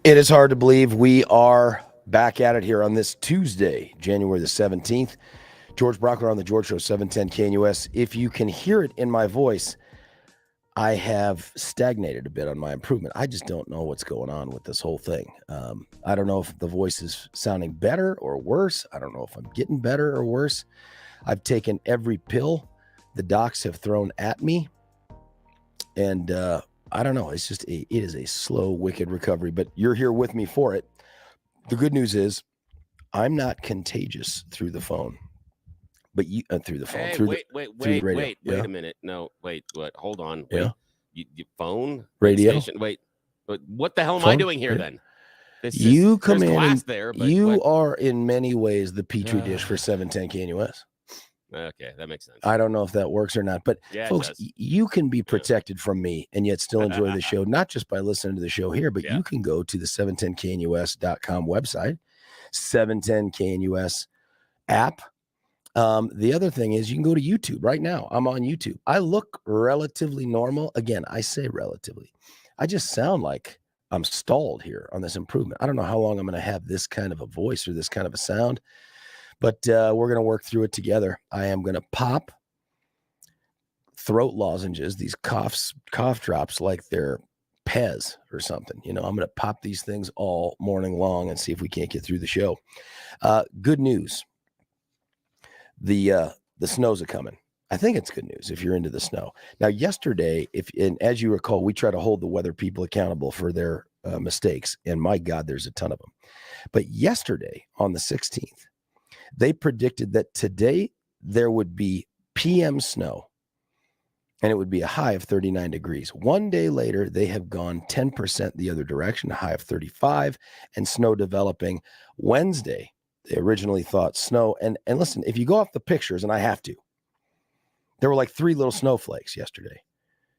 It is hard to believe we are back at it here on this Tuesday, January the 17th. George Brauchler on the George Show, 710 KNUS. If you can hear it in my voice, I have stagnated a bit on my improvement. I just don't know what's going on with this whole thing. I don't know if the voice is sounding better or worse. I don't know if I'm getting better or worse. I've taken every pill the docs have thrown at me. And I don't know. It's just, it is a slow, wicked recovery, but you're here with me for it. The good news is I'm not contagious through the phone, but you through the phone, through the radio. Wait a minute. No, wait, what? Hold on. Wait. Yeah. You phone? Radio? Station? Wait, what the hell am I doing here then? You come in glass and there, but you are in many ways the petri dish for 710 KNUS. Okay, that makes sense. I don't know if that works or not, but folks, you can be protected from me and yet still enjoy the show, not just by listening to the show here, but you can go to the 710knus.com website, 710KNUS app. The other thing is you can go to YouTube right now. I'm on YouTube. I look relatively normal. Again, I say relatively. I just sound like I'm stalled here on this improvement. I don't know how long I'm going to have this kind of a voice or this kind of a sound. But we're going to work through it together. I am going to pop throat lozenges, these cough drops like they're Pez or something. You know, I'm going to pop these things all morning long and see if we can't get through the show. Good news. The snows are coming. I think it's good news if you're into the snow. Now, yesterday, as you recall, we try to hold the weather people accountable for their mistakes. And my God, there's a ton of them. But yesterday on the 16th, they predicted that today there would be PM snow and it would be a high of 39 degrees. One day later, they have gone 10% the other direction, a high of 35 and snow developing. Wednesday, they originally thought snow. And listen, if you go off the pictures, and I have to, there were like 3 little snowflakes yesterday.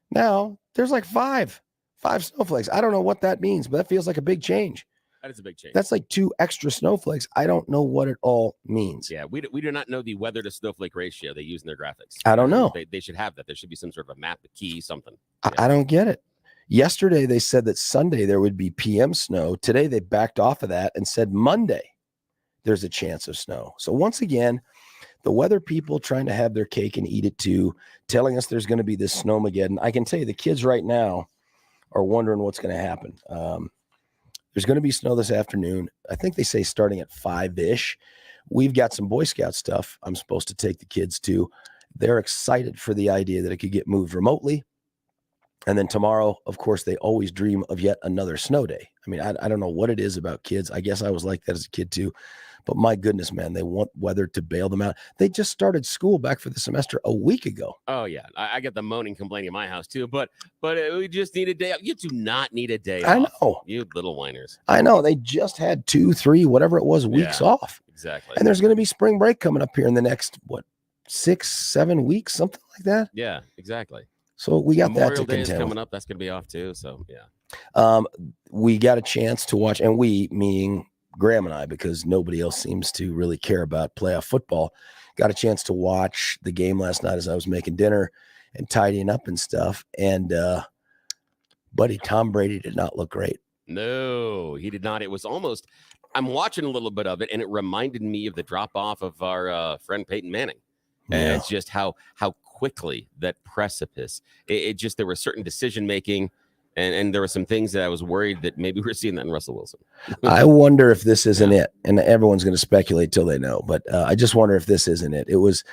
Now there's like five snowflakes. I don't know what that means, but that feels like a big change. That is a big change. That's like 2 extra snowflakes. I don't know what it all means. Yeah, we do not know the weather to snowflake ratio they use in their graphics. I don't know. They should have that. There should be some sort of a map, a key, something. I don't get it. Yesterday, they said that Sunday there would be PM snow. Today, they backed off of that and said Monday there's a chance of snow. So once again, the weather people trying to have their cake and eat it too, telling us there's going to be this snowmageddon. I can tell you the kids right now are wondering what's going to happen. There's going to be snow this afternoon. I think they say starting at 5-ish. We've got some Boy Scout stuff I'm supposed to take the kids to. They're excited for the idea that it could get moved remotely. And then tomorrow, of course, they always dream of yet another snow day. I mean, I don't know what it is about kids. I guess I was like that as a kid too. But my goodness, man, they want weather to bail them out. They just started school back for the semester a week ago. Oh, yeah. I get the moaning, complaining in my house, too. But we just need a day off. You do not need a day off. I know. You little whiners. I know. They just had 2, 3, whatever it was, weeks off. Exactly. And there's going to be spring break coming up here in the next, 6, 7 weeks, something like that? Yeah, exactly. So we got Memorial that to Day contend is coming with. up. That's going to be off, too. So, yeah. We got a chance to watch, and we, meaning Graham and I, because nobody else seems to really care about playoff football, got a chance to watch the game last night as I was making dinner and tidying up and stuff. And buddy, Tom Brady did not look great. No, he did not. It was almost, I'm watching a little bit of it, and it reminded me of the drop off of our friend Peyton Manning. Yeah. And it's just how quickly that precipice, it just, there was certain decision making. And there were some things that I was worried that maybe we're seeing that in Russell Wilson. I wonder if this isn't it. And everyone's going to speculate till they know. But I just wonder if this isn't it. It was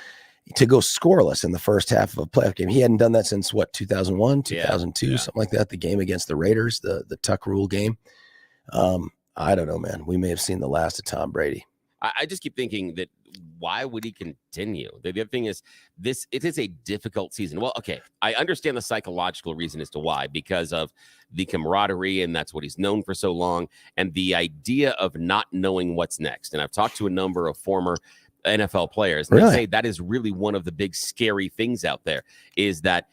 to go scoreless in the first half of a playoff game. He hadn't done that since, 2001, 2002, something like that. The game against the Raiders, the Tuck Rule game. I don't know, man. We may have seen the last of Tom Brady. I just keep thinking that why would he continue? The other thing is it is a difficult season. Well, okay, I understand the psychological reason as to why, because of the camaraderie, and that's what he's known for so long, and the idea of not knowing what's next. And I've talked to a number of former NFL players, and they say that is really one of the big scary things out there, is that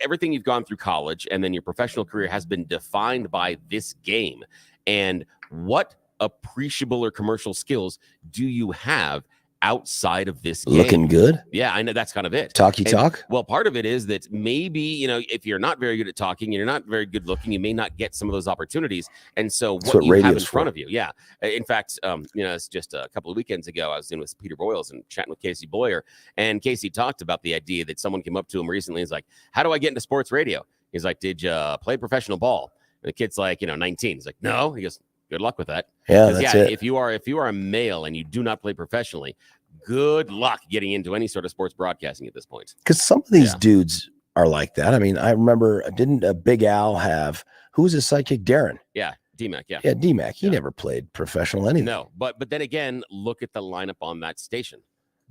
everything you've gone through college and then your professional career has been defined by this game. And what appreciable or commercial skills do you have outside of this game. Looking good. Yeah, I know that's kind of it. Talk. Well, part of it is that maybe, if you're not very good at talking, you're not very good looking, you may not get some of those opportunities. And so what you have in front of you. Yeah. In fact, it's just a couple of weekends ago, I was in with Peter Boyles and chatting with Casey Boyer. And Casey talked about the idea that someone came up to him recently. He's like, how do I get into sports radio? He's like, did you play professional ball? And the kid's like, 19. He's like, no. He goes, good luck with that. Yeah, that's it. If you are a male and you do not play professionally, good luck getting into any sort of sports broadcasting at this point. Because some of these dudes are like that. I mean, I remember, didn't Big Al have, who was his sidekick? Darren. Yeah, DMAC. Yeah, DMAC. He never played professional anything. No, but then again, look at the lineup on that station.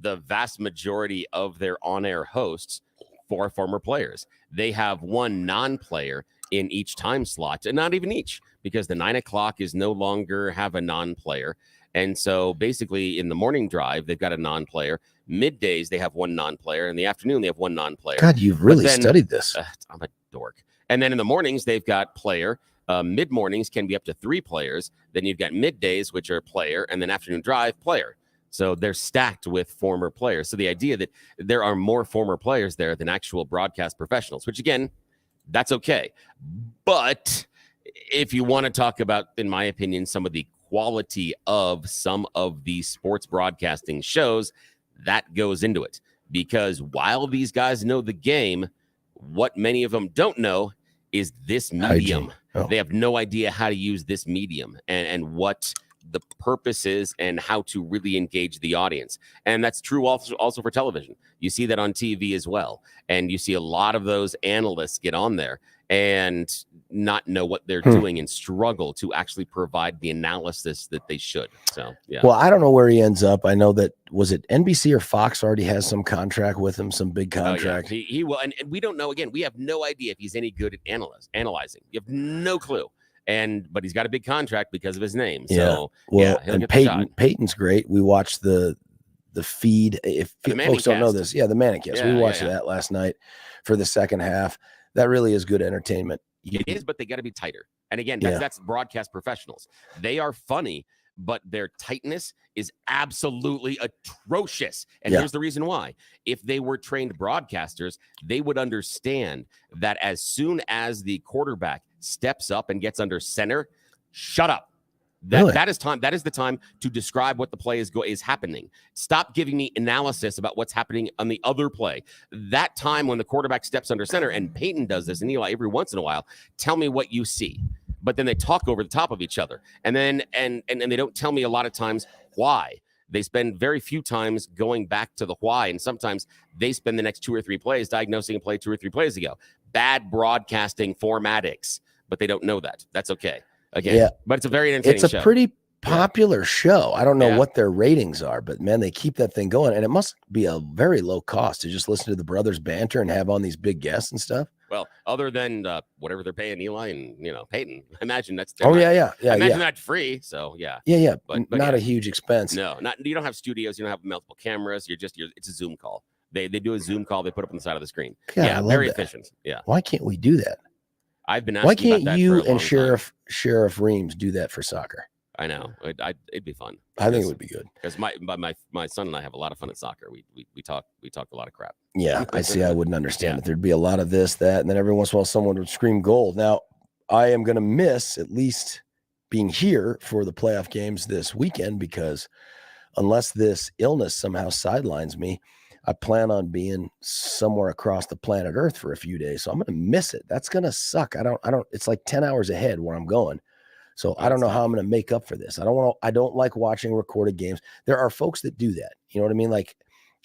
The vast majority of their on-air hosts are former players. They have one non-player in each time slot, and not even each, because the 9 o'clock is no longer have a non-player. And so basically in the morning drive, they've got a non-player. Middays, they have one non-player. In the afternoon, they have one non-player. God, you've really studied this. I'm a dork. And then in the mornings, they've got player. Mid-mornings can be up to 3 players. Then you've got middays, which are player. And then afternoon drive, player. So they're stacked with former players. So the idea that there are more former players there than actual broadcast professionals, which again, that's okay. But if you want to talk about, in my opinion, some of the quality of some of these sports broadcasting shows, that goes into it. Because while these guys know the game, what many of them don't know is this medium. They have no idea how to use this medium and what the purpose is and how to really engage the audience. And that's true also for television. You see that on TV as well. And you see a lot of those analysts get on there and not know what they're doing and struggle to actually provide the analysis that they should. So, yeah. Well, I don't know where he ends up. I know that, was it NBC or Fox already has some contract with him, some big contract? Oh, yeah. He will. And we don't know, again, we have no idea if he's any good at analyzing. You have no clue. But he's got a big contract because of his name. So, and Peyton's great. We watched the feed. If folks don't know this, the Manning cast. We watched that last night for the second half. That really is good entertainment. It is, but they got to be tighter. And again, that's broadcast professionals. They are funny, but their tightness is absolutely atrocious. And here's the reason why. If they were trained broadcasters, they would understand that as soon as the quarterback steps up and gets under center, shut up. That is time. That is the time to describe what the play is happening. Stop giving me analysis about what's happening on the other play. That time when the quarterback steps under center, and Peyton does this, and Eli every once in a while, tell me what you see. But then they talk over the top of each other, and then and they don't tell me a lot of times why. They spend very few times going back to the why, and sometimes they spend the next 2 or 3 plays diagnosing a play 2 or 3 plays ago. Bad broadcasting formatics, but they don't know that. That's okay. Again, but it's a very entertaining show. It's a pretty popular show. I don't know what their ratings are, but man, they keep that thing going, and it must be a very low cost to just listen to the brothers banter and have on these big guests and stuff. Well, other than whatever they're paying Eli and Peyton, I imagine that's I imagine that's free. So but not a huge expense. No, you don't have studios, you don't have multiple cameras. It's a Zoom call. They do a Zoom call. They put up on the side of the screen. God, very efficient. Yeah. Why can't we do that? I've been asking. Why can't about that you for a long and time. Sheriff Reams do that for soccer? I know it'd be fun. I think it would be good because my son and I have a lot of fun at soccer. We talk a lot of crap. Yeah, I see. I wouldn't understand it. There'd be a lot of this, that, and then every once in a while someone would scream goal. Now, I am going to miss at least being here for the playoff games this weekend because unless this illness somehow sidelines me, I plan on being somewhere across the planet Earth for a few days. So I'm going to miss it. That's going to suck. I don't, it's like 10 hours ahead where I'm going. So I don't know how I'm going to make up for this. I don't like watching recorded games. There are folks that do that. You know what I mean? Like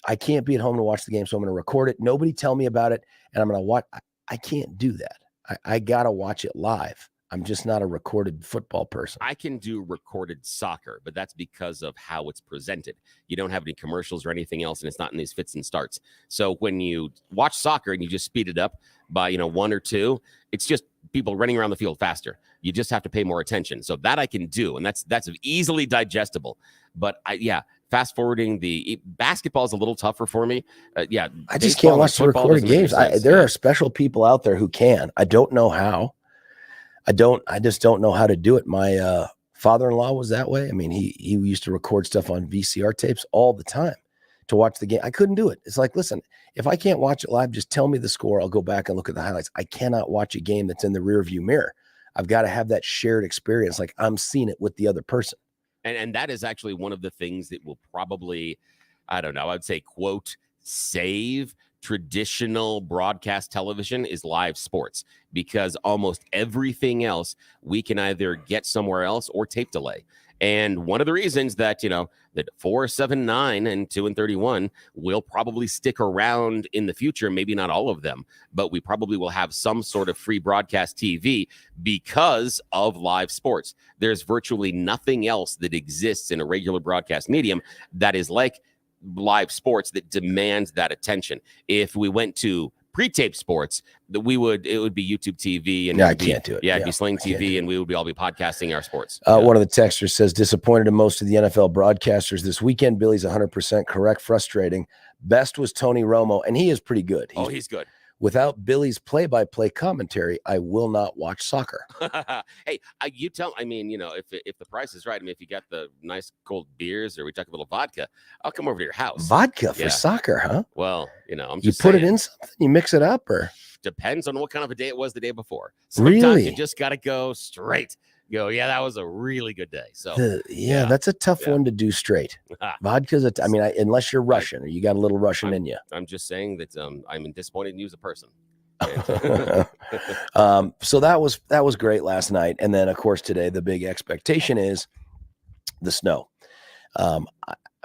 I can't be at home to watch the game. So I'm going to record it. Nobody tell me about it. And I'm going to watch. I can't do that. I got to watch it live. I'm just not a recorded football person. I can do recorded soccer, but that's because of how it's presented. You don't have any commercials or anything else, and it's not in these fits and starts. So when you watch soccer and you just speed it up by 1 or 2, it's just people running around the field faster. You just have to pay more attention. So that I can do, and that's easily digestible. But fast forwarding the basketball is a little tougher for me. I just can't watch the recorded games. There are special people out there who can. I don't know how. I just don't know how to do it. My father-in-law was that way. I mean, he used to record stuff on VCR tapes all the time to watch the game. I couldn't do it. It's like, listen, if I can't watch it live, just tell me the score. I'll go back and look at the highlights. I cannot watch a game that's in the rear view mirror. I've got to have that shared experience. Like I'm seeing it with the other person. And that is actually one of the things that will probably, I don't know, I'd say, quote, save traditional broadcast television is live sports, because almost everything else we can either get somewhere else or tape delay. And one of the reasons that, that 4, 7, 9 and 2 and 31 will probably stick around in the future, maybe not all of them, but we probably will have some sort of free broadcast TV because of live sports. There's virtually nothing else that exists in a regular broadcast medium that is like live sports that demands that attention. If we went to pre-tape sports, it would be YouTube TV, and I can't do it. Yeah, it'd be Sling TV, and we would all be podcasting our sports. One of the texters says, disappointed in most of the NFL broadcasters this weekend. Billy's 100% correct. Frustrating. Best was Tony Romo, and he is pretty good. He's good. Without Billy's play-by-play commentary, I will not watch soccer. Hey, you tell. I mean, if the price is right, I mean, if you got the nice cold beers or we talk a little vodka, I'll come over to your house. Vodka for soccer, huh? Well, I'm you just put saying. it in something, you mix it up, or depends on what kind of a day it was the day before. Sometimes really, you just got to go straight. Yeah, that was a really good day. So that's a tough one to do straight. Vodka's unless you're Russian or you got a little Russian in you. I'm just saying that I'm disappointed in you as a person. So that was great last night, and then of course today the big expectation is the snow.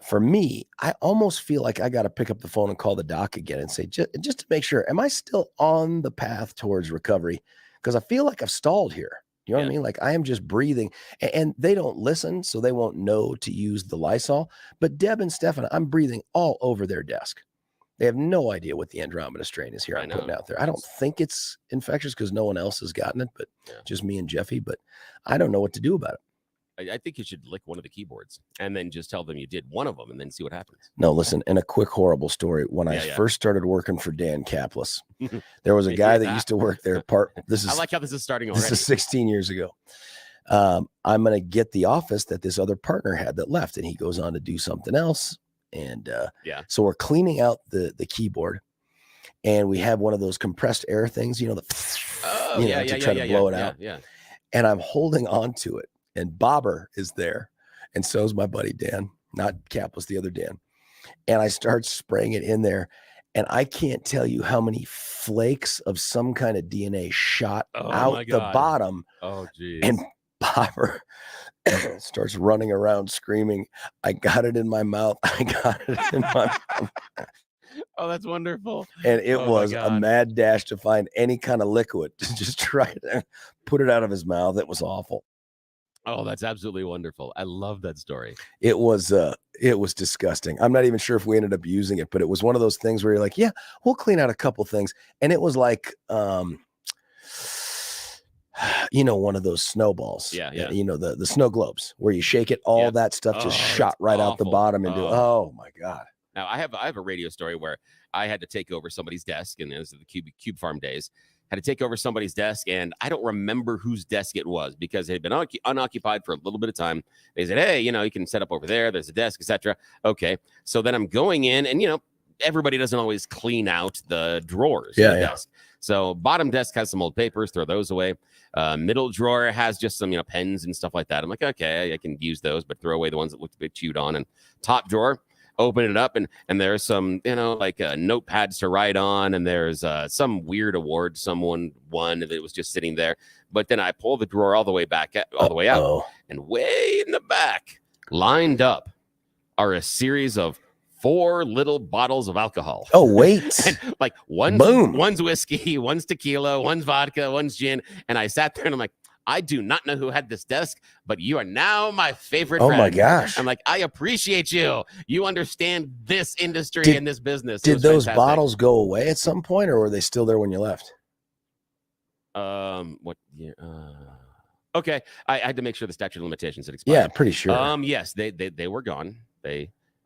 For me, I almost feel like I got to pick up the phone and call the doc again and say, just to make sure, am I still on the path towards recovery? Because I feel like I've stalled here. You know what I mean? Like I am just breathing, and they don't listen, so they won't know to use the Lysol. But Deb and Stefan, I'm breathing all over their desk. They have no idea what the Andromeda strain is here. I'm putting out there. I don't think it's infectious because no one else has gotten it, but just me and Jeffy. But I don't know what to do about it. I think you should lick one of the keyboards and then just tell them you did one of them and then see what happens. No, listen, and a quick horrible story. When I first started working for Dan Caplis, there was a guy that used to work there. I like how this is starting already. This is 16 years ago. I'm going to get the office that this other partner had that left, and he goes on to do something else. And so we're cleaning out the keyboard, and we have one of those compressed air things, to try to blow it out. Yeah. And I'm holding on to it. And Bobber is there, and so is my buddy Dan, not Caplis, the other Dan. And I start spraying it in there, and I can't tell you how many flakes of some kind of DNA shot out the bottom. Oh, geez. And Bobber starts running around screaming, "I got it in my mouth! I got it in my mouth!" Oh, that's wonderful. And it was a mad dash to find any kind of liquid to just try to put it out of his mouth. It was awful. Oh, that's absolutely wonderful. I love that story. It was disgusting. I'm not even sure if we ended up using it, but it was one of those things where you're like, yeah, we'll clean out a couple things. And it was like, one of those snowballs. Yeah. The snow globes where you shake it, all that stuff just shot right out the bottom into, oh my God. Now I have a radio story where I had to take over somebody's desk, and it was the Cube Farm days. Had to take over somebody's desk, and I don't remember whose desk it was because it had been unoccupied for a little bit of time. They said, hey, you can set up over there. There's a desk, etc. Okay. So then I'm going in, and, everybody doesn't always clean out the drawers. Yeah. Desk. So bottom desk has some old papers, throw those away. Middle drawer has just some, pens and stuff like that. I'm like, okay, I can use those, but throw away the ones that looked a bit chewed on. And top drawer, open it up, and there's some, notepads to write on, and there's some weird award someone won that was just sitting there. But then I pull the drawer all the way back, all the way out, and way in the back, lined up, are a series of 4 little bottles of alcohol. Oh, wait. And like one's whiskey, one's tequila, one's vodka, one's gin. And I sat there and I'm like, I do not know who had this desk, but you are now my favorite friend. Oh my gosh. I'm like, I appreciate you. You understand this industry and this business. Did those bottles go away at some point, or were they still there when you left? What year? Okay. I had to make sure the statute of limitations had expired. Yeah, pretty sure. Yes, they were gone.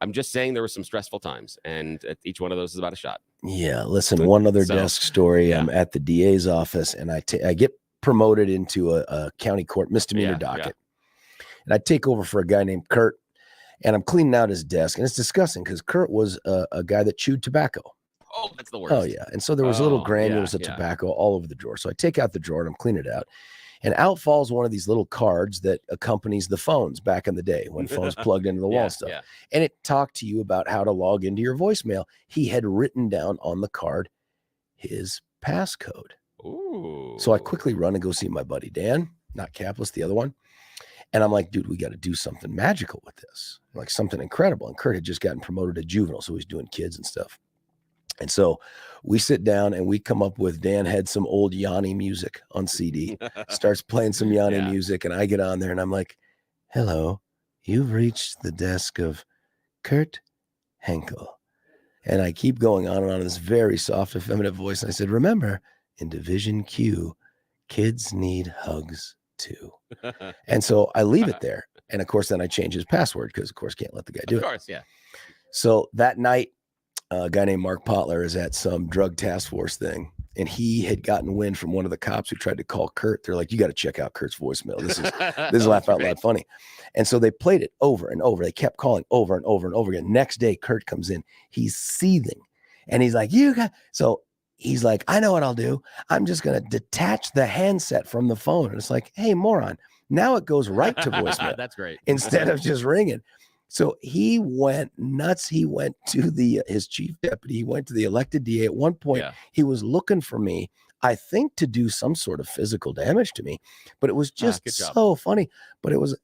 I'm just saying there were some stressful times, and each one of those is about a shot. Yeah. Listen, one other desk story. I'm at the DA's office, and I get promoted into a county court misdemeanor docket. and I take over for a guy named Kurt, and I'm cleaning out his desk, and it's disgusting because Kurt was a guy that chewed tobacco. Oh, that's the worst. Oh yeah, and so there was little granules of tobacco all over the drawer. So I take out the drawer and I'm cleaning it out, and out falls one of these little cards that accompanies the phones back in the day when phones plugged into the wall and stuff. Yeah. And it talked to you about how to log into your voicemail. He had written down on the card his passcode. Ooh. So I quickly run and go see my buddy Dan, not Caplis, the other one. And I'm like, dude, we got to do something magical with this, like something incredible. And Kurt had just gotten promoted to juvenile, so he's doing kids and stuff. And so we sit down and we come up with, Dan had some old Yanni music on CD, starts playing some Yanni music. And I get on there and I'm like, hello, you've reached the desk of Kurt Henkel. And I keep going on and on in this very soft, effeminate voice. And I said, remember, in Division Q, kids need hugs too. And so I leave it there. And of course, then I change his password because, of course, can't let the guy do it. Of course, yeah. So that night, a guy named Mark Potler is at some drug task force thing, and he had gotten wind from one of the cops who tried to call Kurt. They're like, you got to check out Kurt's voicemail. This is laugh out loud funny. And so they played it over and over. They kept calling over and over and over again. Next day, Kurt comes in. He's seething, and he's like, so he's like, I know what I'll do. I'm just going to detach the handset from the phone. And it's like, hey, moron. Now it goes right to voicemail. That's great. Instead of just ringing. So he went nuts. He went to his chief deputy. He went to the elected DA. At one point, he was looking for me, I think, to do some sort of physical damage to me. But it was just so funny. But it was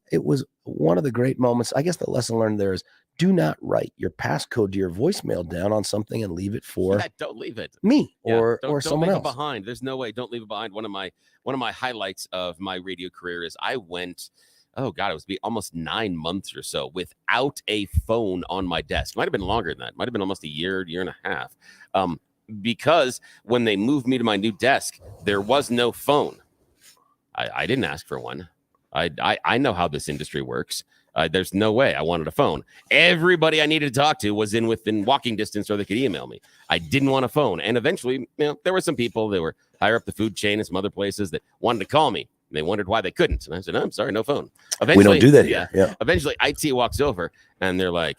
one of the great moments. I guess the lesson learned there is, do not write your passcode to your voicemail down on something and leave it for don't leave it. Me or don't someone leave else. It behind. There's no way. Don't leave it behind. One of my highlights of my radio career is I went, oh God, it was almost 9 months or so without a phone on my desk. Might have been longer than that. Might have been almost a year and a half. Because when they moved me to my new desk, there was no phone. I didn't ask for one. I know how this industry works. There's no way I wanted a phone. Everybody I needed to talk to was within walking distance, or they could email me. I didn't want a phone. And eventually, there were some people that were higher up the food chain and some other places that wanted to call me. And they wondered why they couldn't. And I said, I'm sorry, no phone. Eventually, we don't do that here. Yeah. Eventually, IT walks over and they're like,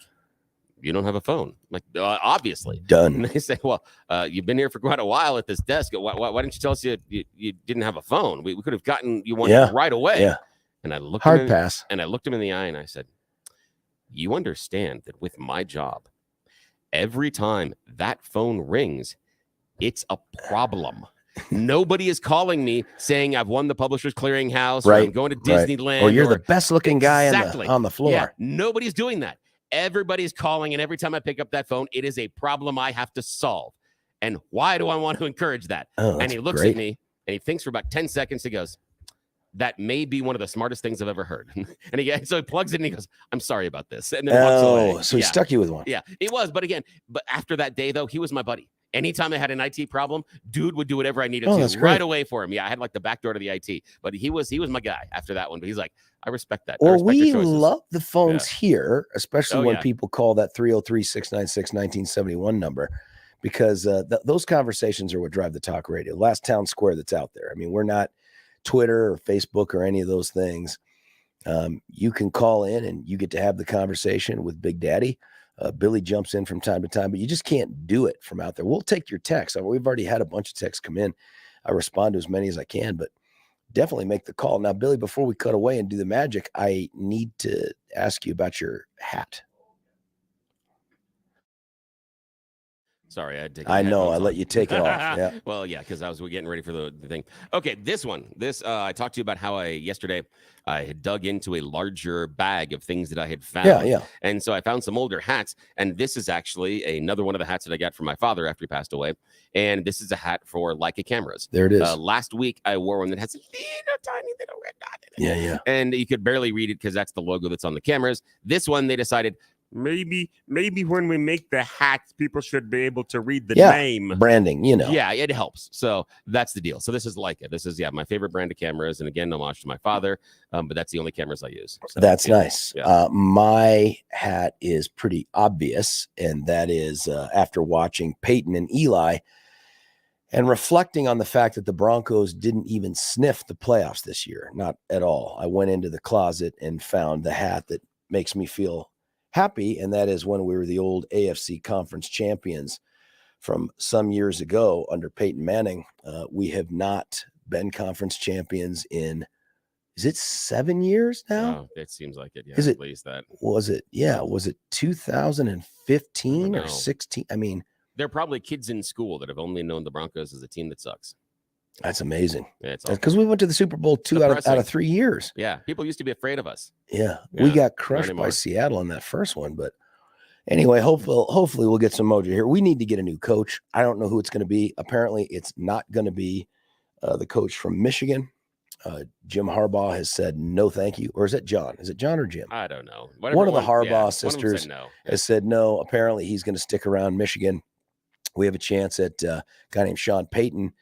you don't have a phone. I'm like, obviously. Done. And they say, well, you've been here for quite a while at this desk. Why didn't you tell us you didn't have a phone? We could have gotten you one right away. Yeah. And I looked pass. And I looked him in the eye and I said, you understand that with my job, every time that phone rings, it's a problem. Nobody is calling me saying I've won the Publishers Clearinghouse, or I'm going to Disneyland, or you're the best looking guy on the floor. Yeah, nobody's doing that. Everybody's calling, and every time I pick up that phone, it is a problem I have to solve. And why do I want to encourage that? And he looks at me and he thinks for about 10 seconds. He goes, that may be one of the smartest things I've ever heard. And so he plugs it and he goes, I'm sorry about this. And then walks away. So he stuck you with one. Yeah, he was. But after that day, though, he was my buddy. Anytime I had an IT problem, dude would do whatever I needed to right away for him. Yeah, I had like the back door to the IT, but he was my guy after that one. But he's like, I respect that. Well, we love the phones here, especially when people call that 303-696-1971 number, because those conversations are what drive the talk radio. Last town square that's out there. I mean, we're not Twitter or Facebook or any of those things. You can call in and you get to have the conversation with Big Daddy. Billy jumps in from time to time, but you just can't do it from out there. We'll take your text. We've already had a bunch of texts come in. I respond to as many as I can, but definitely make the call. Now, Billy, before we cut away and do the magic, I need to ask you about your hat. Sorry, I know. I let you take it off. Yeah. Well, yeah, because we're getting ready for the thing. Okay, this I talked to you about how yesterday I had dug into a larger bag of things that I had found. Yeah. And so I found some older hats, and this is actually another one of the hats that I got from my father after he passed away. And this is a hat for Leica cameras. There it is. Last week I wore one that has a little tiny little red dot in it. Yeah. And you could barely read it because that's the logo that's on the cameras. This one they decided, maybe when we make the hats, people should be able to read the name. Branding, Yeah, it helps. So that's the deal. So this is Leica. This is my favorite brand of cameras, and again, homage to my father. But that's the only cameras I use. So, that's nice. Yeah. My hat is pretty obvious, and that is after watching Peyton and Eli And reflecting on the fact that the Broncos didn't even sniff the playoffs this year, not at all. I went into the closet and found the hat that makes me feel happy, and that is when we were the old AFC conference champions from some years ago under Peyton Manning. We have not been conference champions in, is it 7 years now? Oh, it seems like it. Yeah, Is it, at least that. was it 2015 or know. 16? I mean, There are probably kids in school that have only known the Broncos as a team that sucks. that's amazing. Yeah, it's awful. Because we went to the Super Bowl two out of 3 years. Yeah, people used to be afraid of us. Yeah, Yeah, we got not crushed by anymore. Seattle in that first one, but anyway, hopefully we'll get some mojo here. We need to get a new coach. I don't know who it's going to be. Apparently, it's not going to be the coach from Michigan. Jim Harbaugh has said no, thank you. Or is it John? Is it John or Jim? I don't know. One of the Harbaugh one of them sisters said no. has said no. Apparently, he's going to stick around Michigan. We have a chance at a guy named Sean Payton,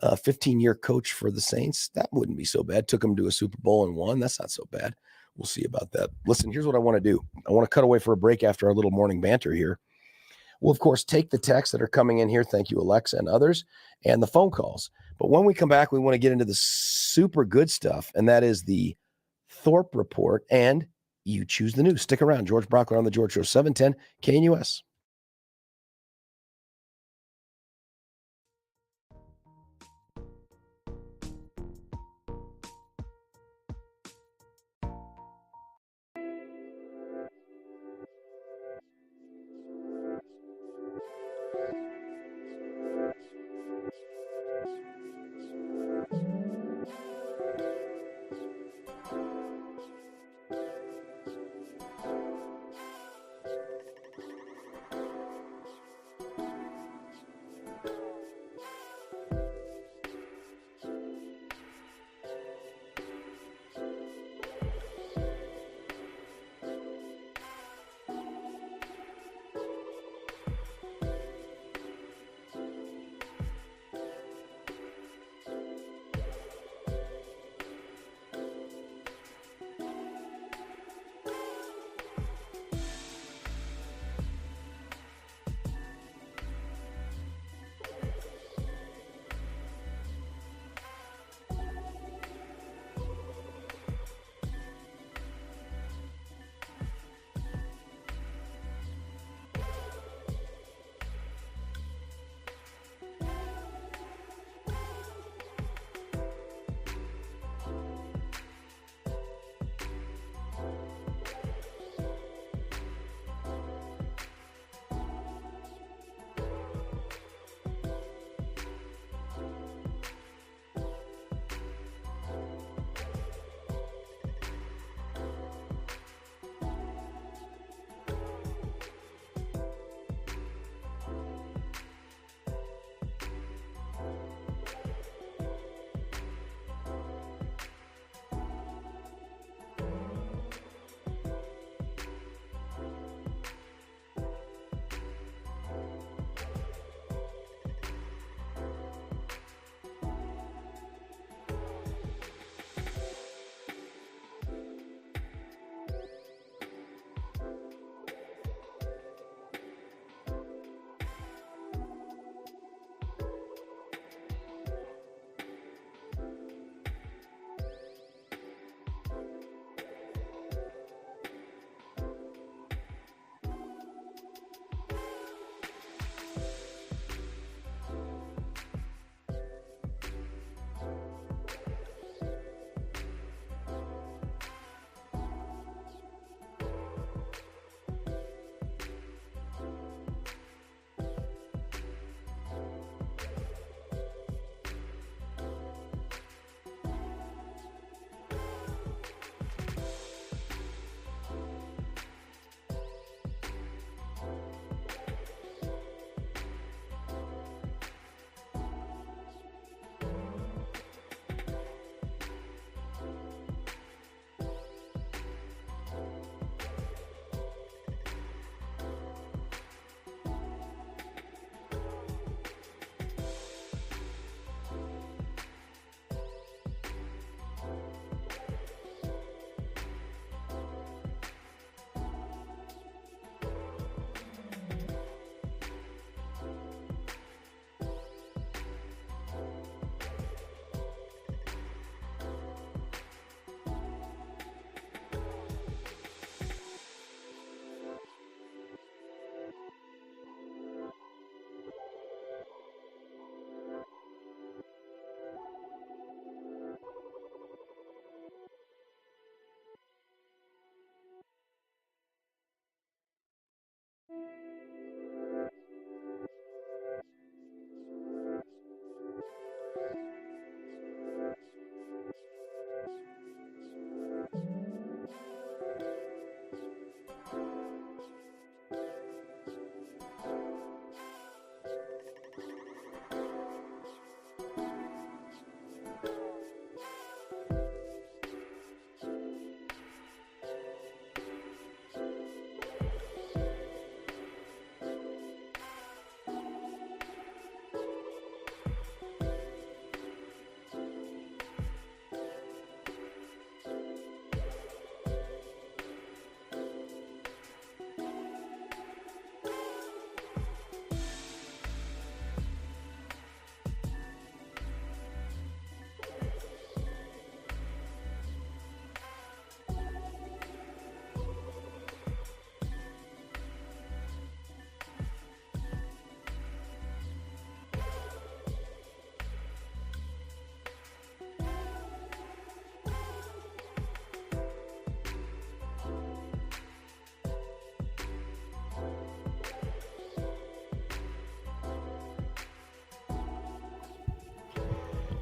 15-year coach for the Saints. That wouldn't be so bad. Took him to a Super Bowl and won. That's not so bad. We'll see about that. Listen, here's what I want to do. I want to cut away for a break after our little morning banter here. We'll, of course, take the texts that are coming in here. Thank you, Alexa and others, and the phone calls. But when we come back, we want to get into the super good stuff, and that is the Thorpe Report, and you choose the news. Stick around. George Brauchler on the George Show, 710 KNUS.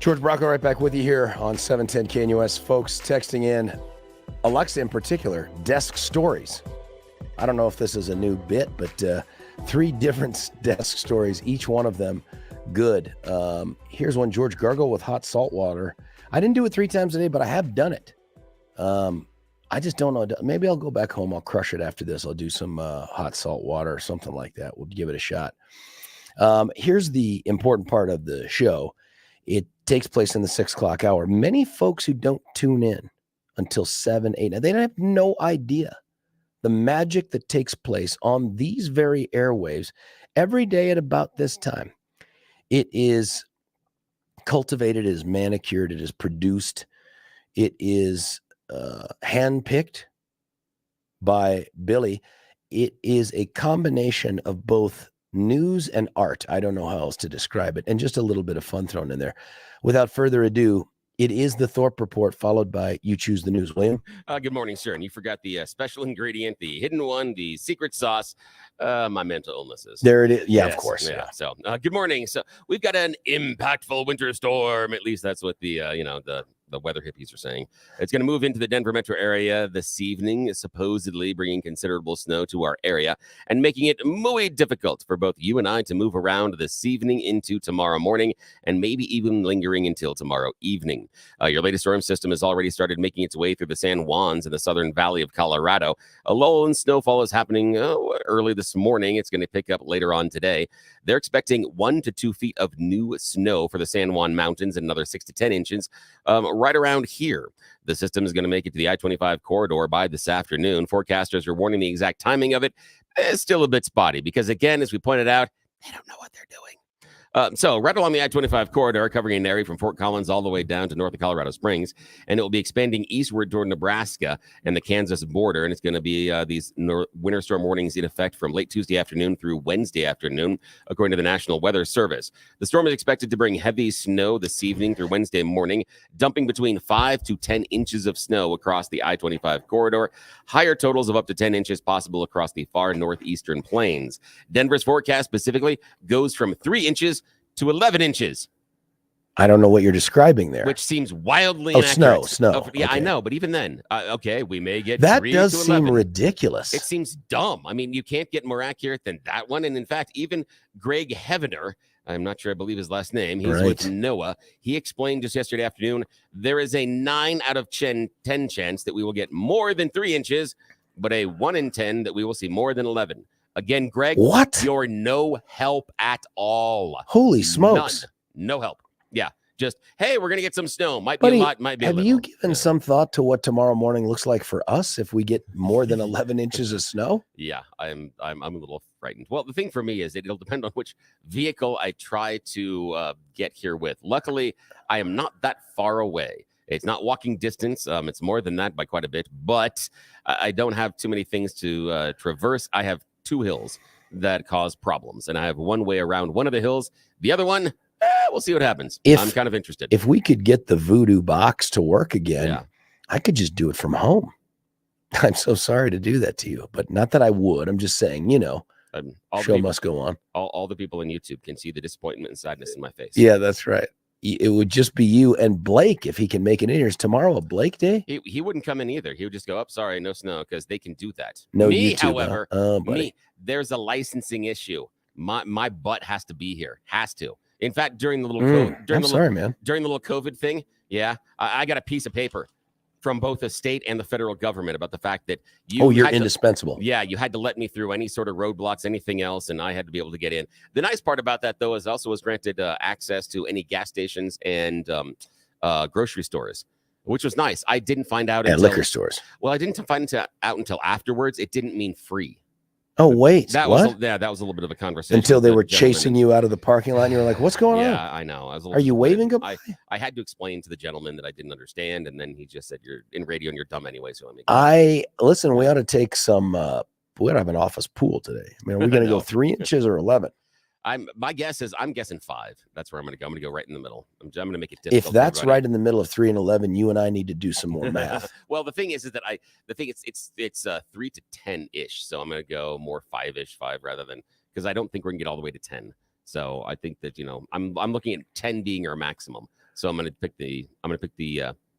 George Brauchler right back with you here on 710 KNUS. Folks texting in, Alexa in particular, desk stories. I don't know if this is a new bit, but 3 different desk stories, each one of them good. Here's one, George, gargle with hot salt water. I didn't do it 3 times a day, but I have done it. I just don't know. Maybe I'll go back home. I'll crush it after this. I'll do some hot salt water or something like that. We'll give it a shot. Here's the important part of the show. It takes place in the 6 o'clock hour. Many folks who don't tune in until 7, 8, they have no idea the magic that takes place on these very airwaves every day at about this time. It is cultivated, it is manicured, it is produced, it is handpicked by Billy. It is a combination of both news and art. I don't know how else to describe it. And just a little bit of fun thrown in there. Without further ado, it is the Thorpe Report, followed by You Choose the News. William? Good morning, sir. And you forgot the special ingredient, the hidden one, the secret sauce, my mental illnesses. There it is. Yeah, Yes, of course. Yeah. So good morning. So we've got an impactful winter storm. At least that's what the weather hippies are saying. It's going to move into the Denver metro area this evening, supposedly bringing considerable snow to our area and making it muy difficult for both you and I to move around this evening into tomorrow morning and maybe even lingering until tomorrow evening. Your latest storm system has already started making its way through the San Juans in the southern valley of Colorado. A lull in snowfall is happening early this morning. It's going to pick up later on today. They're expecting 1 to 2 feet of new snow for the San Juan Mountains and another 6 to 10 inches right around here. The system is going to make it to the I-25 corridor by this afternoon. Forecasters are warning the exact timing of it is still a bit spotty because, again, as we pointed out, they don't know what they're doing. So right along the I-25 corridor, covering an area from Fort Collins all the way down to north of Colorado Springs, and it will be expanding eastward toward Nebraska and the Kansas border, and it's going to be these winter storm warnings in effect from late Tuesday afternoon through Wednesday afternoon, according to the National Weather Service. The storm is expected to bring heavy snow this evening through Wednesday morning, dumping between 5 to 10 inches of snow across the I-25 corridor. Higher totals of up to 10 inches possible across the far northeastern plains. Denver's forecast specifically goes from 3 inches to 11 inches. I don't know what you're describing there. Which seems wildly inaccurate. Snow. Yeah, Okay. I know. But even then, okay, we may get that 3 does to seem 11. ridiculous. It seems dumb. I mean, you can't get more accurate than that one. And in fact, even Greg Hevener, I'm not sure I believe his last name, he's with NOAA. He explained just yesterday afternoon, there is a 9 out of 10 chance that we will get more than 3 inches, but a 1 in 10 that we will see more than 11. Again, Greg, what? You're no help at all. Holy smokes. None. No help. Yeah. Just, hey, we're going to get some snow. Might Buddy, be a lot, might be a have little. you given some thought to what tomorrow morning looks like for us if we get more than 11 inches of snow? Yeah, I'm a little frightened. Well, the thing for me is it'll depend on which vehicle I try to get here with. Luckily, I am not that far away. It's not walking distance. It's more than that by quite a bit, but I don't have too many things to traverse. I have 2 hills that cause problems, and I have one way around one of the hills. The other one, we'll see what happens. I'm kind of interested. If we could get the voodoo box to work again, I could just do it from home. I'm so sorry to do that to you, but not that I would. I'm just saying, show must go on. All the people on YouTube can see the disappointment and sadness in my face. Yeah, that's right. It would just be you and Blake if he can make it in here. Is tomorrow a Blake day? He wouldn't come in either. He would just go, sorry, no snow, because they can do that. No me, YouTube, however, huh? There's a licensing issue. My butt has to be here. Has to. In fact, during the little during the little COVID thing, I got a piece of paper from both the state and the federal government about the fact that you're indispensable. You had to let me through any sort of roadblocks, anything else, and I had to be able to get in. The nice part about that, though, is also was granted access to any gas stations and grocery stores, which was nice. I didn't find out until liquor stores. Well, I didn't find out until afterwards. It didn't mean free. Oh, wait. That was a little bit of a conversation. Until they were chasing you out of the parking lot and you were like, what's going on? Yeah, I know. Are you waving goodbye? I had to explain to the gentleman that I didn't understand, and then he just said, you're in radio and you're dumb anyway. So listen, we ought to take some, we ought to have an office pool today. I mean, are we going to go 3 inches or 11? My guess is I'm guessing 5. That's where I'm going to go. I'm going to go right in the middle. I'm going to make it difficult. If that's right in the middle of 3 and 11, you and I need to do some more math. Well, the thing is that it's 3 to 10 ish. So I'm going to go more 5-ish, 5 rather than, because I don't think we're going to get all the way to 10. So I think that I'm looking at 10 being our maximum. So I'm gonna pick the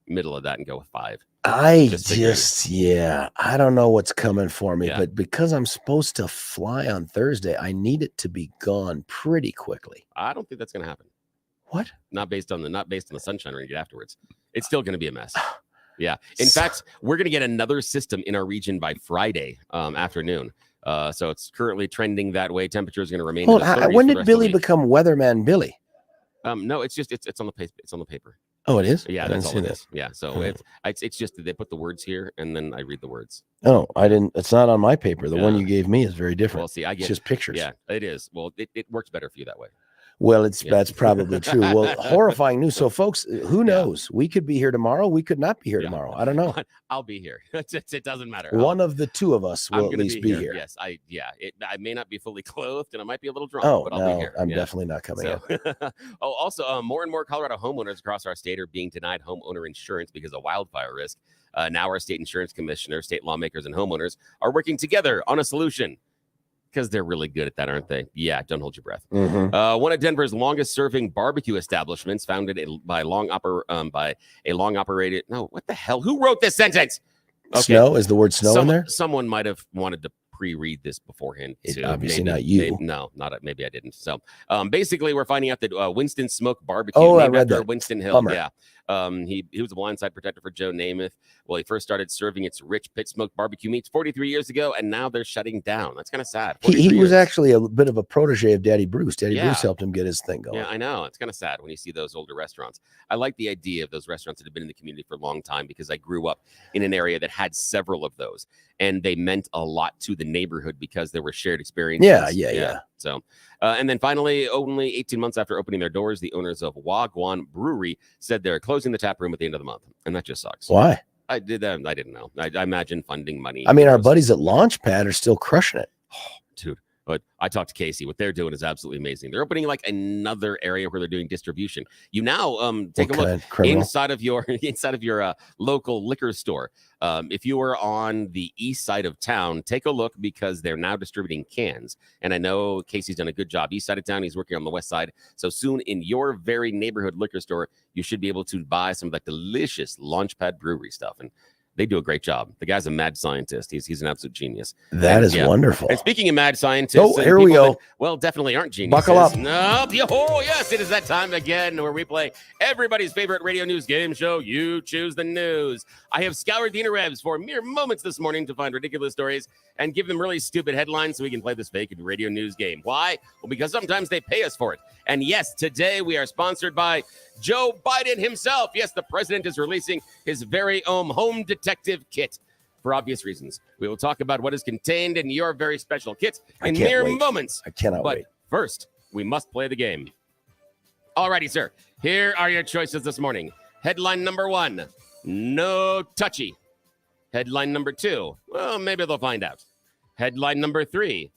middle of that and go with 5. I Just I don't know what's coming for me, Yeah. but because I'm supposed to fly on Thursday, I need it to be gone pretty quickly. I don't think that's gonna happen. What? Not based on the sunshine we're gonna get afterwards. It's still gonna be a mess. Yeah. In fact, we're gonna get another system in our region by Friday afternoon. So it's currently trending that way. Temperature is going to remain. Hold on, when did Billy become Weatherman Billy? No, it's on the paper. It's on the paper. Oh, it is. Yeah, I that's all it that. is. Yeah, so it's just that they put the words here and then I read the words. Oh, I didn't. It's not on my paper. The one you gave me is very different. Well, see, it's just pictures. Yeah, it is. Well, it works better for you that way. Well, that's probably true. Well, horrifying news. So, folks, who knows? We could be here tomorrow. We could not be here tomorrow. I don't know. I'll be here. It doesn't matter. One of the two of us will at least be here. Yes, I may not be fully clothed and I might be a little drunk, but I'll be here. I'm definitely not coming in. Also, more and more Colorado homeowners across our state are being denied homeowner insurance because of wildfire risk. Now our state insurance commissioner, state lawmakers, and homeowners are working together on a solution. Because they're really good at that, aren't they? Yeah, don't hold your breath. Mm-hmm. One of Denver's longest-serving barbecue establishments, founded by a long-operated. No, what the hell? Who wrote this sentence? Okay. Snow is the word snow in there. Someone might have wanted to pre-read this beforehand. Obviously not you. Maybe I didn't. So basically, we're finding out that Winston Smoke Barbecue, named after Winston Hill. Bummer. Yeah. He was a blindside protector for Joe Namath. Well, he first started serving its rich pit smoked barbecue meats 43 years ago, and now they're shutting down. That's kind of sad. He was actually a bit of a protege of Daddy Bruce. Daddy Bruce helped him get his thing going. Yeah, I know. It's kind of sad when you see those older restaurants. I like the idea of those restaurants that have been in the community for a long time because I grew up in an area that had several of those, and they meant a lot to the neighborhood because there were shared experiences. Yeah. So, and then finally, only 18 months after opening their doors, the owners of Wagwan Brewery said they're closing the tap room at the end of the month, and that just sucks. Why? I didn't know. I imagine funding money. I mean, our buddies at Launchpad are still crushing it. Oh, dude. But I talked to Casey. What they're doing is absolutely amazing. They're opening like another area where they're doing distribution. You now take a look inside of your local liquor store. If you are on the east side of town, take a look because they're now distributing cans. And I know Casey's done a good job east side of town. He's working on the west side. So soon in your very neighborhood liquor store, you should be able to buy some of that delicious Launchpad Brewery stuff. And they do a great job. The guy's a mad scientist. He's an absolute genius. That is wonderful. And speaking of mad scientists, here we go. Definitely aren't geniuses. Buckle up. No, yes, it is that time again where we play everybody's favorite radio news game show. You choose the news. I have scoured the interwebs for mere moments this morning to find ridiculous stories and give them really stupid headlines so we can play this fake radio news game. Why? Well, because sometimes they pay us for it. And yes, today we are sponsored by Joe Biden himself. Yes, the president is releasing his very own home detective kit for obvious reasons. We will talk about what is contained in your very special kit in mere moments. I cannot wait. But first, we must play the game. Alrighty, sir. Here are your choices this morning. Headline number 1, no touchy. Headline number 2, well, maybe they'll find out. Headline number 3,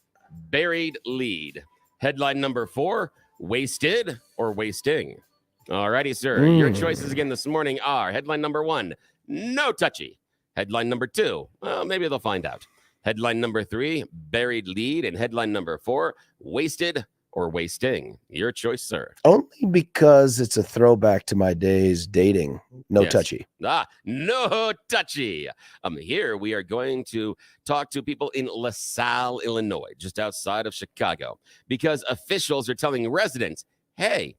buried lead. Headline number 4, wasted or wasting. Alrighty, sir. Your choices again this morning are headline number 1, no touchy. Headline number 2, well, maybe they'll find out. Headline number 3, buried lead. And headline number 4, wasted or wasting. Your choice, sir. Only because it's a throwback to my days dating. No touchy. No touchy. Here we are going to talk to people in LaSalle, Illinois, just outside of Chicago, because officials are telling residents, hey,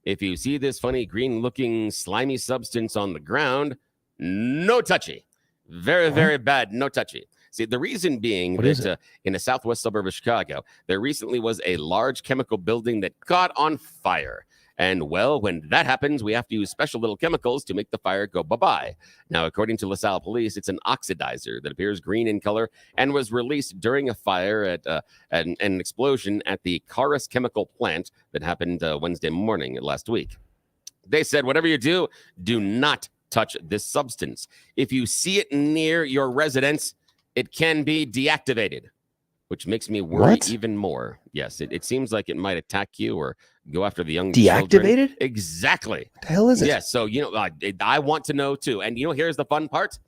if you see this funny green-looking slimy substance on the ground, no touchy. Very, very bad, no touchy. See, the reason being that in a southwest suburb of Chicago, there recently was a large chemical building that caught on fire. And, well, when that happens, we have to use special little chemicals to make the fire go bye-bye. Now, according to LaSalle police, it's an oxidizer that appears green in color and was released during a fire at an explosion at the Caris chemical plant that happened Wednesday morning last week. They said, whatever you do, do not touch this substance. If you see it near your residence, it can be deactivated, which makes me worry even more. Yes, it seems like it might attack you or go after the young deactivated children. Exactly. What the hell is it? Yes, so I want to know too. And here's the fun part.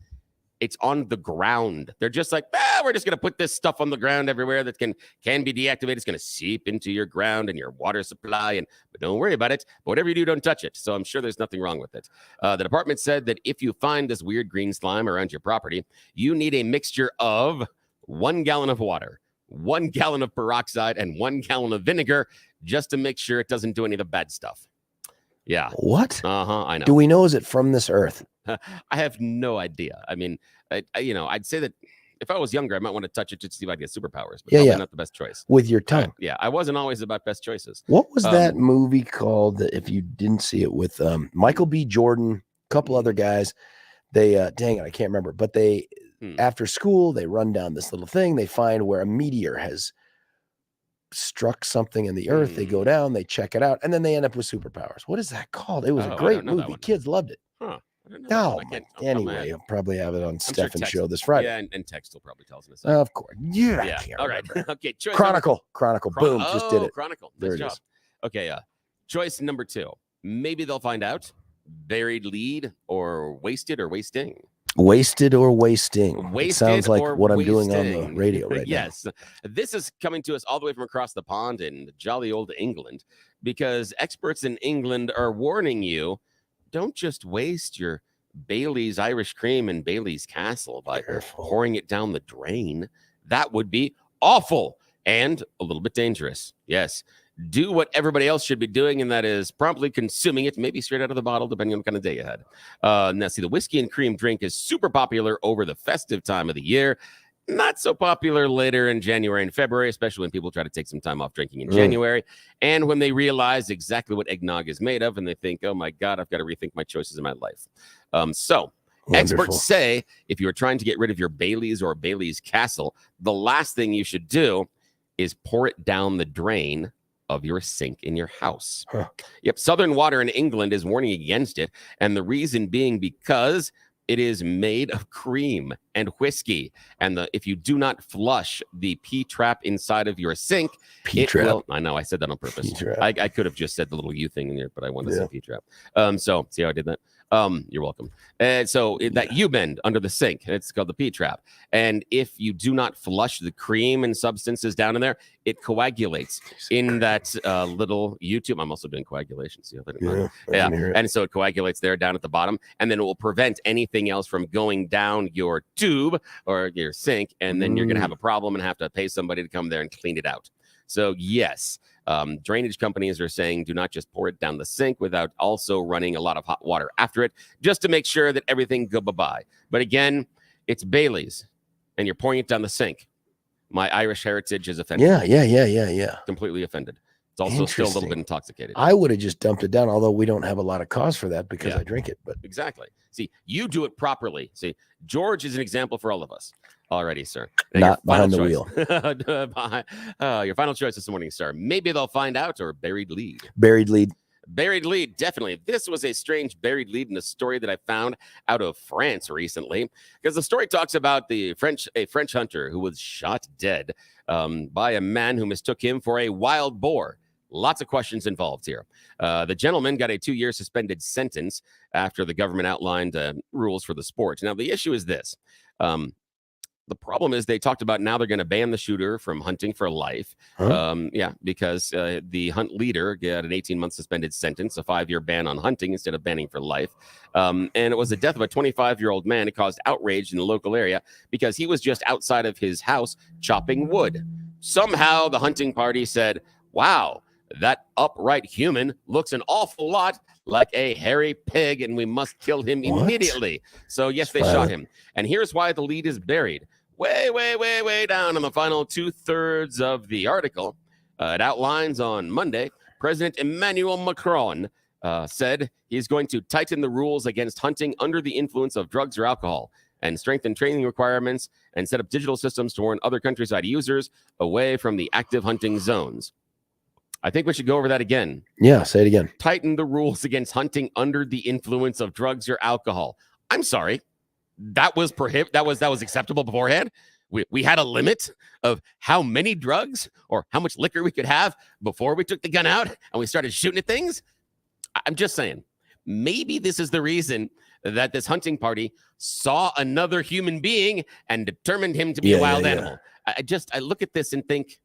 It's on the ground. They're just like, we're just going to put this stuff on the ground everywhere that can be deactivated. It's going to seep into your ground and your water supply. But don't worry about it. But whatever you do, don't touch it. So I'm sure there's nothing wrong with it. The department said that if you find this weird green slime around your property, you need a mixture of 1 gallon of water, 1 gallon of peroxide, and 1 gallon of vinegar just to make sure it doesn't do any of the bad stuff. Yeah. What? I know. Do we know, is it from this earth? I have no idea. I mean, I'd say that if I was younger, I might want to touch it to see if I get superpowers, but probably not the best choice. With your tongue. I wasn't always about best choices. What was that movie called, if you didn't see it, with Michael B. Jordan, a couple other guys? They, dang it, I can't remember, but they, after school, they run down this little thing. They find where a meteor has struck something in the earth. They go down, they check it out, and then they end up with superpowers. What is that called? It was a great movie. Kids loved it. No, anyway, I'll probably have it on Stefan's show this Friday. Yeah, and Text will probably tell us in a second. Of course. Yeah. All right. Okay. Choice Chronicle. Boom. Just did it. Chronicle. There Nice it job. is. Okay. Choice number 2. Maybe they'll find out. Buried lead or wasted or wasting. Wasted or wasting. It sounds like what I'm doing on the radio right now. Yes. This is coming to us all the way from across the pond in jolly old England, because experts in England are warning you, don't just waste your Bailey's Irish cream and Bailey's Castle by pouring it down the drain. That would be awful and a little bit dangerous. Yes. Do what everybody else should be doing, and that is promptly consuming it, maybe straight out of the bottle, depending on what kind of day you had. Now, see, the whiskey and cream drink is super popular over the festive time of the year. Not so popular later in January and February, especially when people try to take some time off drinking in January. And when they realize exactly what eggnog is made of, and they think, oh my God, I've got to rethink my choices in my life. Experts say if you're trying to get rid of your Bailey's or Bailey's Castle, the last thing you should do is pour it down the drain of your sink in your house. Yep. Southern Water in England is warning against it. And the reason being because it is made of cream and whiskey. And if you do not flush the P-trap inside of your sink, I know, I said that on purpose. I could have just said the little U thing in there, but I wanted to say P-trap. So see how I did that? You're welcome. And so that U-bend under the sink, it's called the P-trap. And if you do not flush the cream and substances down in there, it coagulates in that little U-tube. I'm also doing coagulation. See how that? Yeah. And so it coagulates there down at the bottom, and then it will prevent anything else from going down your tube or your sink. And then you're going to have a problem and have to pay somebody to come there and clean it out. So yes, drainage companies are saying do not just pour it down the sink without also running a lot of hot water after it, just to make sure that everything go bye-bye. But again, it's Bailey's, and you're pouring it down the sink. My Irish heritage is offended. Yeah. Completely offended. It's also still a little bit intoxicated. I would have just dumped it down, although we don't have a lot of cause for that because I drink it. But exactly. See, you do it properly. See, George is an example for all of us. Alrighty, sir. Not behind the wheel. Your final choice this morning, sir. Maybe they'll find out, or buried lead. Buried lead. Buried lead, definitely. This was a strange buried lead in a story that I found out of France recently, because the story talks about a French hunter who was shot dead by a man who mistook him for a wild boar. Lots of questions involved here. The gentleman got a 2-year suspended sentence after the government outlined rules for the sport. Now, the issue is this. The problem is they talked about now they're going to ban the shooter from hunting for life. Because the hunt leader got an 18-month suspended sentence, a 5-year ban on hunting instead of banning for life. And it was the death of a 25-year-old man. It caused outrage in the local area because he was just outside of his house chopping wood. Somehow the hunting party said, wow, that upright human looks an awful lot like a hairy pig, and we must kill him immediately. So, yes, they shot him. And here's why the lead is buried. Way down in the final 2/3 of the article. It outlines on Monday, President Emmanuel Macron said he's going to tighten the rules against hunting under the influence of drugs or alcohol and strengthen training requirements and set up digital systems to warn other countryside users away from the active hunting zones. I think we should go over that again. Yeah, say it again. Tighten the rules against hunting under the influence of drugs or alcohol. I'm sorry. That was that was acceptable beforehand. We had a limit of how many drugs or how much liquor we could have before we took the gun out and we started shooting at things. I'm just saying, maybe this is the reason that this hunting party saw another human being and determined him to be a wild animal. I look at this and think,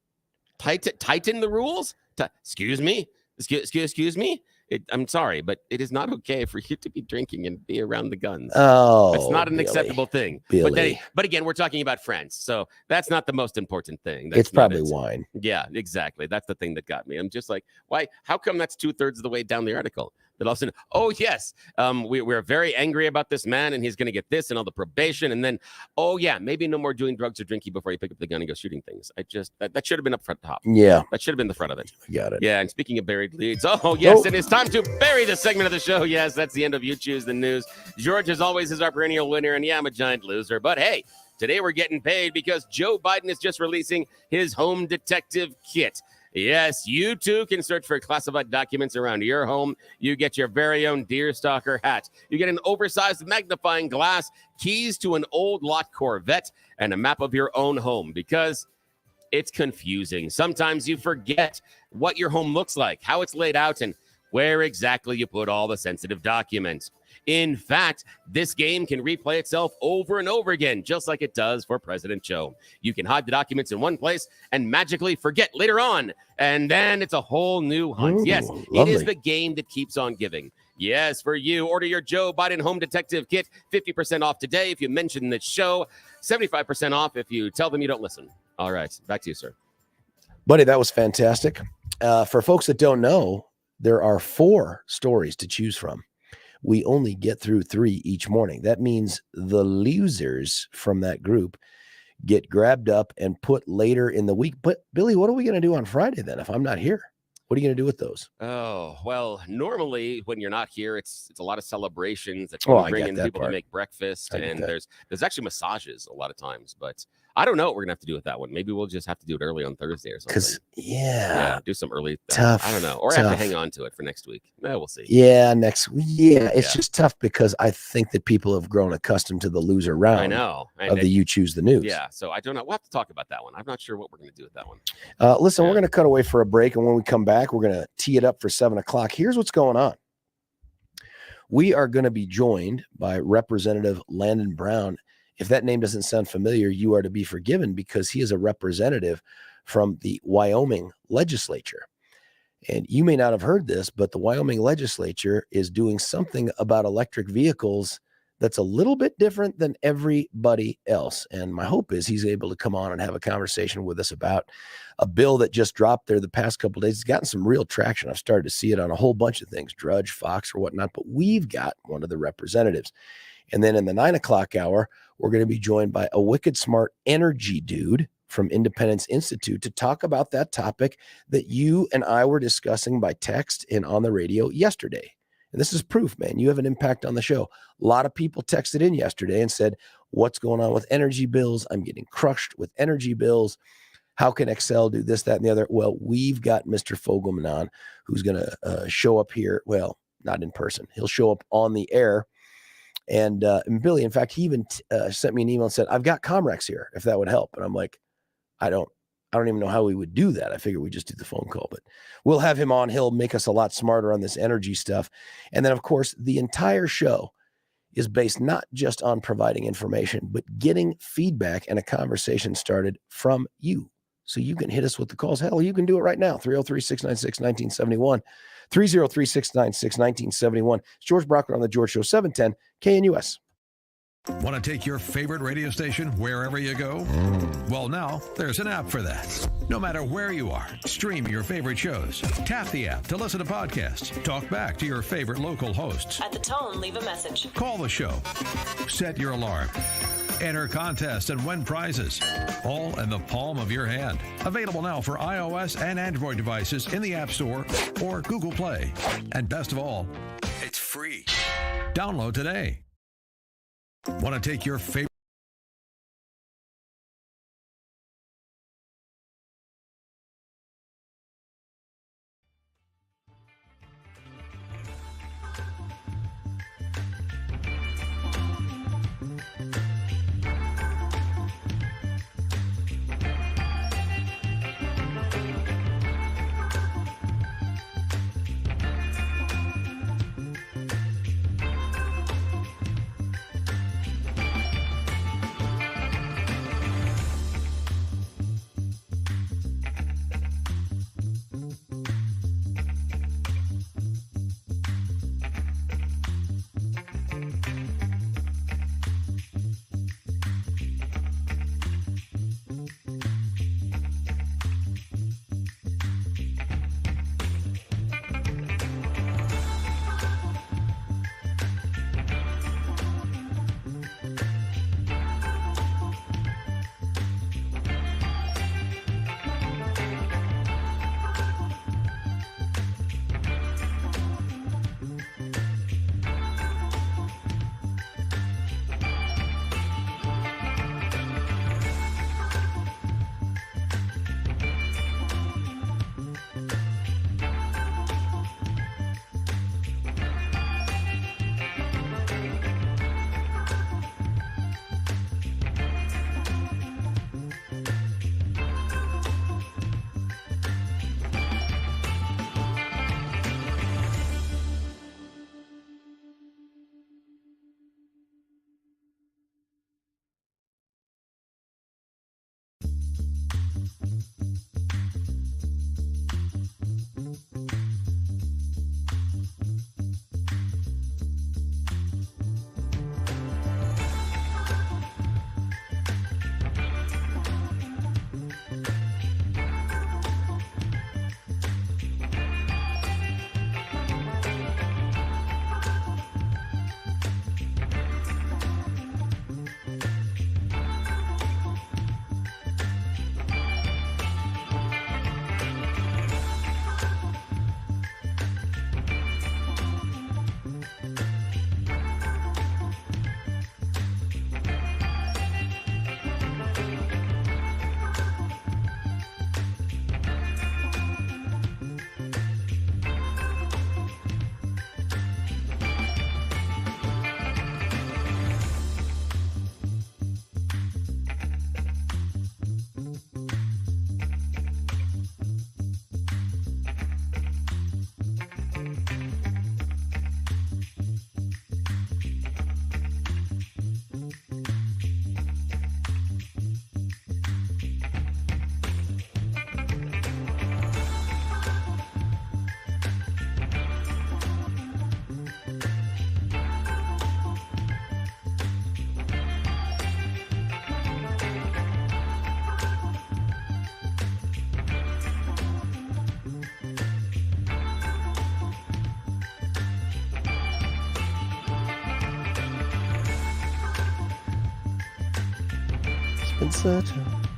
tighten the rules? Excuse me? Excuse me? I'm sorry, but it is not okay for you to be drinking and be around the guns. Oh, it's not an acceptable thing. Billy. But again, we're talking about friends, so that's not the most important thing. It's probably wine. Yeah, exactly. That's the thing that got me. I'm just like, why? How come that's 2/3 of the way down the article? That all of a sudden, oh yes, we're very angry about this man, and he's going to get this and all the probation, and then, oh yeah, maybe no more doing drugs or drinking before you pick up the gun and go shooting things. That should have been up front top. Yeah, that should have been the front of it. Got it. Yeah, and speaking of buried leads, oh yes, it is time to bury this segment of the show. Yes, that's the end of You Choose the News. George, as always, is our perennial winner, and yeah, I'm a giant loser, but hey, today we're getting paid because Joe Biden is just releasing his home detective kit. Yes, you too can search for classified documents around your home. You get your very own deerstalker hat. You get an oversized magnifying glass, keys to an old lot Corvette, and a map of your own home because it's confusing. Sometimes you forget what your home looks like, how it's laid out, and where exactly you put all the sensitive documents. In fact, this game can replay itself over and over again, just like it does for President Joe. You can hide the documents in one place and magically forget later on, and then it's a whole new hunt. Ooh, yes, lovely. It is the game that keeps on giving. Yes, for you, order your Joe Biden Home Detective Kit, 50% off today if you mention the show, 75% off if you tell them you don't listen. All right, back to you, sir. Buddy, that was fantastic. For folks that don't know, there are 4 stories to choose from. We only get through 3 each morning. That means the losers from that group get grabbed up and put later in the week. But Billy, what are we going to do on Friday then if I'm not here? What are you going to do with those? Oh, well, normally when you're not here, it's a lot of celebrations that I bring get in that people part. to make breakfast, I get and that. there's actually massages a lot of times, but I don't know what we're gonna have to do with that one. Maybe we'll just have to do it early on Thursday or something. Because do some early. Tough. I don't know, or have to tough. hang on to it for next week. We'll see. Yeah, next week. Yeah, it's Yeah. just tough because I think that people have grown accustomed to the loser round. I know. Of the You Choose the News. Yeah, so I don't know. We'll have to talk about that one. I'm not sure what we're gonna do with that one. Listen, Yeah. we're going to cut away for a break, and when we come back, we're going to tee it up for 7 o'clock. Here's what's going on. We are going to be joined by Representative Landon Brown. If that name doesn't sound familiar, you are to be forgiven because he is a representative from the Wyoming legislature. And you may not have heard this, but the Wyoming legislature is doing something about electric vehicles that's a little bit different than everybody else. And my hope is he's able to come on and have a conversation with us about a bill that just dropped there the past couple of days. It's gotten some real traction. I've started to see it on a whole bunch of things, Drudge, Fox, or whatnot, but we've got one of the representatives. And then in the 9 o'clock hour, we're going to be joined by a wicked smart energy dude from Independence Institute to talk about that topic that you and I were discussing by text and on the radio yesterday. And this is proof, man. You have an impact on the show. A lot of people texted in yesterday and said, what's going on with energy bills? I'm getting crushed with energy bills. How can Xcel do this, that, and the other? Well, we've got Mr. Fogelman on who's going to show up here. Well, not in person. He'll show up on the air. And Billy, in fact, he even sent me an email and said, I've got Comrex here, if that would help. And I'm like, I don't even know how we would do that. I figured we just do the phone call, but we'll have him on. He'll make us a lot smarter on this energy stuff. And then, of course, the entire show is based not just on providing information, but getting feedback and a conversation started from you. So you can hit us with the calls. Hell, you can do it right now. 303-696-1971. 303-696-1971. It's George Brauchler on The George Show, 710 KNUS. Want to take your favorite radio station wherever you go? Well, now there's an app for that. No matter where you are, stream your favorite shows. Tap the app to listen to podcasts. Talk back to your favorite local hosts. At the tone, leave a message. Call the show. Set your alarm. Enter contests and win prizes. All in the palm of your hand. Available now for iOS and Android devices in the App Store or Google Play. And best of all, it's free. Download today. Want to take your favorite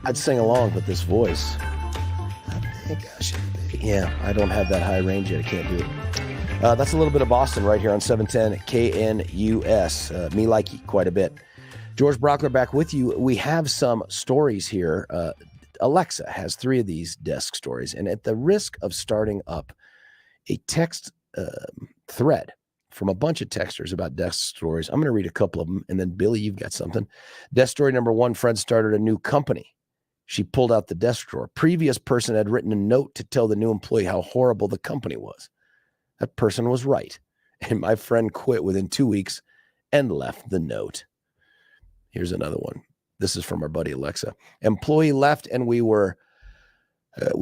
I'd sing along with this voice. Yeah, I don't have that high range yet. I can't do it. That's a little bit of Boston right here on 710 KNUS. Me like you quite a bit. George Brauchler back with you. We have some stories here. Alexa has 3 of these desk stories. And at the risk of starting up a text thread from a bunch of texters about desk stories, I'm going to read a couple of them. And then, Billy, you've got something. Desk story number 1, Fred started a new company. She pulled out the desk drawer. Previous person had written a note to tell the new employee how horrible the company was. That person was right. And my friend quit within 2 weeks and left the note. Here's another one. This is from our buddy Alexa. Employee left and we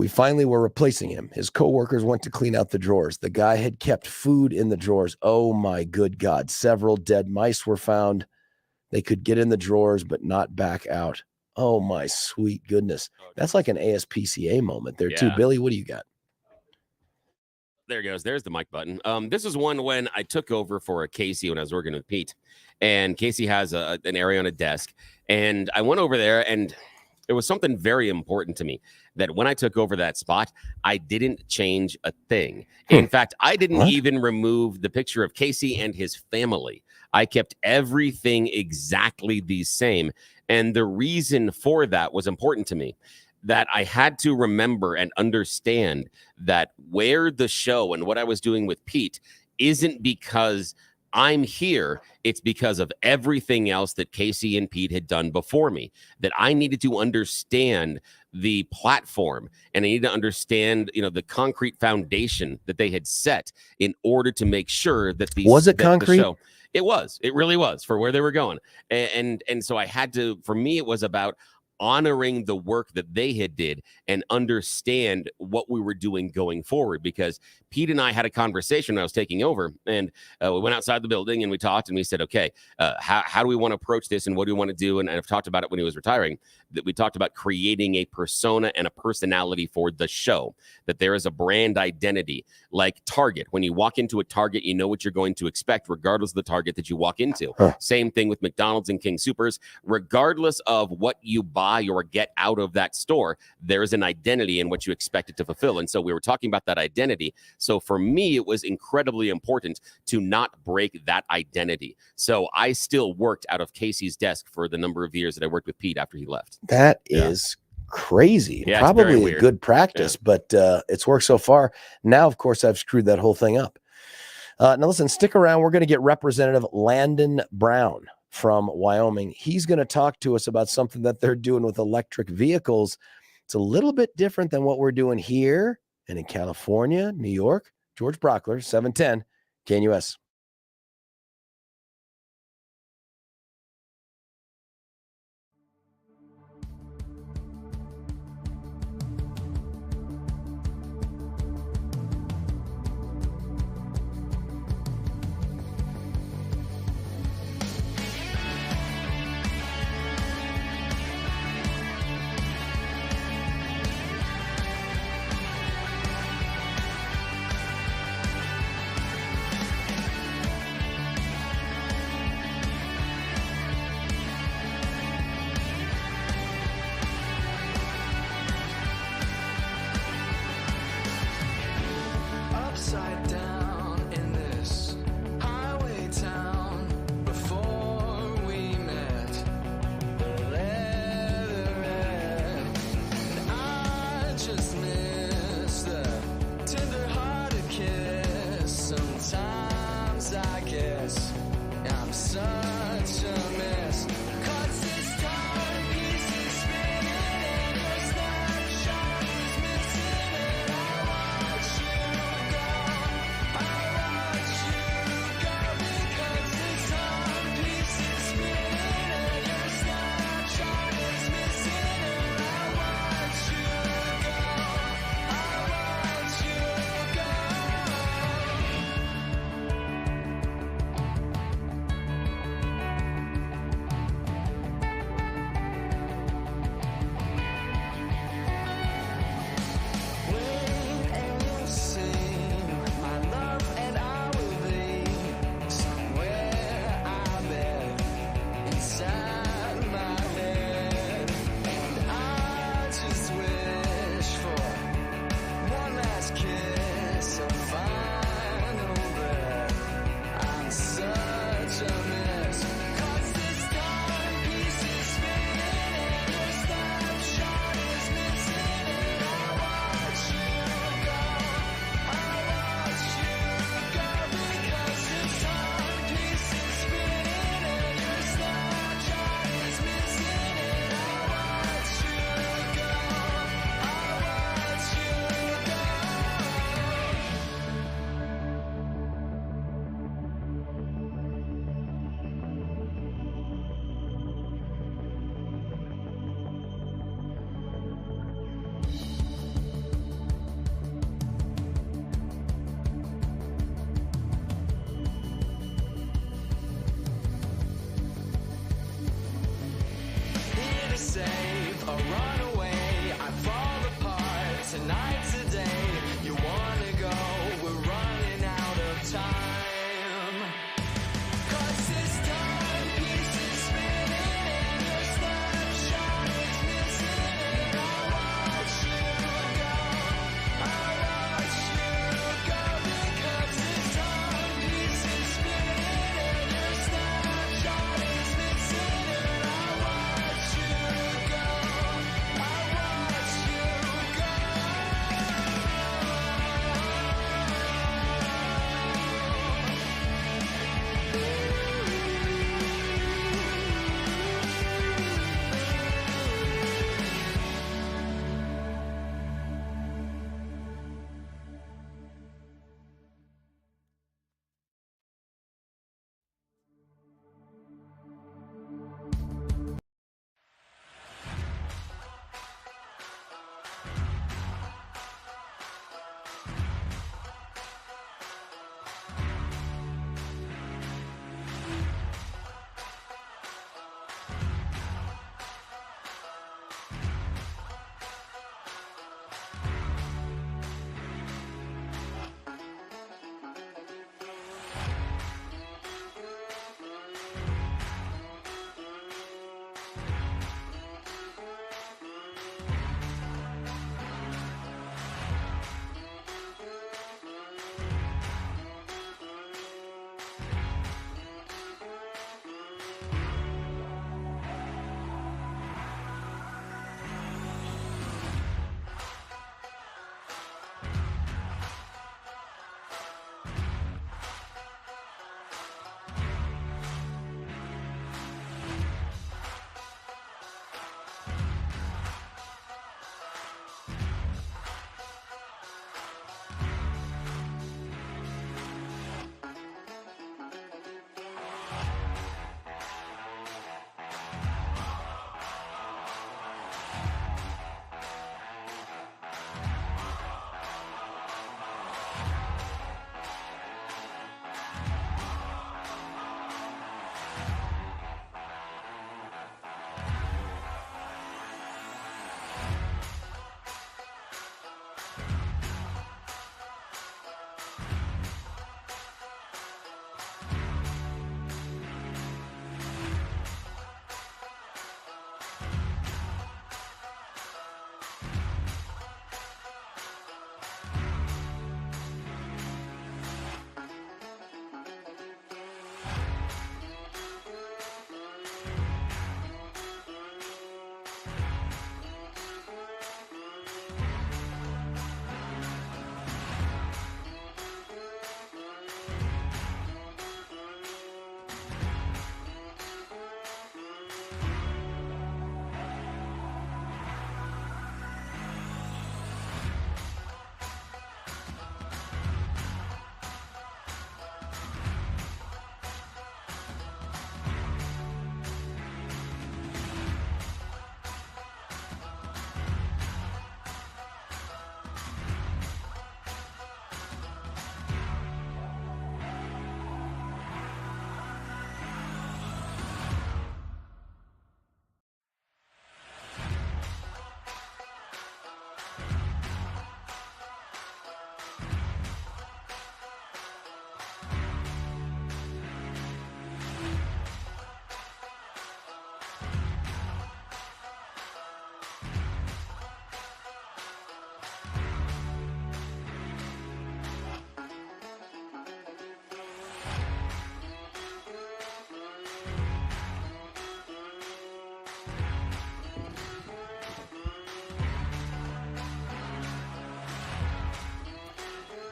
finally were replacing him. His coworkers went to clean out the drawers. The guy had kept food in the drawers. Oh my good God. Several dead mice were found. They could get in the drawers, but not back out. Oh my sweet goodness. That's like an ASPCA moment there too. Billy, what do you got? There goes. There's the mic button. This is one when I took over for Casey when I was working with Pete. And Casey has an area on a desk. And I went over there, and it was something very important to me that when I took over that spot, I didn't change a thing. In fact, I didn't even remove the picture of Casey and his family. I kept everything exactly the same. And the reason for that was important to me, that I had to remember and understand that where the show and what I was doing with Pete isn't because I'm here, it's because of everything else that Casey and Pete had done before me, that I needed to understand the platform and I needed to understand, the concrete foundation that they had set in order to make sure that concrete? The show, it really was for where they were going. And so I had to, for me, it was about honoring the work that they had did and understand what we were doing going forward, because Pete and I had a conversation when I was taking over, and we went outside the building and we talked and we said, okay, how do we want to approach this and what do we want to do? And I've talked about it when he was retiring, that we talked about creating a persona and a personality for the show, that there is a brand identity like Target. When you walk into a Target, you know what you're going to expect regardless of the Target that you walk into. Same thing with McDonald's and King Soopers. Regardless of what you buy or get out of that store, there is an identity in what you expect it to fulfill. And so we were talking about that identity. So for me, it was incredibly important to not break that identity. So I still worked out of Casey's desk for the number of years that I worked with Pete after he left. That is crazy. Yeah, probably a good practice, but it's worked so far. Now, of course, I've screwed that whole thing up. Now, listen, stick around. We're going to get Representative Landon Brown from Wyoming. He's going to talk to us about something that they're doing with electric vehicles. It's a little bit different than what we're doing here and in California, New York. George Brauchler, 710 KNUS.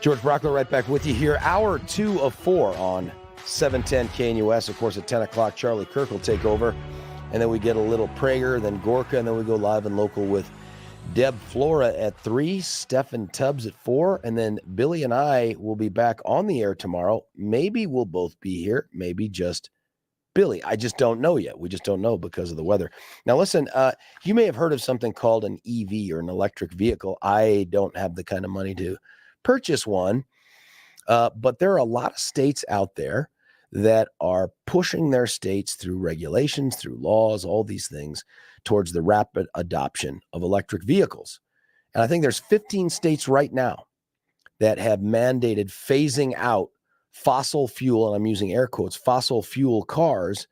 George Brauchler right back with you here. Hour 2 of 4 on 710 KNUS. Of course, at 10 o'clock, Charlie Kirk will take over. And then we get a little Prager, then Gorka, and then we go live and local with Deb Flora at 3, Stephen Tubbs at 4, and then Billy and I will be back on the air tomorrow. Maybe we'll both be here, maybe just Billy. I just don't know yet. We just don't know because of the weather. Now, listen, you may have heard of something called an EV or an electric vehicle. I don't have the kind of money to purchase one, but there are a lot of states out there that are pushing their states through regulations, through laws, all these things towards the rapid adoption of electric vehicles. And I think there's 15 states right now that have mandated phasing out fossil fuel, and I'm using air quotes, fossil fuel cars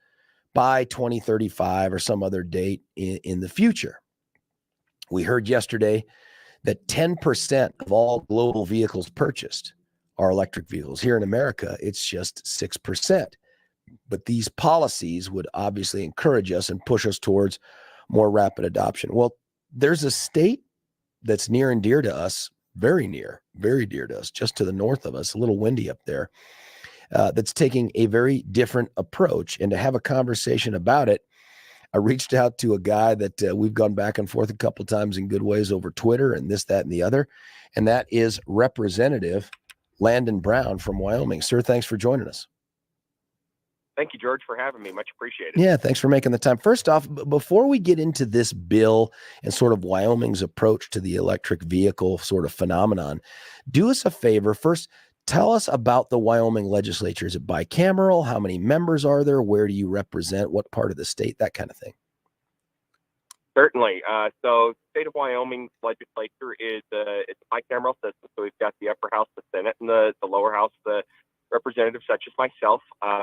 by 2035 or some other date in the future. We heard yesterday that 10% of all global vehicles purchased are electric vehicles. Here in America, it's just 6%. But these policies would obviously encourage us and push us towards more rapid adoption. Well, there's a state that's near and dear to us, very near, very dear to us, just to the north of us, a little windy up there, that's taking a very different approach. And to have a conversation about it, I reached out to a guy that we've gone back and forth a couple times in good ways over Twitter and this, that, and the other. And that is Representative Landon Brown from Wyoming. Sir, thanks for joining us. Thank you, George, for having me. Much appreciated. Yeah, thanks for making the time. First off, before we get into this bill and sort of Wyoming's approach to the electric vehicle sort of phenomenon, do us a favor. First, tell us about the Wyoming legislature. Is it bicameral? How many members are there? Where do you represent? What part of the state? That kind of thing. Certainly. So state of Wyoming legislature is it's a bicameral system. So we've got the upper house, the Senate, and the lower house, the representatives such as myself.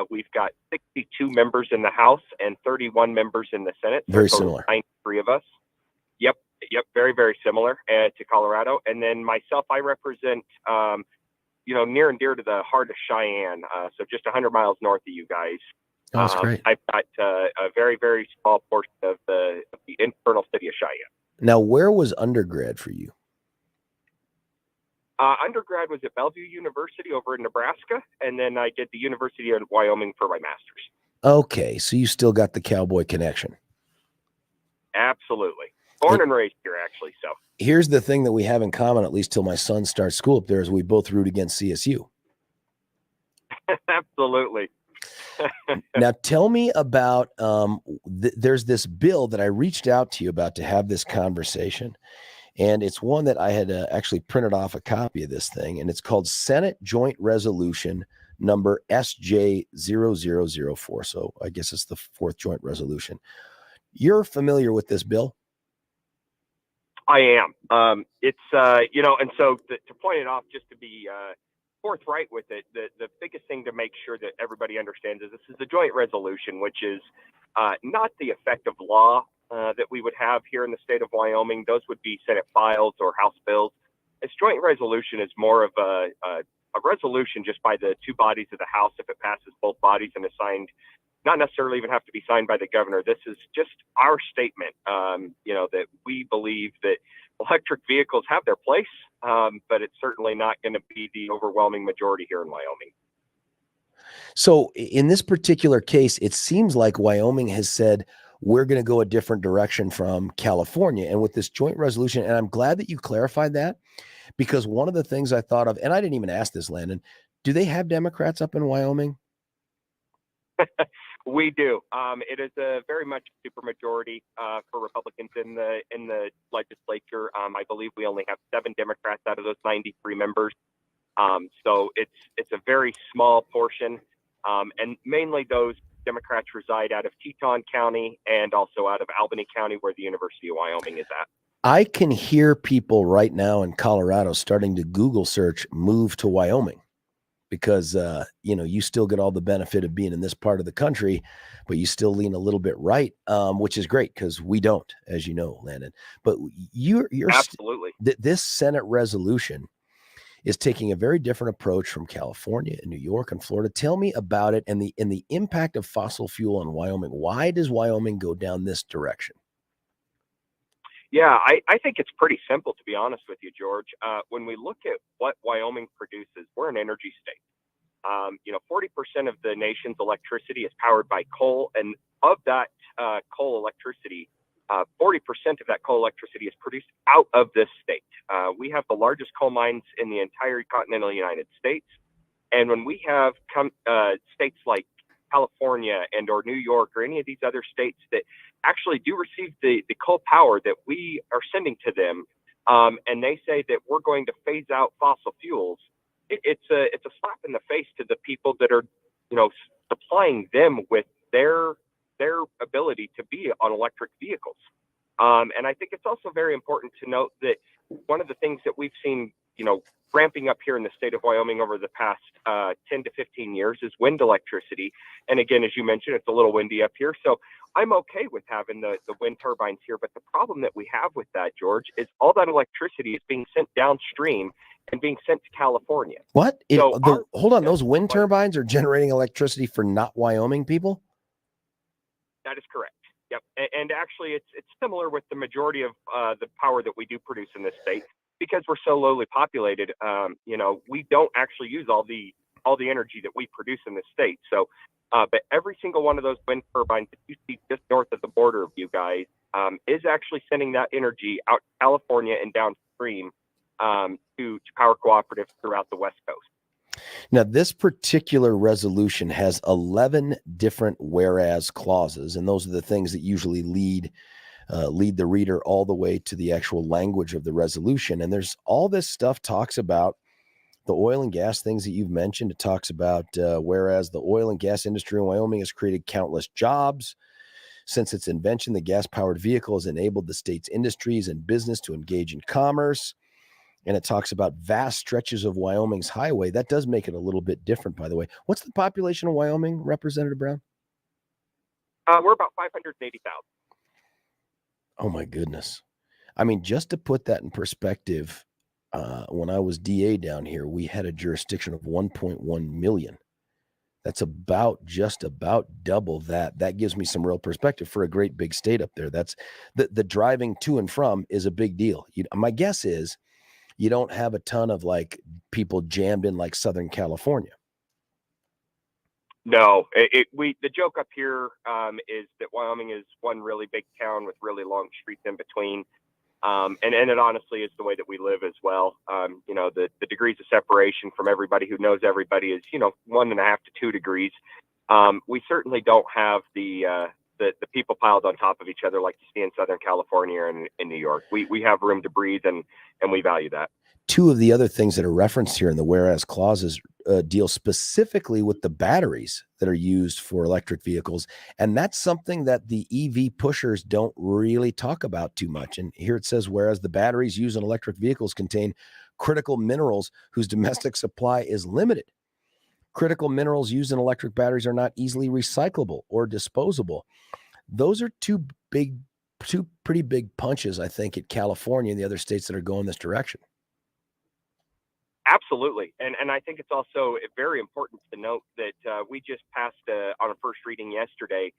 We've got 62 members in the House and 31 members in the Senate. So very similar. 93 of us. Yep. Very, very similar to Colorado. And then myself, I represent, near and dear to the heart of Cheyenne. So just 100 miles north of you guys. Oh, that's great. I've got a very, very small portion of the internal city of Cheyenne. Now, where was undergrad for you? Undergrad was at Bellevue University over in Nebraska, and then I did the University of Wyoming for my master's. Okay, so you still got the cowboy connection. Absolutely. Born and raised here, actually. So here's the thing that we have in common, at least till my son starts school up there, is we both root against CSU. Absolutely. Now, tell me about, there's this bill that I reached out to you about to have this conversation. And it's one that I had actually printed off a copy of this thing, and it's called Senate Joint Resolution number SJ0004. So I guess it's the fourth joint resolution. You're familiar with this bill? I am. It's, and so to point it off, just to be forthright with it, the biggest thing to make sure that everybody understands is this is a joint resolution, which is not the effective law that we would have here in the state of Wyoming. Those would be Senate files or House bills. This joint resolution is more of a resolution just by the two bodies of the House if it passes both bodies and is signed, not necessarily even have to be signed by the governor. This is just our statement, that we believe that electric vehicles have their place, but it's certainly not going to be the overwhelming majority here in Wyoming. So in this particular case, it seems like Wyoming has said, we're going to go a different direction from California. And with this joint resolution, and I'm glad that you clarified that, because one of the things I thought of, and I didn't even ask this, Landon, do they have Democrats up in Wyoming? We do. It is a very much supermajority for Republicans in the legislature. I believe we only have 7 Democrats out of those 93 members. So it's a very small portion, and mainly those Democrats reside out of Teton County and also out of Albany County, where the University of Wyoming is at. I can hear people right now in Colorado starting to Google search move to Wyoming because, you still get all the benefit of being in this part of the country, but you still lean a little bit right, which is great because we don't, as you know, Landon. But you're absolutely this Senate resolution is taking a very different approach from California and New York and Florida. Tell me about it and the impact of fossil fuel on Wyoming. Why does Wyoming go down this direction? Yeah, I think it's pretty simple, to be honest with you, George. When we look at what Wyoming produces, we're an energy state. 40% of the nation's electricity is powered by coal, and of that coal electricity, 40% of that coal electricity is produced out of this state. We have the largest coal mines in the entire continental United States, and when we have states like California and or New York or any of these other states that actually do receive the coal power that we are sending to them, and they say that we're going to phase out fossil fuels, it's a slap in the face to the people that are, supplying them with their ability to be on electric vehicles. And I think it's also very important to note that one of the things that we've seen, ramping up here in the state of Wyoming over the past 10 to 15 years is wind electricity. And again, as you mentioned, it's a little windy up here. So I'm okay with having the wind turbines here. But the problem that we have with that, George, is all that electricity is being sent downstream and being sent to California. What? So Hold on, those wind turbines are generating electricity for not Wyoming people? That is correct. Yep. And actually, it's similar with the majority of the power that we do produce in this state. Because we're so lowly populated, we don't actually use all the energy that we produce in this state. So, but every single one of those wind turbines that you see just north of the border of you guys is actually sending that energy out to California and downstream to power cooperatives throughout the West Coast. Now, this particular resolution has 11 different whereas clauses, and those are the things that usually lead the reader all the way to the actual language of the resolution. And there's all this stuff talks about the oil and gas things that you've mentioned. It talks about whereas the oil and gas industry in Wyoming has created countless jobs. Since its invention, the gas-powered vehicle has enabled the state's industries and business to engage in commerce. And it talks about vast stretches of Wyoming's highway. That does make it a little bit different, by the way. What's the population of Wyoming, Representative Brown? We're about 580,000. Oh, my goodness. I mean, just to put that in perspective, when I was DA down here, we had a jurisdiction of 1.1 million. That's just about double that. That gives me some real perspective for a great big state up there. That's the driving to and from is a big deal. My guess is you don't have a ton of like people jammed in like Southern California. No, the joke up here is that Wyoming is one really big town with really long streets in between. And it honestly is the way that we live as well. The degrees of separation from everybody who knows everybody is, 1.5 to 2 degrees. We certainly don't have the people piled on top of each other like you see in Southern California and in New York. We have room to breathe and we value that. Two of the other things that are referenced here in the whereas clauses deal specifically with the batteries that are used for electric vehicles. And that's something that the EV pushers don't really talk about too much. And here it says, whereas the batteries used in electric vehicles contain critical minerals whose domestic supply is limited. Critical minerals used in electric batteries are not easily recyclable or disposable. Those are two pretty big punches, I think, at California and the other states that are going this direction. Absolutely. And I think it's also very important to note that we just passed on a first reading yesterday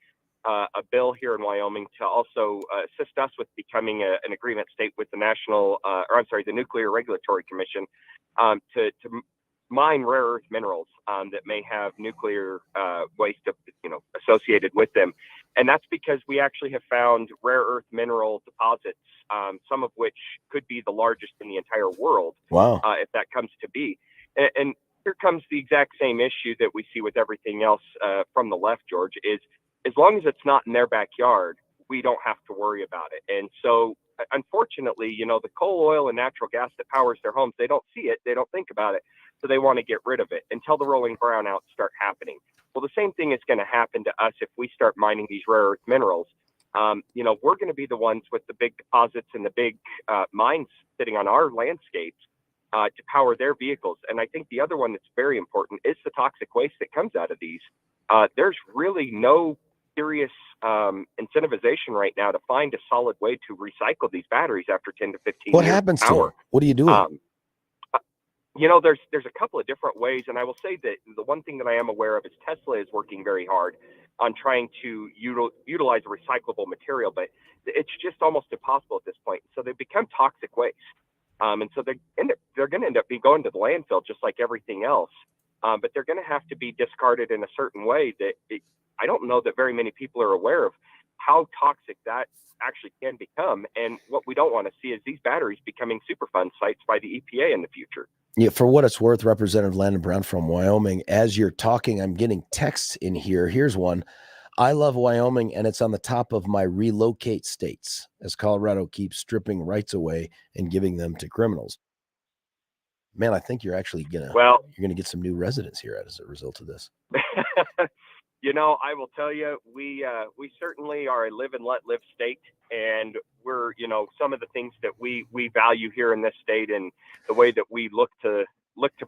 a bill here in Wyoming to also assist us with becoming an agreement state with the Nuclear Regulatory Commission to mine rare earth minerals that may have nuclear waste associated with them. And that's because we actually have found rare earth mineral deposits, some of which could be the largest in the entire world. Wow. If that comes to be. And here comes the exact same issue that we see with everything else from the left, George, is as long as it's not in their backyard, we don't have to worry about it. And so, unfortunately, the coal, oil, and natural gas that powers their homes, they don't see it, they don't think about it, so they want to get rid of it until the rolling brownouts start happening. Well, the same thing is going to happen to us if we start mining these rare earth minerals. We're going to be the ones with the big deposits and the big mines sitting on our landscapes to power their vehicles. And I think the other one that's very important is the toxic waste that comes out of these. There's really no serious incentivization right now to find a solid way to recycle these batteries after 10 to 15 What years. happens to them? What do you do? there's a couple of different ways, and I will say that the one thing that I am aware of is Tesla is working very hard on trying to utilize a recyclable material, but it's just almost impossible at this point. So they become toxic waste, and so they're going to end up going to the landfill just like everything else. But they're going to have to be discarded in a certain way that I don't know that very many people are aware of how toxic that actually can become. And what we don't want to see is these batteries becoming Superfund sites by the EPA in the future. Yeah, for what it's worth, Representative Landon Brown from Wyoming, as you're talking, I'm getting texts in here. Here's one. I love Wyoming, and it's on the top of my relocate states as Colorado keeps stripping rights away and giving them to criminals. Man, I think you're actually you're gonna get some new residents here as a result of this. I will tell you, we certainly are a live and let live state, and we're, some of the things that we value here in this state and the way that we look to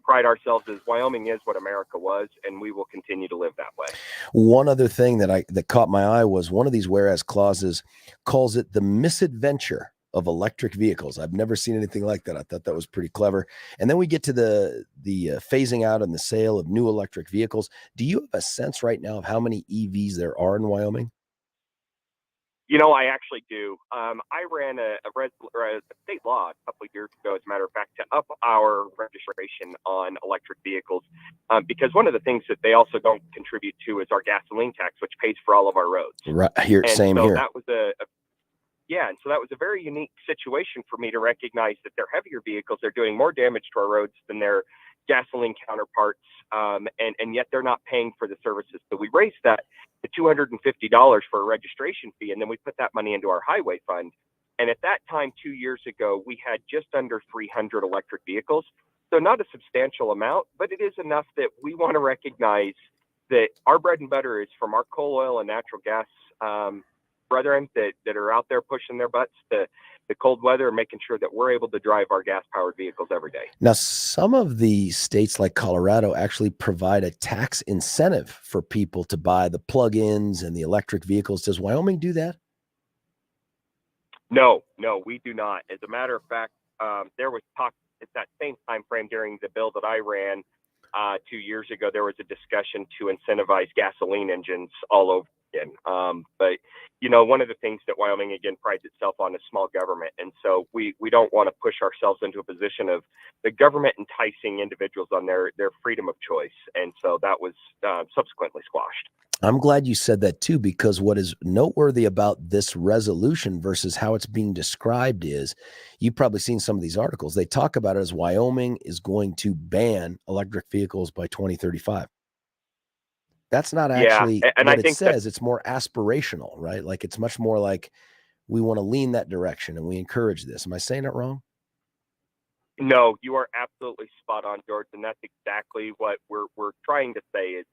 pride ourselves is Wyoming is what America was, and we will continue to live that way. One other thing that caught my eye was one of these whereas clauses calls it the misadventure of electric vehicles. I've never seen anything like that. I thought that was pretty clever. And then we get to the phasing out and the sale of new electric vehicles. Do you have a sense right now of how many EVs there are in Wyoming? I actually do. I ran a state law a couple of years ago, as a matter of fact, to up our registration on electric vehicles, because one of the things that they also don't contribute to is our gasoline tax, which pays for all of our roads. Right here, same here. That was and so that was a very unique situation for me to recognize that their heavier vehicles are doing more damage to our roads than their gasoline counterparts, and yet they're not paying for the services. So we raised that to $250 for a registration fee, and then we put that money into our highway fund. And at that time, 2 years ago, we had just under 300 electric vehicles. So not a substantial amount, but it is enough that we want to recognize that our bread and butter is from our coal, oil, and natural gas brethren that are out there pushing their butts to the cold weather and making sure that we're able to drive our gas-powered vehicles every day. Now, some of the states like Colorado actually provide a tax incentive for people to buy the plug-ins and the electric vehicles. Does Wyoming do that? No, we do not. As a matter of fact, there was talk at that same time frame during the bill that I ran 2 years ago. There was a discussion to incentivize gasoline engines all over again. But one of the things that Wyoming again prides itself on is small government, and so we don't want to push ourselves into a position of the government enticing individuals on their freedom of choice, and so that was subsequently squashed. I'm glad you said that too, because what is noteworthy about this resolution versus how it's being described is, you've probably seen some of these articles. They talk about it as Wyoming is going to ban electric vehicles by 2035. That's not actually and what I think says. It's more aspirational, right? Like it's much more like we want to lean that direction and we encourage this. Am I saying it wrong? No, you are absolutely spot on, George, and that's exactly what we're trying to say is,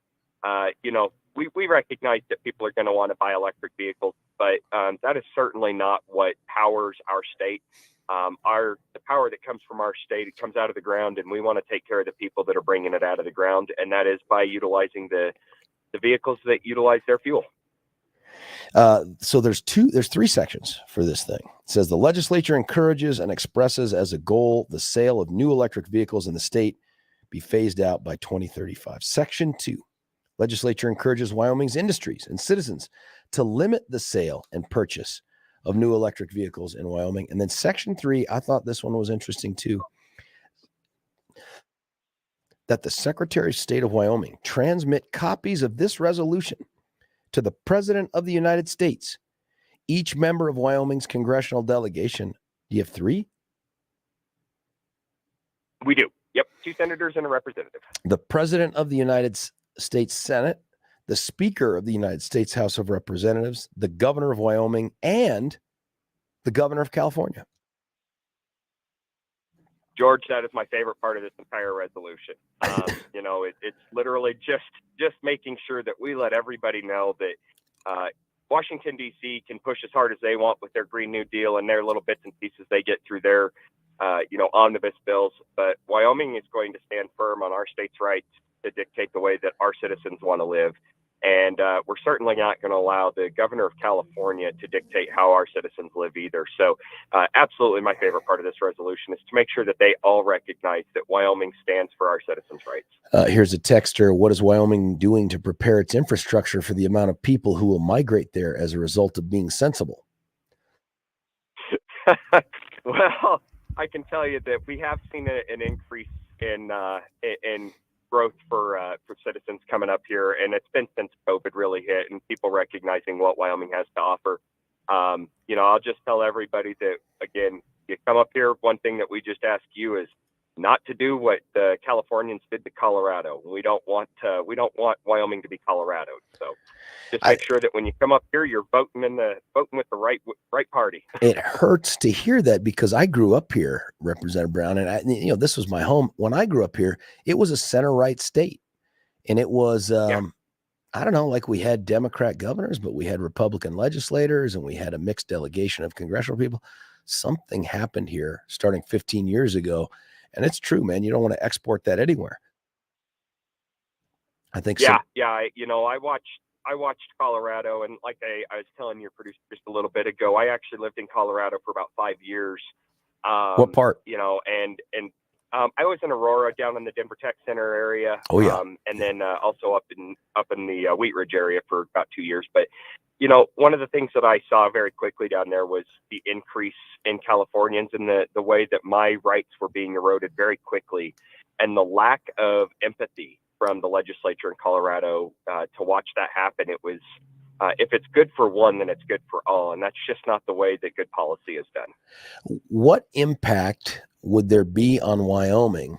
we recognize that people are going to want to buy electric vehicles, but that is certainly not what powers our state. The power that comes from our state, it comes out of the ground, and we want to take care of the people that are bringing it out of the ground, and that is by utilizing the vehicles that utilize their fuel. So there's three sections for this thing. It says the legislature encourages and expresses as a goal the sale of new electric vehicles in the state be phased out by 2035. Section 2, legislature encourages Wyoming's industries and citizens to limit the sale and purchase of new electric vehicles in Wyoming. And then Section 3, I thought this one was interesting too, that the Secretary of State of Wyoming transmit copies of this resolution to the President of the United States, each member of Wyoming's congressional delegation. Do you have 3? We do. Yep. 2 senators and a representative. The President of the United States Senate, the Speaker of the United States House of Representatives, the Governor of Wyoming, and the Governor of California. George, that is my favorite part of this entire resolution. It's literally just making sure that we let everybody know that Washington, D.C. can push as hard as they want with their Green New Deal and their little bits and pieces they get through their, omnibus bills. But Wyoming is going to stand firm on our state's rights to dictate the way that our citizens want to live. And we're certainly not going to allow the governor of California to dictate how our citizens live either. So absolutely my favorite part of this resolution is to make sure that they all recognize that Wyoming stands for our citizens' rights. Here's a texter. What is Wyoming doing to prepare its infrastructure for the amount of people who will migrate there as a result of being sensible? Well, I can tell you that we have seen an increase in growth for citizens coming up here, and it's been since COVID really hit and people recognizing what Wyoming has to offer. I'll just tell everybody that, again, you come up here, one thing that we just ask you is not to do what the Californians did to Colorado. We don't want Wyoming to be Colorado. So just make sure that when you come up here, you're voting with the right party. It hurts to hear that because I grew up here, Representative Brown, and this was my home. When I grew up here, it was a center-right state, and it was I don't know, like we had Democrat governors, but we had Republican legislators, and we had a mixed delegation of congressional people. Something happened here starting 15 years ago, and it's true, man. You don't want to export that anywhere. I think so. Yeah. I watched Colorado, and like I was telling your producer just a little bit ago, I actually lived in Colorado for about 5 years. What part? And I was in Aurora, down in the Denver Tech Center area. Oh yeah. And then also up in the Wheat Ridge area for about 2 years. But one of the things that I saw very quickly down there was the increase in Californians and the way that my rights were being eroded very quickly, and the lack of empathy from the legislature in Colorado to watch that happen. It was, if it's good for one, then it's good for all. And that's just not the way that good policy is done. What impact would there be on Wyoming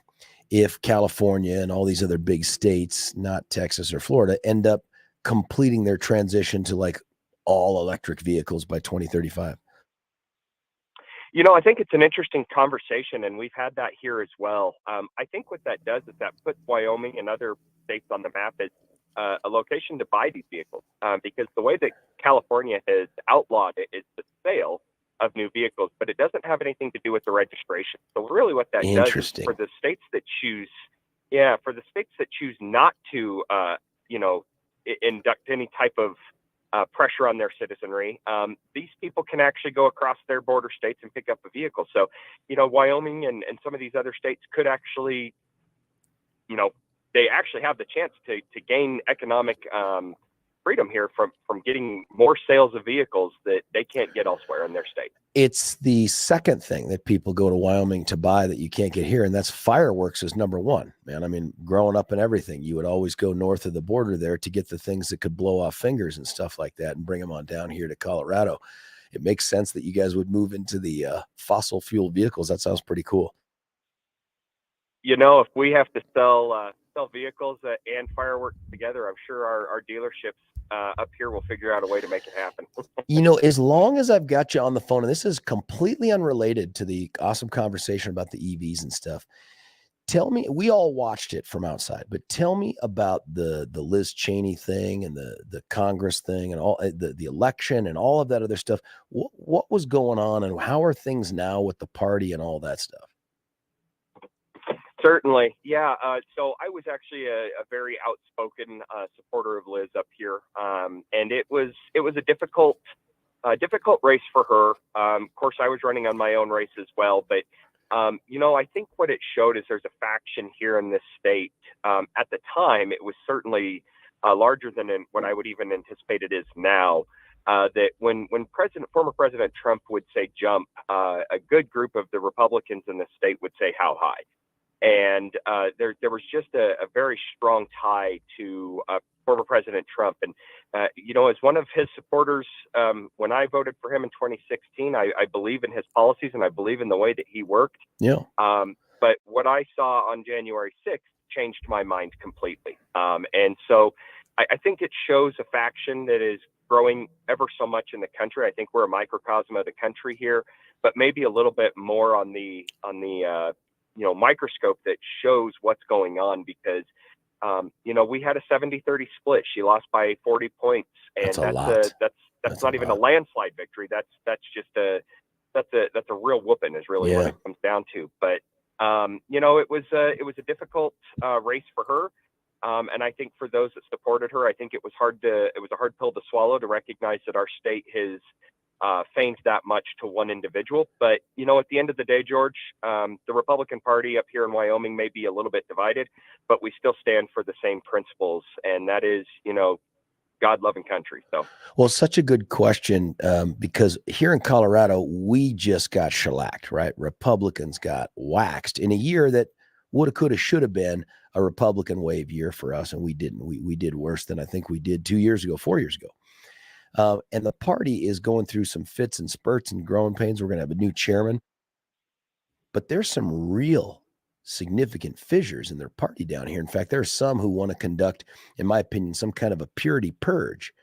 if California and all these other big states, not Texas or Florida, end up completing their transition to like all electric vehicles by 2035? I think it's an interesting conversation, and we've had that here as well. I think what that does is that puts Wyoming and other states on the map as a location to buy these vehicles, because the way that California has outlawed it is the sale of new vehicles, but it doesn't have anything to do with the registration. So really what that does is for the states that choose not to, induct any type of pressure on their citizenry, these people can actually go across their border states and pick up a vehicle. So, Wyoming and some of these other states could actually, they actually have the chance to gain economic freedom here from getting more sales of vehicles that they can't get elsewhere in their state. It's the second thing that people go to Wyoming to buy that you can't get here, and that's fireworks is number one, man. I mean, growing up and everything, you would always go north of the border there to get the things that could blow off fingers and stuff like that and bring them on down here to Colorado. It makes sense that you guys would move into the fossil fuel vehicles. That sounds pretty cool. If we have to sell vehicles and fireworks together, I'm sure our dealerships up here will figure out a way to make it happen. As long as I've got you on the phone, and this is completely unrelated to the awesome conversation about the EVs and stuff. Tell me, we all watched it from outside, but tell me about the Liz Cheney thing and the Congress thing and all the election and all of that other stuff. What was going on, and how are things now with the party and all that stuff? Certainly. Yeah. So I was actually a very outspoken supporter of Liz up here. And it was a difficult race for her. Of course, I was running on my own race as well. But, I think what it showed is there's a faction here in this state. At the time, it was certainly larger than what I would even anticipate it is now. That when former President Trump would say jump, a good group of the Republicans in the state would say how high. And there was just a very strong tie to former President Trump. And, as one of his supporters, when I voted for him in 2016, I believe in his policies and I believe in the way that he worked. Yeah. But what I saw on January 6th changed my mind completely. And so I think it shows a faction that is growing ever so much in the country. I think we're a microcosm of the country here, but maybe a little bit more on the microscope that shows what's going on, because we had a 70-30 split. She lost by 40 points, and that's not even a landslide victory. That's a real whooping is really what it comes down to. But it was a difficult race for her. And I think for those that supported her, I think it was a hard pill to swallow to recognize that our state has feigns that much to one individual. But, at the end of the day, George, the Republican Party up here in Wyoming may be a little bit divided, but we still stand for the same principles. And that is, God-loving country. So, well, such a good question, because here in Colorado, we just got shellacked, right? Republicans got waxed in a year that woulda, coulda, shoulda been a Republican wave year for us, and we didn't. We did worse than I think we did 4 years ago. And the party is going through some fits and spurts and growing pains. We're going to have a new chairman, but there's some real significant fissures in their party down here. In fact, there are some who want to conduct, in my opinion, some kind of a purity purge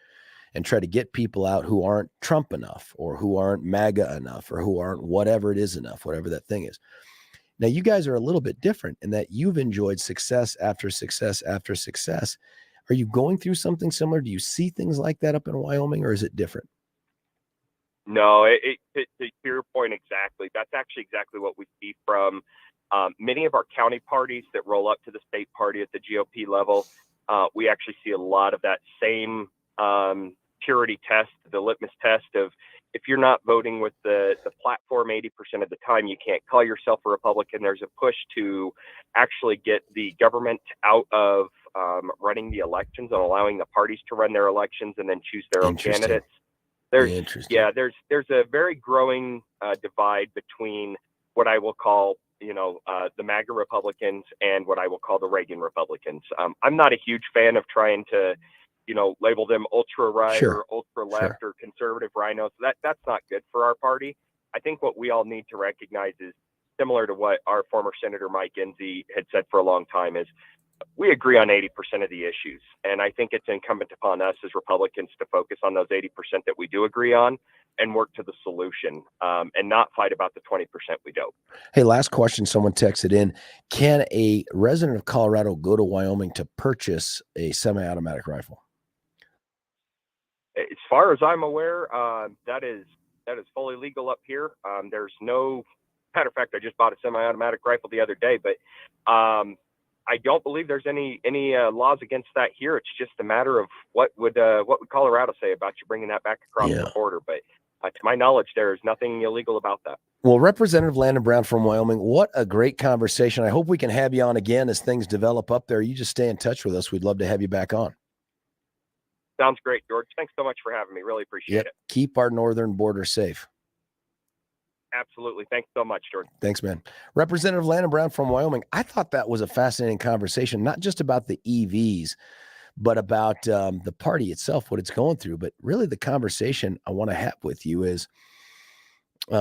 and try to get people out who aren't Trump enough, or who aren't MAGA enough, or who aren't whatever it is enough, whatever that thing is. Now, you guys are a little bit different in that you've enjoyed success after success after success. Are you going through something similar? Do you see things like that up in Wyoming, or is it different? No, to your point exactly. That's actually exactly what we see from many of our county parties that roll up to the state party at the GOP level. We actually see a lot of that same purity test, the litmus test of, if you're not voting with the platform 80% of the time, you can't call yourself a Republican. There's a push to actually get the government out of running the elections and allowing the parties to run their elections and then choose their own candidates. There's a very growing divide between what I will call, the MAGA Republicans and what I will call the Reagan Republicans. I'm not a huge fan of trying to, label them ultra right or ultra left or conservative rhinos. That's not good for our party. I think what we all need to recognize is similar to what our former Senator Mike Enzi had said for a long time, is we agree on 80% of the issues. And I think it's incumbent upon us as Republicans to focus on those 80% that we do agree on and work to the solution, and not fight about the 20% we don't. Hey, last question. Someone texted in. Can a resident of Colorado go to Wyoming to purchase a semi-automatic rifle? As far as I'm aware, that is fully legal up here. There's no, matter of fact, I just bought a semi-automatic rifle the other day, but I don't believe there's any laws against that here. It's just a matter of what would Colorado say about you bringing that back across the border. But to my knowledge, there is nothing illegal about that. Well, Representative Landon Brown from Wyoming, what a great conversation. I hope we can have you on again as things develop up there. You just stay in touch with us. We'd love to have you back on. Sounds great, George. Thanks so much for having me. Really appreciate it. Keep our northern border safe. Absolutely. Thanks so much, George. Thanks, man. Representative Landon Brown from Wyoming. I thought that was a fascinating conversation, not just about the EVs, but about the party itself, what it's going through. But really the conversation I want to have with you is,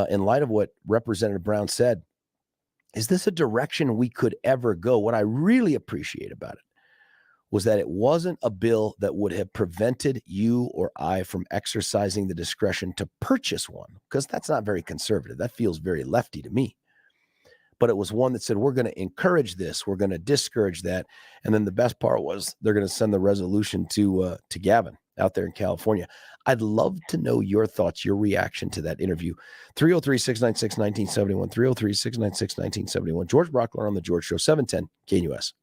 in light of what Representative Brown said, is this a direction we could ever go? What I really appreciate about it was that it wasn't a bill that would have prevented you or I from exercising the discretion to purchase one, because that's not very conservative. That feels very lefty to me. But it was one that said, we're going to encourage this, we're going to discourage that. And then the best part was they're going to send the resolution to Gavin out there in California. I'd love to know your thoughts, your reaction to that interview. 303-696-1971, 303-696-1971. George Brauchler on The George Show, 710 KNUS.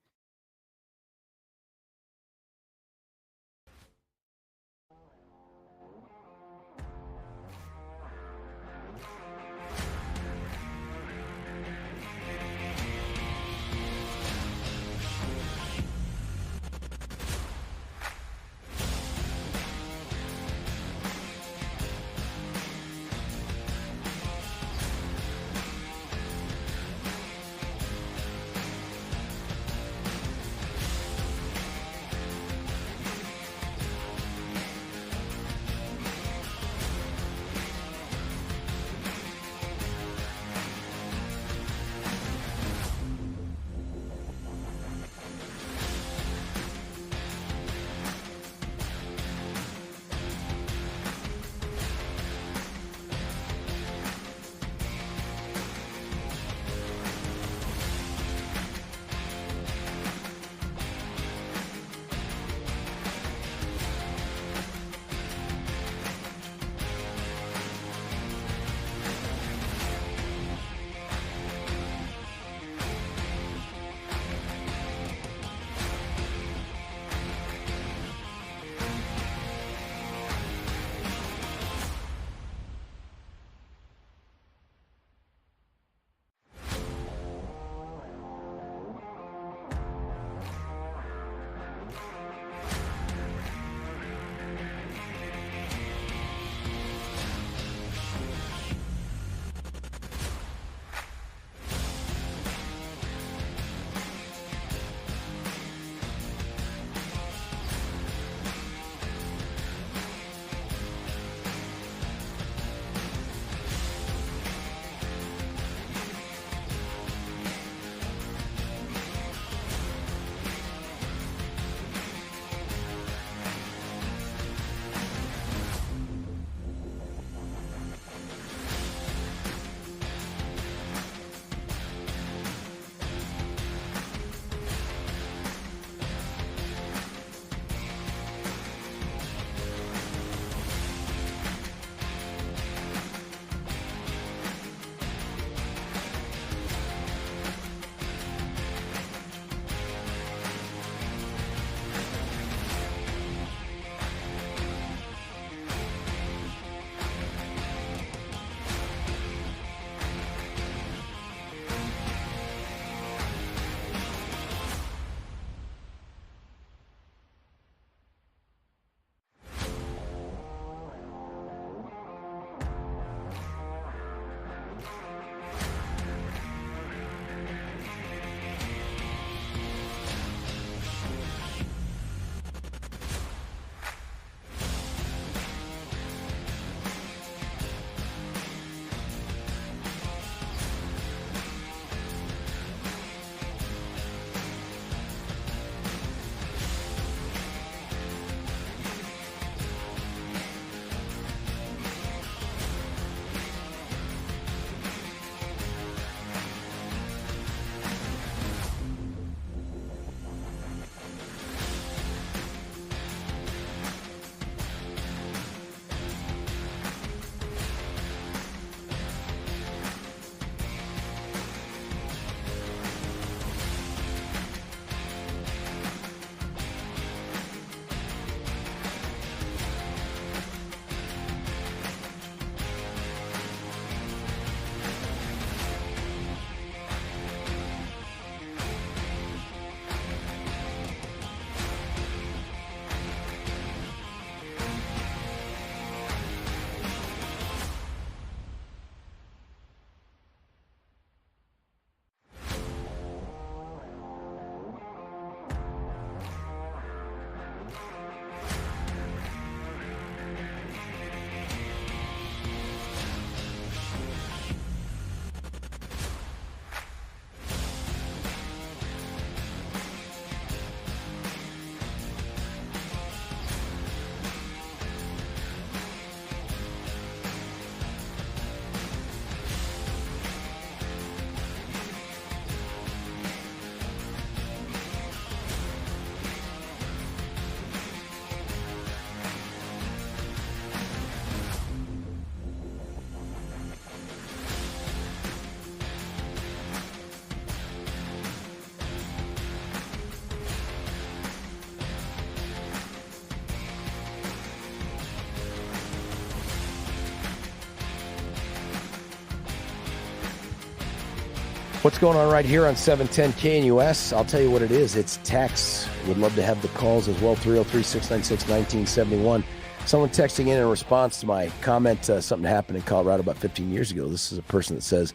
What's going on right here on 710 KNUS? I'll tell you what it is. It's text. Would love to have the calls as well. 303-696-1971. Someone texting in response to my comment, something happened in Colorado about 15 years ago. This is a person that says,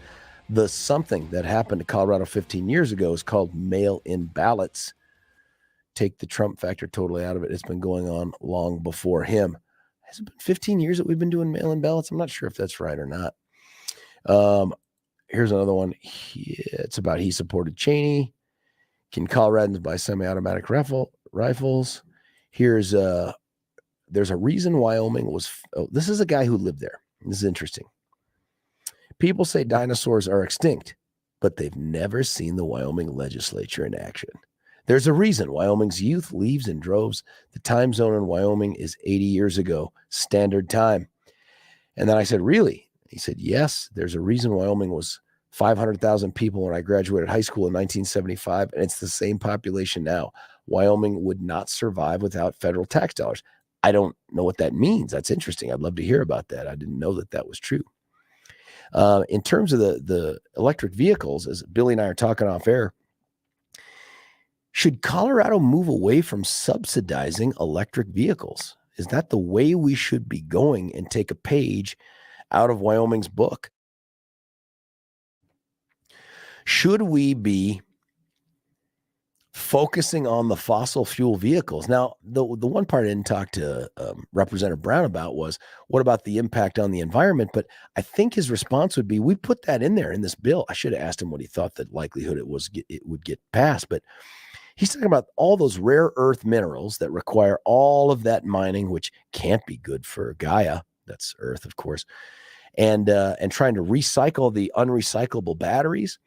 the something that happened to Colorado 15 years ago is called mail-in ballots. Take the Trump factor totally out of it. It's been going on long before him. Has it been 15 years that we've been doing mail-in ballots? I'm not sure if that's right or not. Here's another one. It's about he supported Cheney. Can Coloradans buy semi-automatic rifles? There's a reason Wyoming was. This is a guy who lived there. This is interesting. People say dinosaurs are extinct, but they've never seen the Wyoming legislature in action. There's a reason Wyoming's youth leaves in droves. The time zone in Wyoming is 80 years ago, standard time. And then I said, really? He said, yes, there's a reason Wyoming was 500,000 people when I graduated high school in 1975, and it's the same population now. Wyoming would not survive without federal tax dollars. I don't know what that means. That's interesting. I'd love to hear about that. I didn't know that that was true. In terms of the electric vehicles, as Billy and I are talking off air, should Colorado move away from subsidizing electric vehicles? Is that the way we should be going and take a page out of Wyoming's book? Should we be focusing on the fossil fuel vehicles? Now, the one part I didn't talk to Representative Brown about was, what about the impact on the environment? But I think his response would be, we put that in there in this bill. I should have asked him what he thought the likelihood it would get passed. But he's talking about all those rare earth minerals that require all of that mining, which can't be good for Gaia. That's Earth, of course. And trying to recycle the unrecyclable batteries.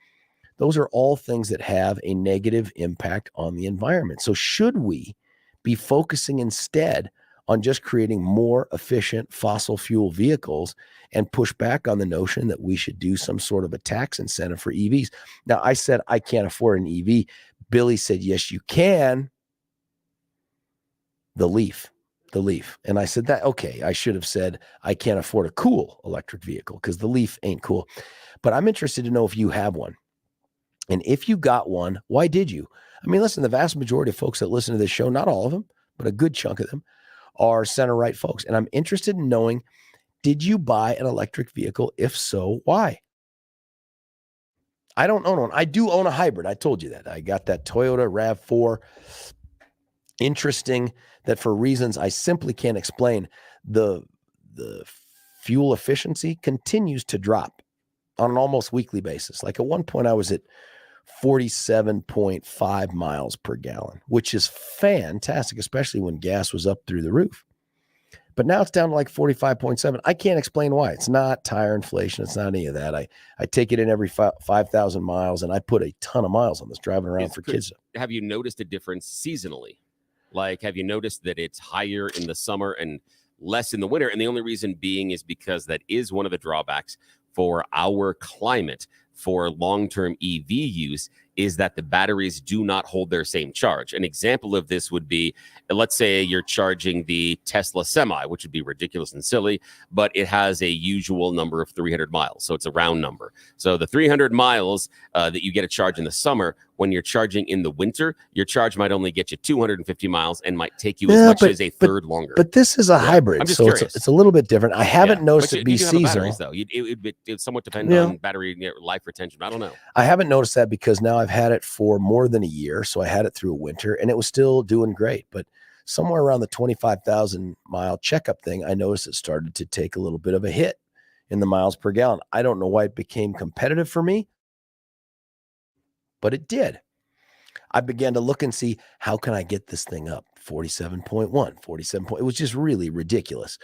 Those are all things that have a negative impact on the environment. So should we be focusing instead on just creating more efficient fossil fuel vehicles and push back on the notion that we should do some sort of a tax incentive for EVs? Now, I said I can't afford an EV. Billy said, yes, you can. The Leaf. And I said that, okay, I should have said I can't afford a cool electric vehicle because the Leaf ain't cool. But I'm interested to know if you have one. And if you got one, why did you? I mean, listen, the vast majority of folks that listen to this show, not all of them, but a good chunk of them are center-right folks. And I'm interested in knowing, did you buy an electric vehicle? If so, why? I don't own one. I do own a hybrid. I told you that. I got that Toyota RAV4. Interesting that for reasons I simply can't explain, the fuel efficiency continues to drop on an almost weekly basis. Like at one point I was at 47.5 miles per gallon, which is fantastic, especially when gas was up through the roof. But now it's down to like 45.7. I can't explain why. It's not tire inflation. It's not any of that. I take it in every 5,000 miles, and I put a ton of miles on this driving around for kids. Have you noticed a difference seasonally? Like, have you noticed that it's higher in the summer and less in the winter? And the only reason being is because that is one of the drawbacks for our climate for long-term EV use is that the batteries do not hold their same charge. An example of this would be, let's say you're charging the Tesla Semi, which would be ridiculous and silly, but it has a usual number of 300 miles. So it's a round number. So the 300 miles that you get a charge in the summer, when you're charging in the winter, your charge might only get you 250 miles and might take you as much as a third longer. But this is a hybrid, so it's a little bit different. I haven't noticed it be seasonal. Batteries, though. It would somewhat depend on battery life retention. I don't know. I haven't noticed that because now I've had it for more than a year. So I had it through a winter and it was still doing great. But somewhere around the 25,000 mile checkup thing, I noticed it started to take a little bit of a hit in the miles per gallon. I don't know why it became competitive for me, but it did. I began to look and see, how can I get this thing up? 47.1, 47. It was just really ridiculous.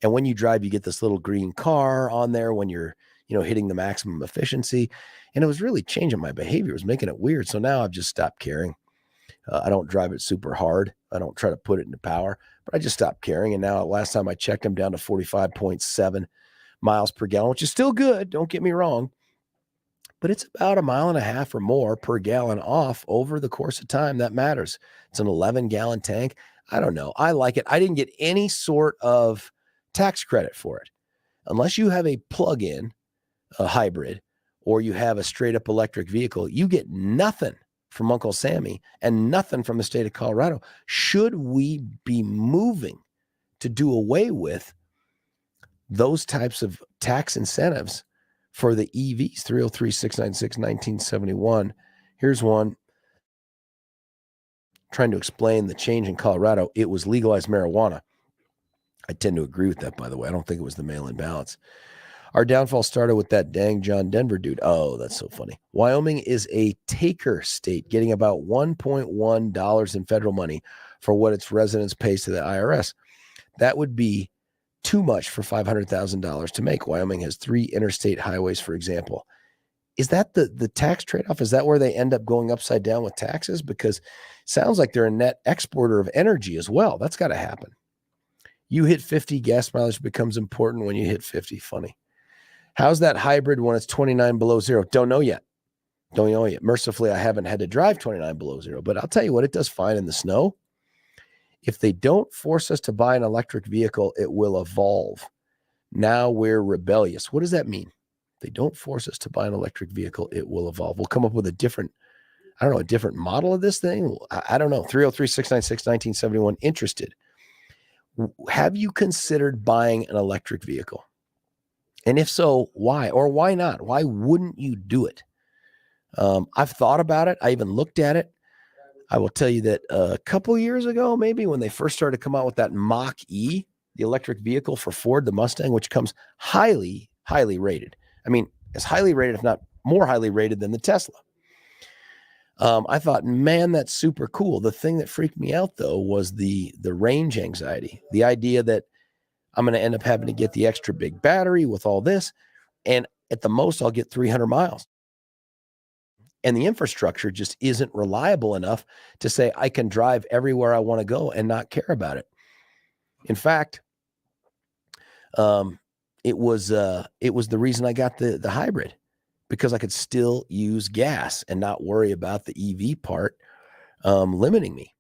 And when you drive, you get this little green car on there when you're, hitting the maximum efficiency. And it was really changing my behavior. It was making it weird. So now I've just stopped caring. I don't drive it super hard. I don't try to put it into power, but I just stopped caring. And now last time I checked, I'm down to 45.7 miles per gallon, which is still good. Don't get me wrong. But it's about 1.5 miles or more per gallon off over the course of time. That matters. It's an 11-gallon tank. I don't know. I like it. I didn't get any sort of tax credit for it. Unless you have a plug-in, a hybrid, or you have a straight up electric vehicle, you get nothing from Uncle Sammy and nothing from the state of Colorado. Should we be moving to do away with those types of tax incentives for the EVs? 303-696-1971. Here's one trying to explain the change in Colorado. It was legalized marijuana. I tend to agree with that, by the way. I don't think it was the mail-in ballots. Our downfall started with that dang John Denver dude. Oh, that's so funny. Wyoming is a taker state, getting about $1.1 in federal money for what its residents pays to the IRS. That would be too much for $500,000 to make. Wyoming has 3 interstate highways, for example. Is that the tax trade-off? Is that where they end up going upside down with taxes? Because it sounds like they're a net exporter of energy as well. That's got to happen. You hit 50, gas mileage becomes important when you hit 50. Funny. How's that hybrid when it's 29 below zero? Don't know yet. Mercifully, I haven't had to drive 29 below zero, but I'll tell you what, it does fine in the snow. If they don't force us to buy an electric vehicle, it will evolve. Now we're rebellious. What does that mean? If they don't force us to buy an electric vehicle, it will evolve. We'll come up with a different model of this thing. I don't know. 303-696-1971. Interested. Have you considered buying an electric vehicle? And if so, why? Or why not? Why wouldn't you do it? I've thought about it. I even looked at it. I will tell you that a couple years ago, maybe when they first started to come out with that Mach-E, the electric vehicle for Ford, the Mustang, which comes highly, highly rated. I mean, as highly rated, if not more highly rated than the Tesla. I thought, man, that's super cool. The thing that freaked me out, though, was the range anxiety. The idea that I'm going to end up having to get the extra big battery with all this, and at the most, I'll get 300 miles. And the infrastructure just isn't reliable enough to say I can drive everywhere I want to go and not care about it. In fact, it was the reason I got the hybrid, because I could still use gas and not worry about the EV part limiting me.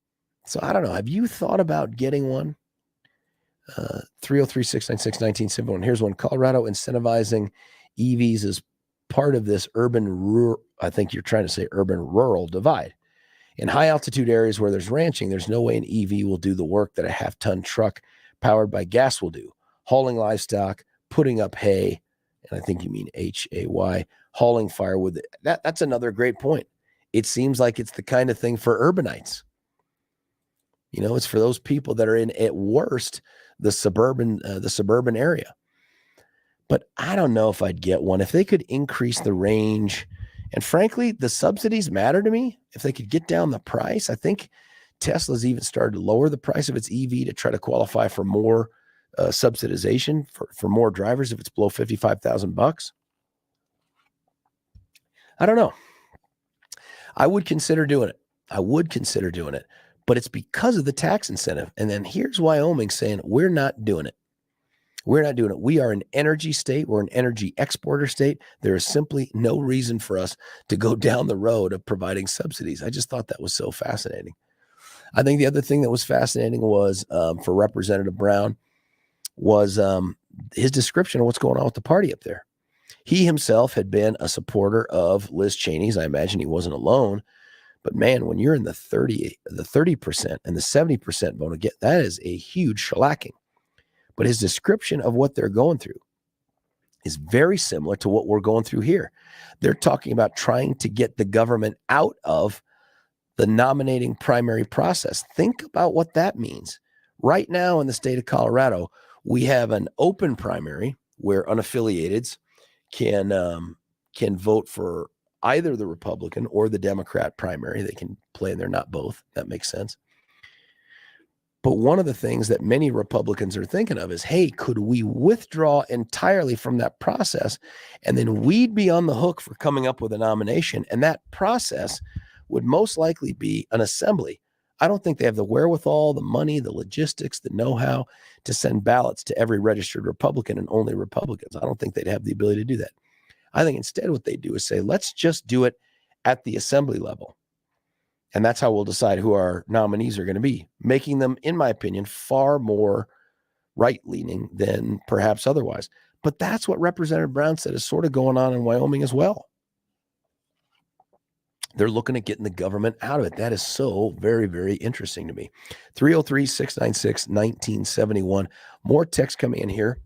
So I don't know. Have you thought about getting one? 303-696-1971. Here's one. Colorado incentivizing EVs as part of this urban-rural, I think you're trying to say urban-rural divide. In high-altitude areas where there's ranching, there's no way an EV will do the work that a half-ton truck powered by gas will do. Hauling livestock, putting up hay, and I think you mean hay, hauling firewood. That's another great point. It seems like it's the kind of thing for urbanites. You know, it's for those people that are in, at worst, the suburban area. But I don't know if I'd get one. If they could increase the range, and frankly, the subsidies matter to me. If they could get down the price, I think Tesla's even started to lower the price of its EV to try to qualify for more subsidization for more drivers if it's below $55,000. I don't know. I would consider doing it. But it's because of the tax incentive. And then here's Wyoming saying, we're not doing it. We are an energy state. We're an energy exporter state. There is simply no reason for us to go down the road of providing subsidies. I just thought that was so fascinating. I think the other thing that was fascinating was for Representative Brown was his description of what's going on with the party up there. He himself had been a supporter of Liz Cheney's. I imagine he wasn't alone. But man, when you're in the 30% and the 70% vote, again, that is a huge shellacking. But his description of what they're going through is very similar to what we're going through here. They're talking about trying to get the government out of the nominating primary process. Think about what that means. Right now in the state of Colorado, we have an open primary where unaffiliateds can vote for either the Republican or the Democrat primary. They can play, and they're not both. That makes sense. But one of the things that many Republicans are thinking of is, hey, could we withdraw entirely from that process? And then we'd be on the hook for coming up with a nomination. And that process would most likely be an assembly. I don't think they have the wherewithal, the money, the logistics, the know-how to send ballots to every registered Republican and only Republicans. I don't think they'd have the ability to do that. I think instead what they do is say, let's just do it at the assembly level. And that's how we'll decide who our nominees are going to be, making them, in my opinion, far more right-leaning than perhaps otherwise. But that's what Representative Brown said is sort of going on in Wyoming as well. They're looking at getting the government out of it. That is so very, very interesting to me. 303-696-1971. More text coming in here.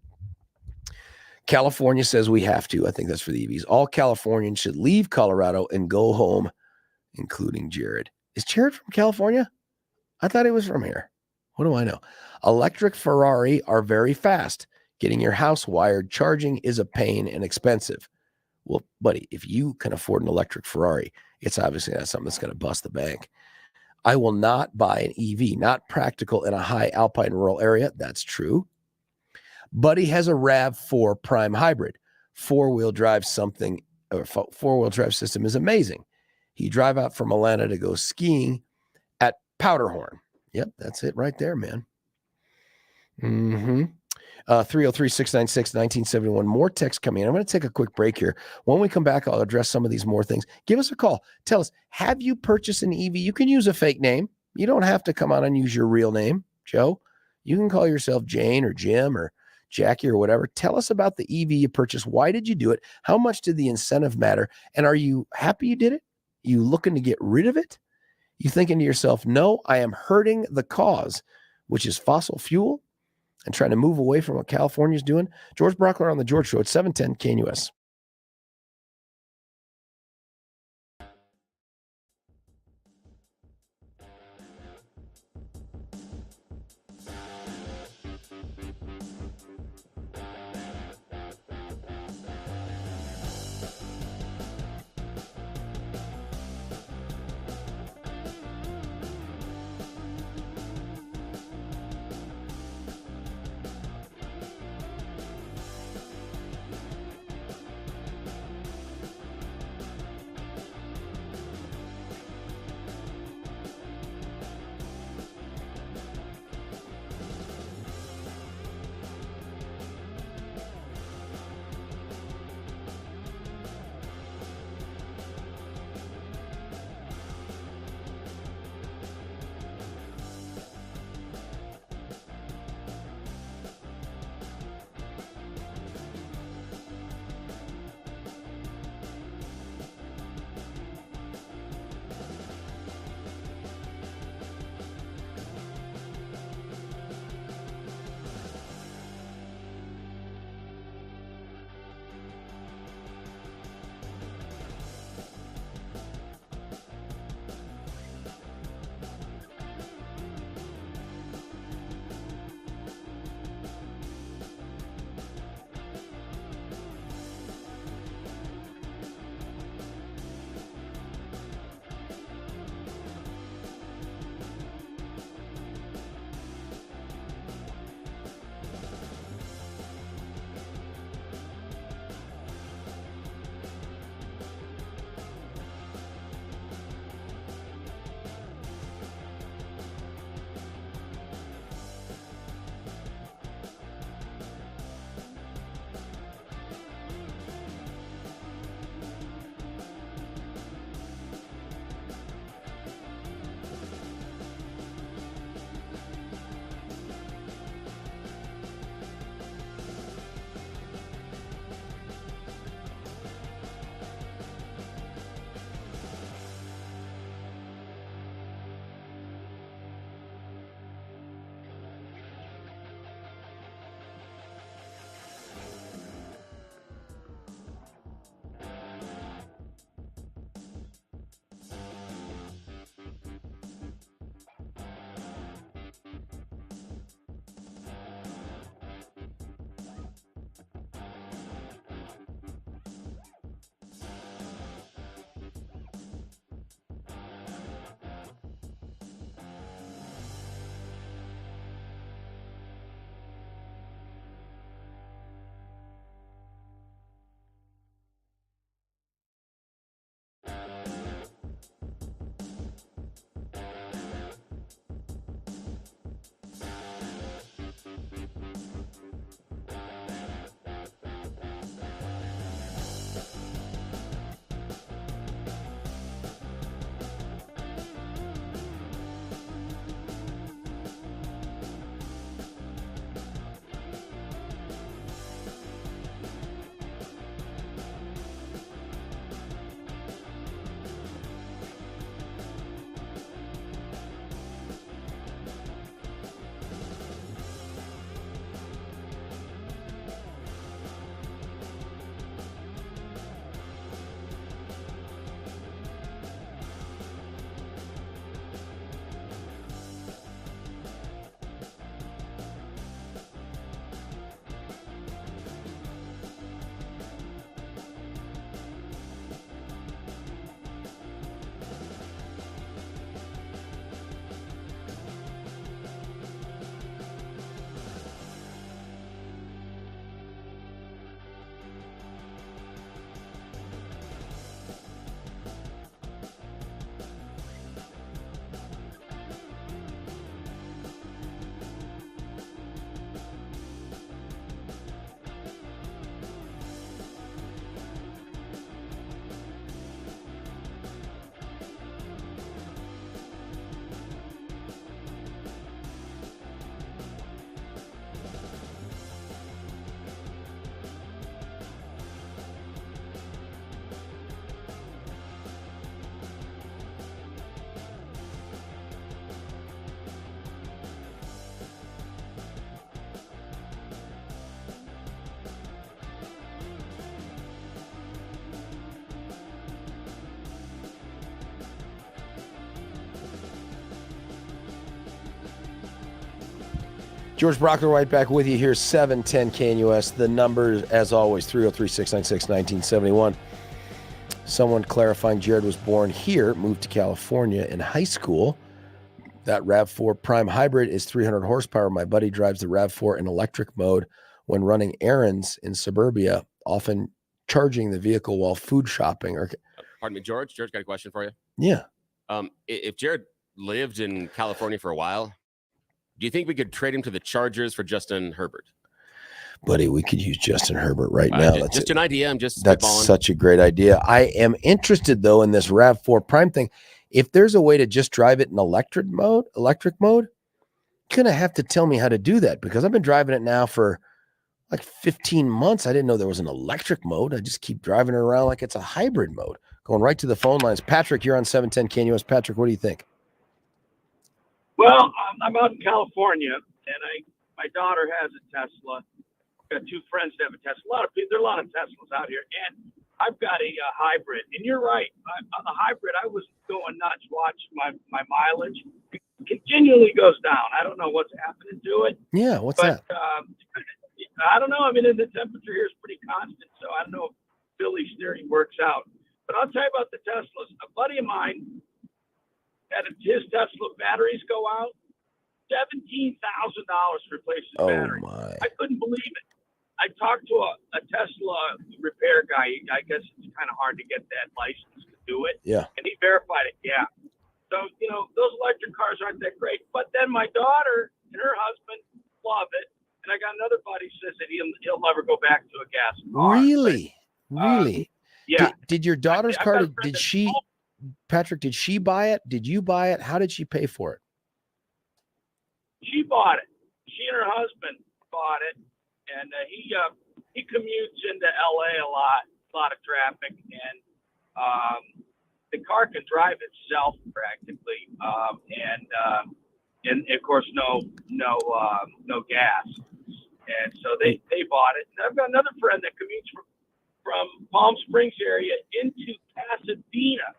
California says we have to. I think that's for the EVs. All Californians should leave Colorado and go home, including Jared. Is Jared from California? I thought he was from here. What do I know? Electric Ferrari are very fast. Getting your house wired, charging is a pain and expensive. Well, buddy, if you can afford an electric Ferrari, it's obviously not something that's going to bust the bank. I will not buy an EV, not practical in a high alpine rural area. That's true. Buddy has a RAV4 Prime Hybrid. Four-wheel drive system is amazing. He drive out from Atlanta to go skiing at Powderhorn. Yep, that's it right there, man. 303-696-1971. More text coming in. I'm going to take a quick break here. When we come back, I'll address some of these more things. Give us a call. Tell us, have you purchased an EV? You can use a fake name. You don't have to come on and use your real name, Joe. You can call yourself Jane or Jim or Jackie or whatever. Tell us about the EV you purchased. Why did you do it? How much did the incentive matter? And are you happy you did it? You looking to get rid of it? You thinking to yourself, no, I am hurting the cause, which is fossil fuel, and trying to move away from what California's doing? George Brauchler on the George Show at 710 KNUS. George Brauchler right back with you here, 710 KNUS. The numbers, as always, 303-696-1971. Someone clarifying Jared was born here, moved to California in high school. That RAV4 Prime Hybrid is 300 horsepower. My buddy drives the RAV4 in electric mode when running errands in suburbia, often charging the vehicle while food shopping. Or, Pardon me, George. George got a question for you. yeah. If Jared lived in California for a while, do you think we could trade him to the Chargers for Justin Herbert? Buddy, we could use Justin Herbert right now. Just an idea. I'm just That's spitballing. such a great idea. I am interested, though, in this RAV4 Prime thing. If there's a way to just drive it in electric mode, you're going to have to tell me how to do that, because I've been driving it now for like 15 months. I didn't know there was an electric mode. I just keep driving it around like it's a hybrid mode. Going right to the phone lines. Patrick, you're on 710 KNUS. Patrick, what do you think? Well, I'm out in California, and my daughter has a Tesla. I've got two friends that have a Tesla. There are a lot of Teslas out here, and I've got a hybrid. And you're right, on the hybrid, I was going nuts watching my mileage. It continually goes down. I don't know what's happening to it. Yeah, what's that? I don't know. I mean, the temperature here is pretty constant, so I don't know if Philly steering works out. But I'll tell you about the Teslas. A buddy of mine had his Tesla batteries go out. $17,000 to replace his battery. My. I couldn't believe it. I talked to a Tesla repair guy. I guess it's kind of hard to get that license to do it. Yeah. And he verified it. Yeah. So, those electric cars aren't that great. But then my daughter and her husband love it. And I got another buddy who says that he'll never go back to a gas car. Really? But, really? Yeah. Did your daughter's I've car, got a friend Patrick, did she buy it? Did you buy it? How did she pay for it? She bought it. She and her husband bought it, and he commutes into LA a lot of traffic, and the car can drive itself practically, and of course no gas, and so they bought it. And I've got another friend that commutes from Palm Springs area into Pasadena.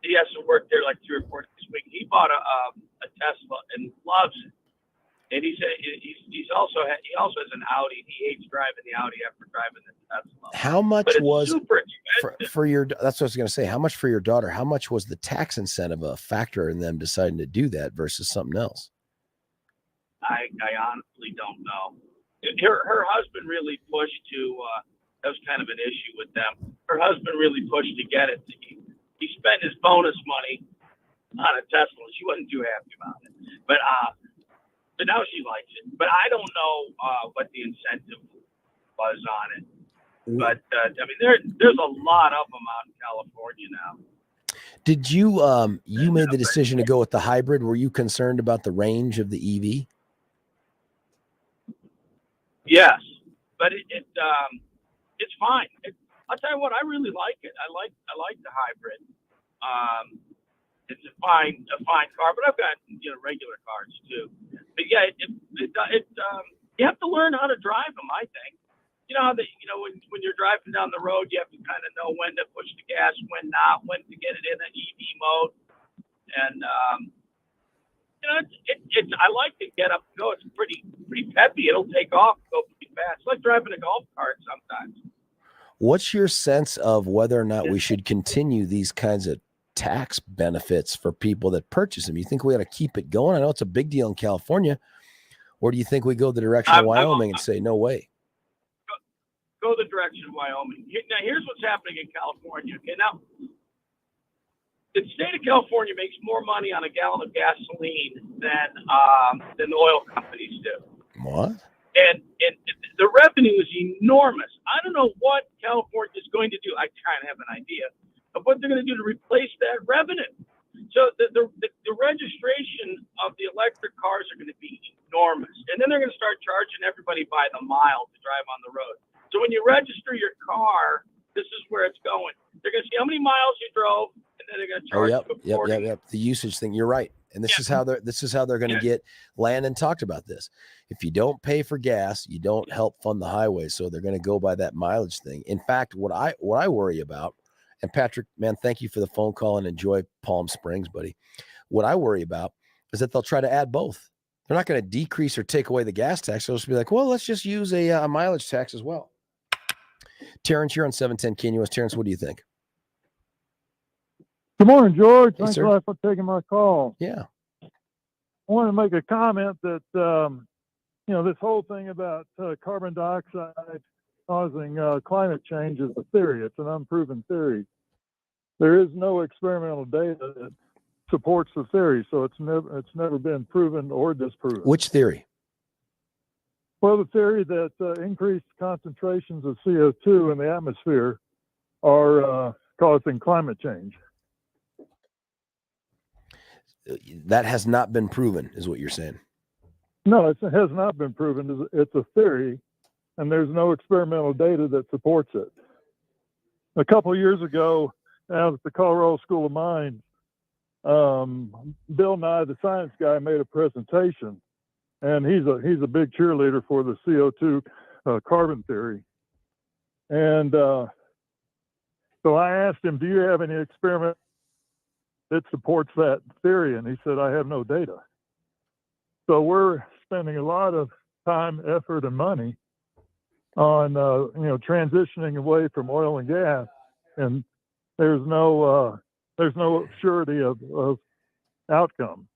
He has to work there like 3 or 4 days a week. He bought a Tesla and loves it. And he said he also has an Audi. He hates driving the Audi after driving the Tesla. How much was super expensive for your? That's what I was going to say. How much for your daughter? How much was the tax incentive a factor in them deciding to do that versus something else? I honestly don't know. Her husband really pushed to. That was kind of an issue with them. Her husband really pushed to get it. He spent his bonus money on a Tesla. She wasn't too happy about it, but now she likes it. But I don't know what the incentive was on it. But I mean, there's a lot of them out in California now. Did you you made the decision to go with the hybrid? Were you concerned about the range of the EV? Yes, but it's fine. I'll tell you what, I really like it. I like the hybrid. It's a fine car, but I've got regular cars too. But yeah, you have to learn how to drive them. I think when you're driving down the road, you have to kind of know when to push the gas, when not, when to get it in an EV mode, and I like to get up and go. It's pretty peppy. It'll take off, go pretty fast. It's like driving a golf cart sometimes. What's your sense of whether or not we should continue these kinds of tax benefits for people that purchase them? You think we ought to keep it going? I know it's a big deal in California. Or do you think we go the direction of Wyoming and say, no way? Go the direction of Wyoming. Now, here's what's happening in California. Okay, now, the state of California makes more money on a gallon of gasoline than the oil companies do. What? And the revenue is enormous. I don't know what California is going to do. I kind of have an idea of what they're going to do to replace that revenue. So the registration of the electric cars are going to be enormous. And then they're going to start charging everybody by the mile to drive on the road. So when you register your car, this is where it's going. They're going to see how many miles you drove, and then they're going to charge you. Yep. The usage thing. You're right. And this is how they're going to get. Landon talked about this. If you don't pay for gas, you don't help fund the highway. So they're going to go by that mileage thing. In fact, what I worry about, and Patrick, man, thank you for the phone call and enjoy Palm Springs, buddy. What I worry about is that they'll try to add both. They're not going to decrease or take away the gas tax. They'll just be like, well, let's just use a mileage tax as well. Terrence, you're on 710 KNUS. Terrence, what do you think? Good morning, George. Hey, Thanks sir. a lot for taking my call. Yeah. I want to make a comment that, this whole thing about carbon dioxide causing climate change is a theory. It's an unproven theory. There is no experimental data that supports the theory, so it's never been proven or disproven. Which theory? Well, the theory that increased concentrations of CO2 in the atmosphere are causing climate change. That has not been proven, is what you're saying. No, it has not been proven. It's a theory, and there's no experimental data that supports it. A couple of years ago, out at the Colorado School of Mines, Bill Nye, the science guy, made a presentation, and he's a big cheerleader for the CO2 carbon theory. And so I asked him, "Do you have any experiment that supports that theory?" And he said, "I have no data." So we're spending a lot of time, effort, and money on transitioning away from oil and gas, and there's no surety of outcome,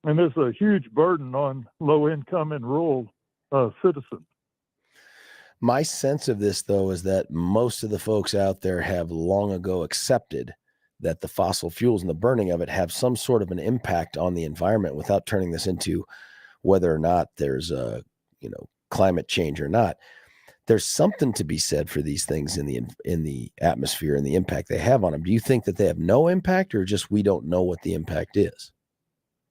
and there's a huge burden on low income and rural citizens. My sense of this, though, is that most of the folks out there have long ago accepted that the fossil fuels and the burning of it have some sort of an impact on the environment without turning this into whether or not there's a, climate change or not. There's something to be said for these things in the atmosphere and the impact they have on them. Do you think that they have no impact, or just we don't know what the impact is?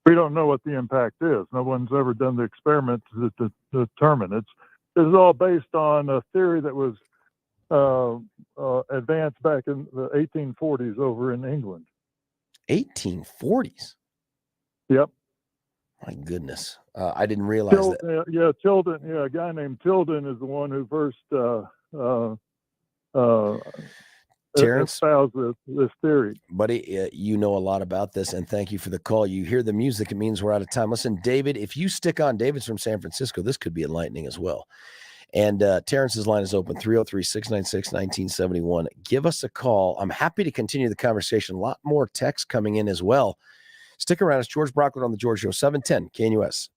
We don't know what the impact is. No one's ever done the experiment to determine. It's all based on a theory that was advanced back in the 1840s over in England. 1840s? Yep. My goodness. I didn't realize that. Tilden. Yeah, a guy named Tilden is the one who first Terrence, espoused this theory. Buddy, you know a lot about this, and thank you for the call. You hear the music, it means we're out of time. Listen, David, if you stick on, David's from San Francisco, this could be enlightening as well. And Terrence's line is open, 303-696-1971. Give us a call. I'm happy to continue the conversation. A lot more texts coming in as well. Stick around. It's George Brauchler on The George Show, 710 KNUS.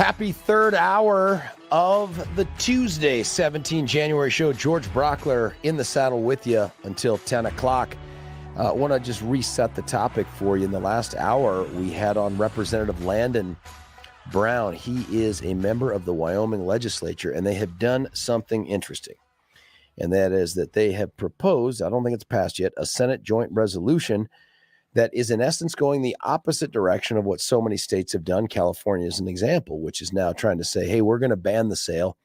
Happy third hour of the Tuesday, 17 January show. George Brauchler in the saddle with you until 10 o'clock. I want to just reset the topic for you. In the last hour, we had on Representative Landon Brown. He is a member of the Wyoming legislature, and they have done something interesting. And that is that they have proposed, I don't think it's passed yet, a Senate joint resolution that is in essence going the opposite direction of what so many states have done. California is an example, which is now trying to say, hey, we're going to ban the sale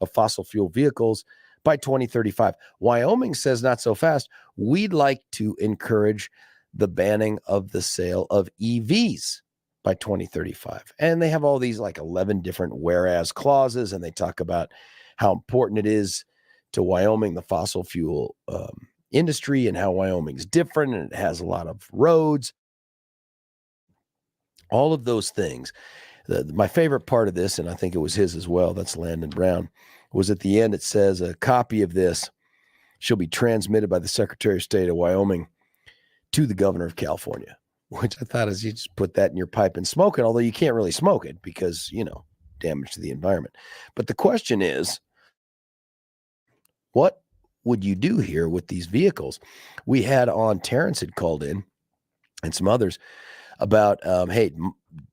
of fossil fuel vehicles by 2035. Wyoming says not so fast. We'd like to encourage the banning of the sale of EVs by 2035. And they have all these like 11 different whereas clauses, and they talk about how important it is to Wyoming, the fossil fuel industry, and how Wyoming's different and it has a lot of roads, all of those things. My favorite part of this, and I think it was his as well, that's Landon Brown, was at the end it says a copy of this shall be transmitted by the Secretary of State of Wyoming to the Governor of California, which I thought is you just put that in your pipe and smoke it, although you can't really smoke it because, damage to the environment. But the question is, what would you do here with these vehicles? We had on, Terrence had called in and some others about, hey,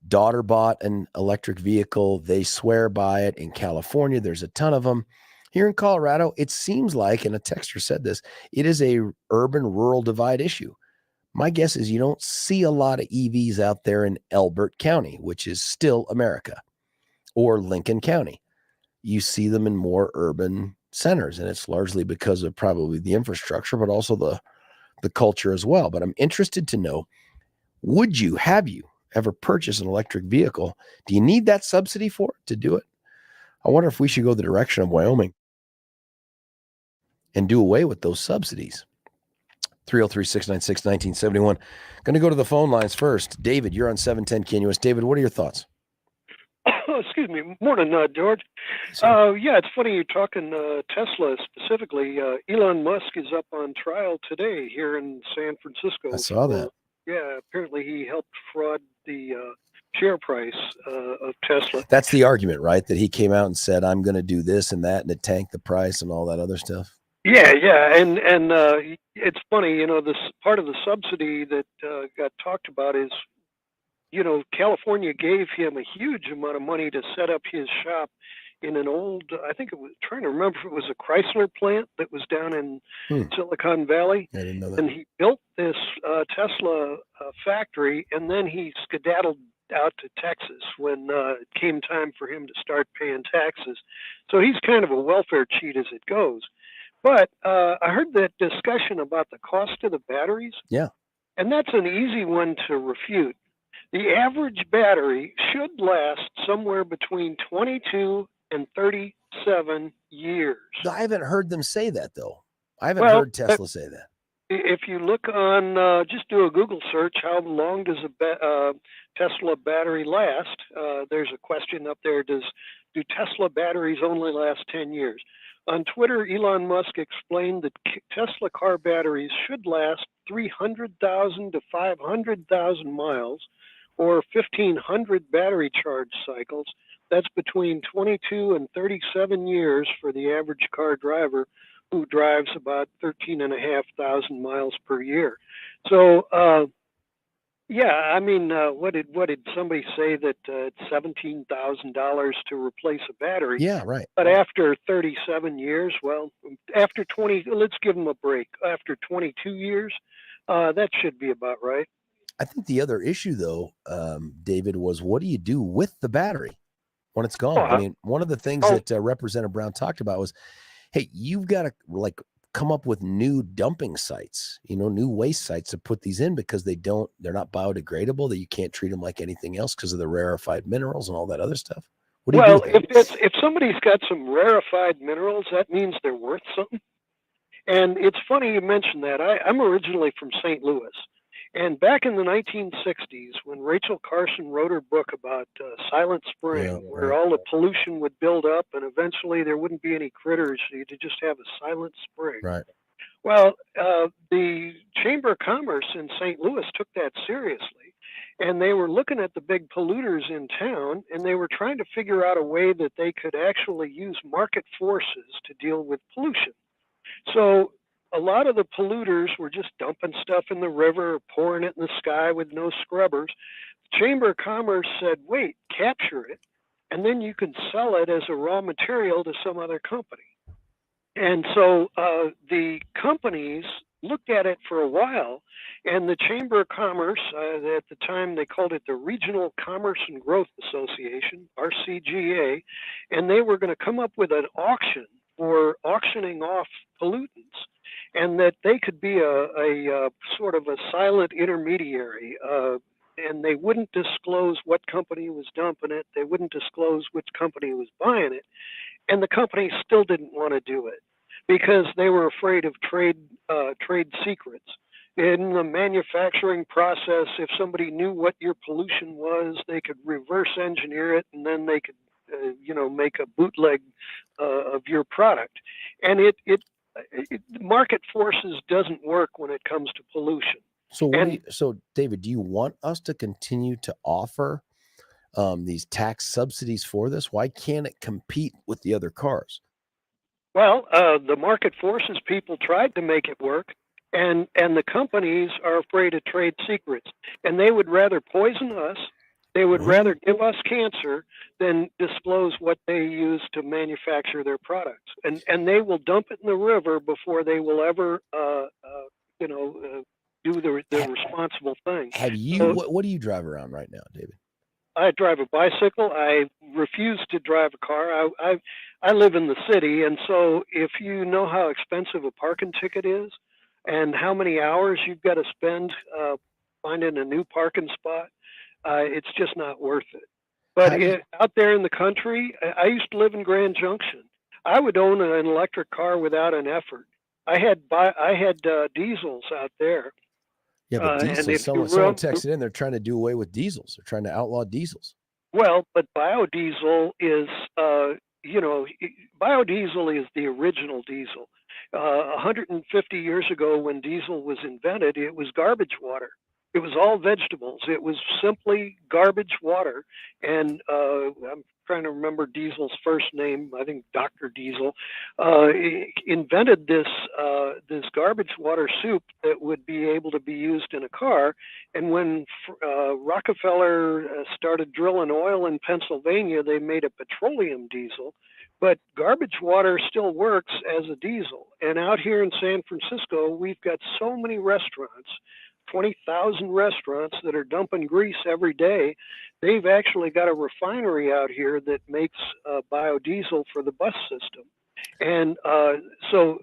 daughter bought an electric vehicle. They swear by it. In California, there's a ton of them. Here in Colorado, it seems like, and a texter said this, it is a urban-rural divide issue. My guess is you don't see a lot of EVs out there in Elbert County, which is still America, or Lincoln County. You see them in more urban centers, and it's largely because of probably the infrastructure, but also the culture as well. But I'm interested to know, have you ever purchased an electric vehicle? Do you need that subsidy for it to do it? I wonder if we should go the direction of Wyoming and do away with those subsidies. 303-696-1971. Going to go to the phone lines first. David, you're on 710 KNUS. David, what are your thoughts? Excuse me. Morning, George. Yeah, it's funny you're talking Tesla specifically. Elon Musk is up on trial today here in San Francisco. I saw that. Yeah, apparently he helped fraud the share price of Tesla. That's the argument, right? That he came out and said, I'm going to do this and that, and it tanked the price and all that other stuff. Yeah, and it's funny, this part of the subsidy that got talked about is, California gave him a huge amount of money to set up his shop in an old, I think it was, trying to remember if it was a Chrysler plant that was down in Silicon Valley. I didn't know that. And he built this Tesla factory, and then he skedaddled out to Texas when it came time for him to start paying taxes. So he's kind of a welfare cheat as it goes. But I heard that discussion about the cost of the batteries. Yeah. And that's an easy one to refute. The average battery should last somewhere between 22 and 37 years. I haven't heard them say that, though. I haven't heard Tesla say that. If you look on, just do a Google search, how long does a Tesla battery last? There's a question up there, do Tesla batteries only last 10 years? On Twitter, Elon Musk explained that Tesla car batteries should last 300,000 to 500,000 miles, or 1,500 battery charge cycles. That's between 22 and 37 years for the average car driver who drives about 13,500 miles per year. So, what did somebody say that it's $17,000 to replace a battery? Yeah, right. But after 37 years, after 20, let's give them a break. After 22 years, that should be about right. I think the other issue, though, David, was what do you do with the battery when it's gone? One of the things that Representative Brown talked about was, hey, you've got to come up with new dumping sites, new waste sites to put these in because they're not biodegradable, that you can't treat them like anything else because of the rarefied minerals and all that other stuff. What do you do? If somebody's got some rarefied minerals, that means they're worth something. And it's funny you mentioned that. I'm originally from St. Louis. And back in the 1960s, when Rachel Carson wrote her book about Silent Spring, where all the pollution would build up and eventually there wouldn't be any critters, you'd just have a silent spring. Right. Well, the Chamber of Commerce in St. Louis took that seriously. And they were looking at the big polluters in town, and they were trying to figure out a way that they could actually use market forces to deal with pollution. So a lot of the polluters were just dumping stuff in the river, or pouring it in the sky with no scrubbers. The Chamber of Commerce said, wait, capture it, and then you can sell it as a raw material to some other company. And so the companies looked at it for a while, and the Chamber of Commerce, at the time they called it the Regional Commerce and Growth Association, RCGA, and they were going to come up with an auction for auctioning off pollutants, and that they could be a sort of a silent intermediary, and they wouldn't disclose what company was dumping it, they wouldn't disclose which company was buying it, and the company still didn't want to do it because they were afraid of trade secrets. In the manufacturing process, if somebody knew what your pollution was, they could reverse engineer it, and then they could, make a bootleg of your product. And market forces doesn't work when it comes to pollution. So, so David, do you want us to continue to offer these tax subsidies for this? Why can't it compete with the other cars? Well, the market forces people tried to make it work, and the companies are afraid of trade secrets, and they would rather poison us. They would rather give us cancer than disclose what they use to manufacture their products, and they will dump it in the river before they will ever, do the responsible thing. Have you? What do you drive around right now, David? I drive a bicycle. I refuse to drive a car. I live in the city, and so if you know how expensive a parking ticket is, and how many hours you've got to spend finding a new parking spot, it's just not worth it. But out there in the country, I used to live in Grand Junction. I would own an electric car without an effort. I had diesels out there. Yeah, but diesels, someone texted in, they're trying to do away with diesels. They're trying to outlaw diesels. Well, but biodiesel is, biodiesel is the original diesel. 150 years ago when diesel was invented, it was garbage water. It was all vegetables. It was simply garbage water. And I'm trying to remember Diesel's first name. I think Dr. Diesel invented this garbage water soup that would be able to be used in a car. And when Rockefeller started drilling oil in Pennsylvania, they made a petroleum diesel. But garbage water still works as a diesel. And out here in San Francisco, we've got so many restaurants, 20,000 restaurants that are dumping grease every day. They've actually got a refinery out here that makes biodiesel for the bus system. And so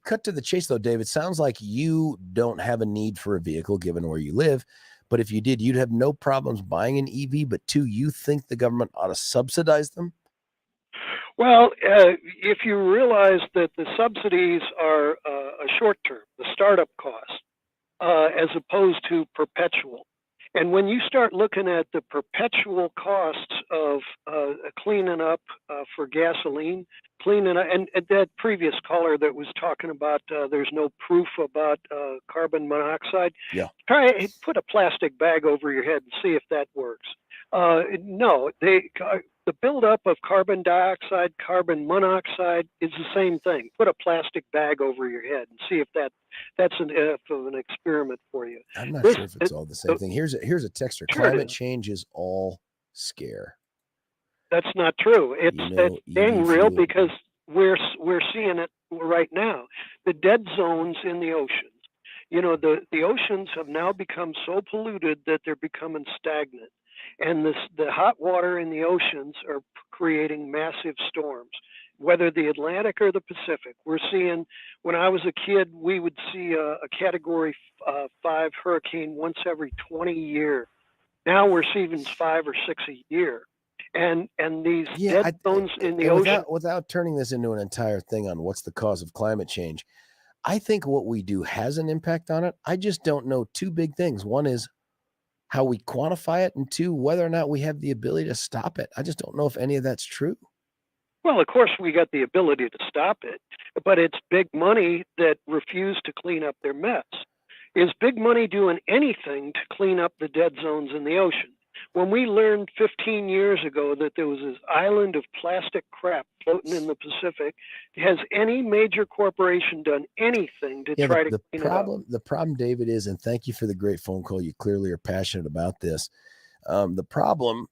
cut to the chase though, David, sounds like you don't have a need for a vehicle given where you live. But if you did, you'd have no problems buying an EV. But two, you think the government ought to subsidize them? Well, if you realize that the subsidies are a short term, the startup cost, as opposed to perpetual. And when you start looking at the perpetual costs of cleaning up for gasoline, cleaning up, and that previous caller that was talking about there's no proof about carbon monoxide. Yeah. Try put a plastic bag over your head and see if that works. No, the buildup of carbon dioxide, carbon monoxide is the same thing. Put a plastic bag over your head and see if that's an experiment for you. I'm not sure if it's all the same thing. Here's a texter. Sure, climate change is all scare. That's not true. It's dang real because we're seeing it right now. The dead zones in the oceans. The oceans have now become so polluted that they're becoming stagnant. And the hot water in the oceans are creating massive storms, whether the Atlantic or the Pacific. We're seeing, when I was a kid, we would see a Category 5 hurricane once every 20 years. Now we're seeing 5 or 6 a year. And these dead zones in the ocean. Without turning this into an entire thing on what's the cause of climate change, I think what we do has an impact on it. I just don't know two big things. One is how we quantify it, and two, whether or not we have the ability to stop it. I just don't know if any of that's true. Well, of course, we got the ability to stop it, but it's big money that refuse to clean up their mess. Is big money doing anything to clean up the dead zones in the ocean? When we learned 15 years ago that there was this island of plastic crap floating in the Pacific, has any major corporation done anything to try to clean it up? The problem, David, is, and thank you for the great phone call. You clearly are passionate about this. The problem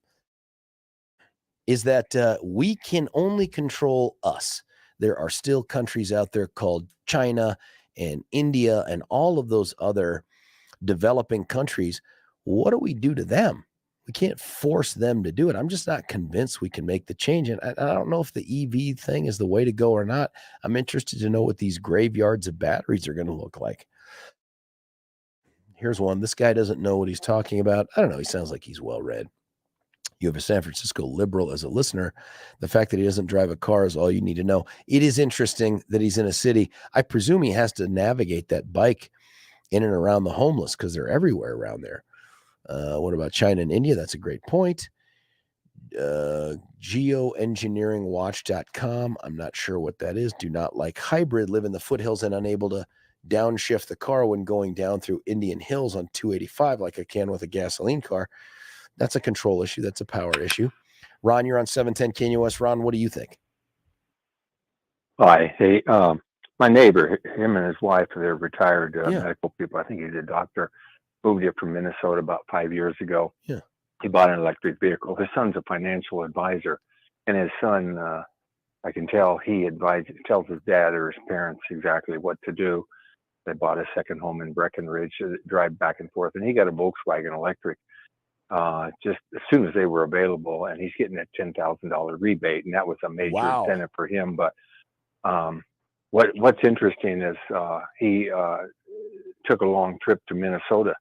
is that we can only control us. There are still countries out there called China and India and all of those other developing countries. What do we do to them? We can't force them to do it. I'm just not convinced we can make the change. And I don't know if the EV thing is the way to go or not. I'm interested to know what these graveyards of batteries are going to look like. Here's one. This guy doesn't know what he's talking about. I don't know. He sounds like he's well-read. You have a San Francisco liberal as a listener. The fact that he doesn't drive a car is all you need to know. It is interesting that he's in a city. I presume he has to navigate that bike in and around the homeless because they're everywhere around there. What about China and India? That's a great point. Geoengineeringwatch.com. I'm not sure what that is. Do not like hybrid, live in the foothills and unable to downshift the car when going down through Indian Hills on 285 like I can with a gasoline car. That's a control issue. That's a power issue. Ron, you're on 710 KNUS. Ron, what do you think? Hi. Hey, my neighbor, him and his wife, they're retired medical people. I think he's a doctor. Moved here from Minnesota about 5 years ago. Yeah. He bought an electric vehicle. His son's a financial advisor, and his son, I can tell he tells his dad or his parents exactly what to do. They bought a second home in Breckenridge, drive back and forth, and he got a Volkswagen electric just as soon as they were available, and he's getting a $10,000 rebate, and that was a major incentive for him. But what's interesting is he took a long trip to Minnesota,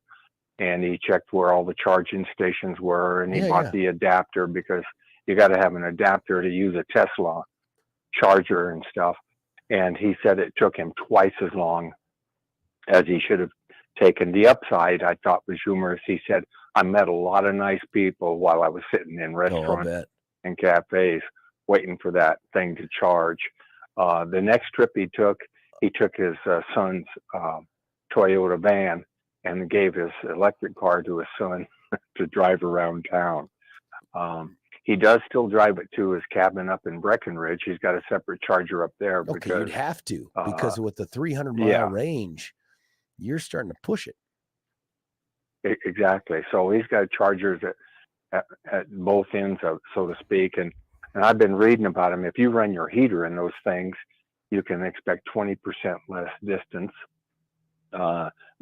and he checked where all the charging stations were, and he bought the adapter because you got to have an adapter to use a Tesla charger and stuff. And he said it took him twice as long as he should have taken. The upside I thought was humorous. He said, I met a lot of nice people while I was sitting in restaurants and cafes waiting for that thing to charge. The next trip he took his son's Toyota van and gave his electric car to his son to drive around town. He does still drive it to his cabin up in Breckenridge. He's got a separate charger up there. Okay, because, you'd have to, because with the 300-mile range, you're starting to push it. Exactly. So he's got chargers at both ends, so to speak. And I've been reading about them. If you run your heater in those things, you can expect 20% less distance.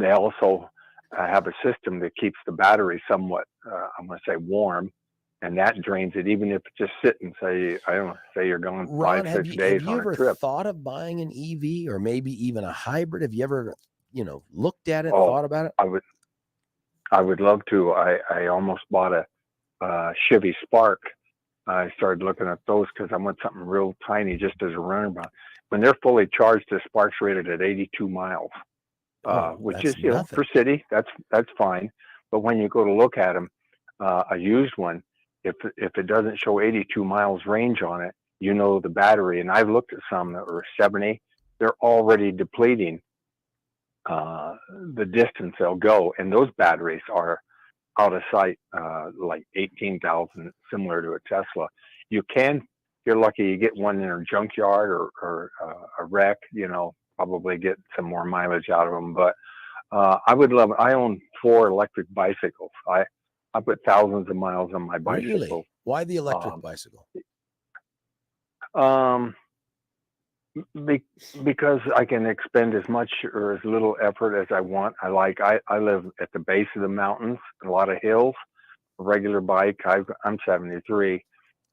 They also have a system that keeps the battery somewhat, I'm going to say, warm, and that drains it, even if it's just sitting. Say you're going Ron, 5-6 days on a trip. Have you ever thought of buying an EV or maybe even a hybrid? Have you ever, looked at it, thought about it? I would love to. I almost bought a Chevy Spark. I started looking at those because I want something real tiny, just as a runabout. When they're fully charged, the Spark's rated at 82 miles. Which is, for city, that's fine. But when you go to look at them, a used one, if it doesn't show 82 miles range on it, the battery, and I've looked at some that were 70, they're already depleting the distance they'll go. And those batteries are out of sight, like 18,000, similar to a Tesla. If you're lucky, you get one in a junkyard or a wreck, probably get some more mileage out of them. But I would love it. I own 4 electric bicycles. I put thousands of miles on my bicycle. Really? Why the electric bicycle? Because I can expend as much or as little effort as I want. I live at the base of the mountains, a lot of hills. A regular bike. I'm 73.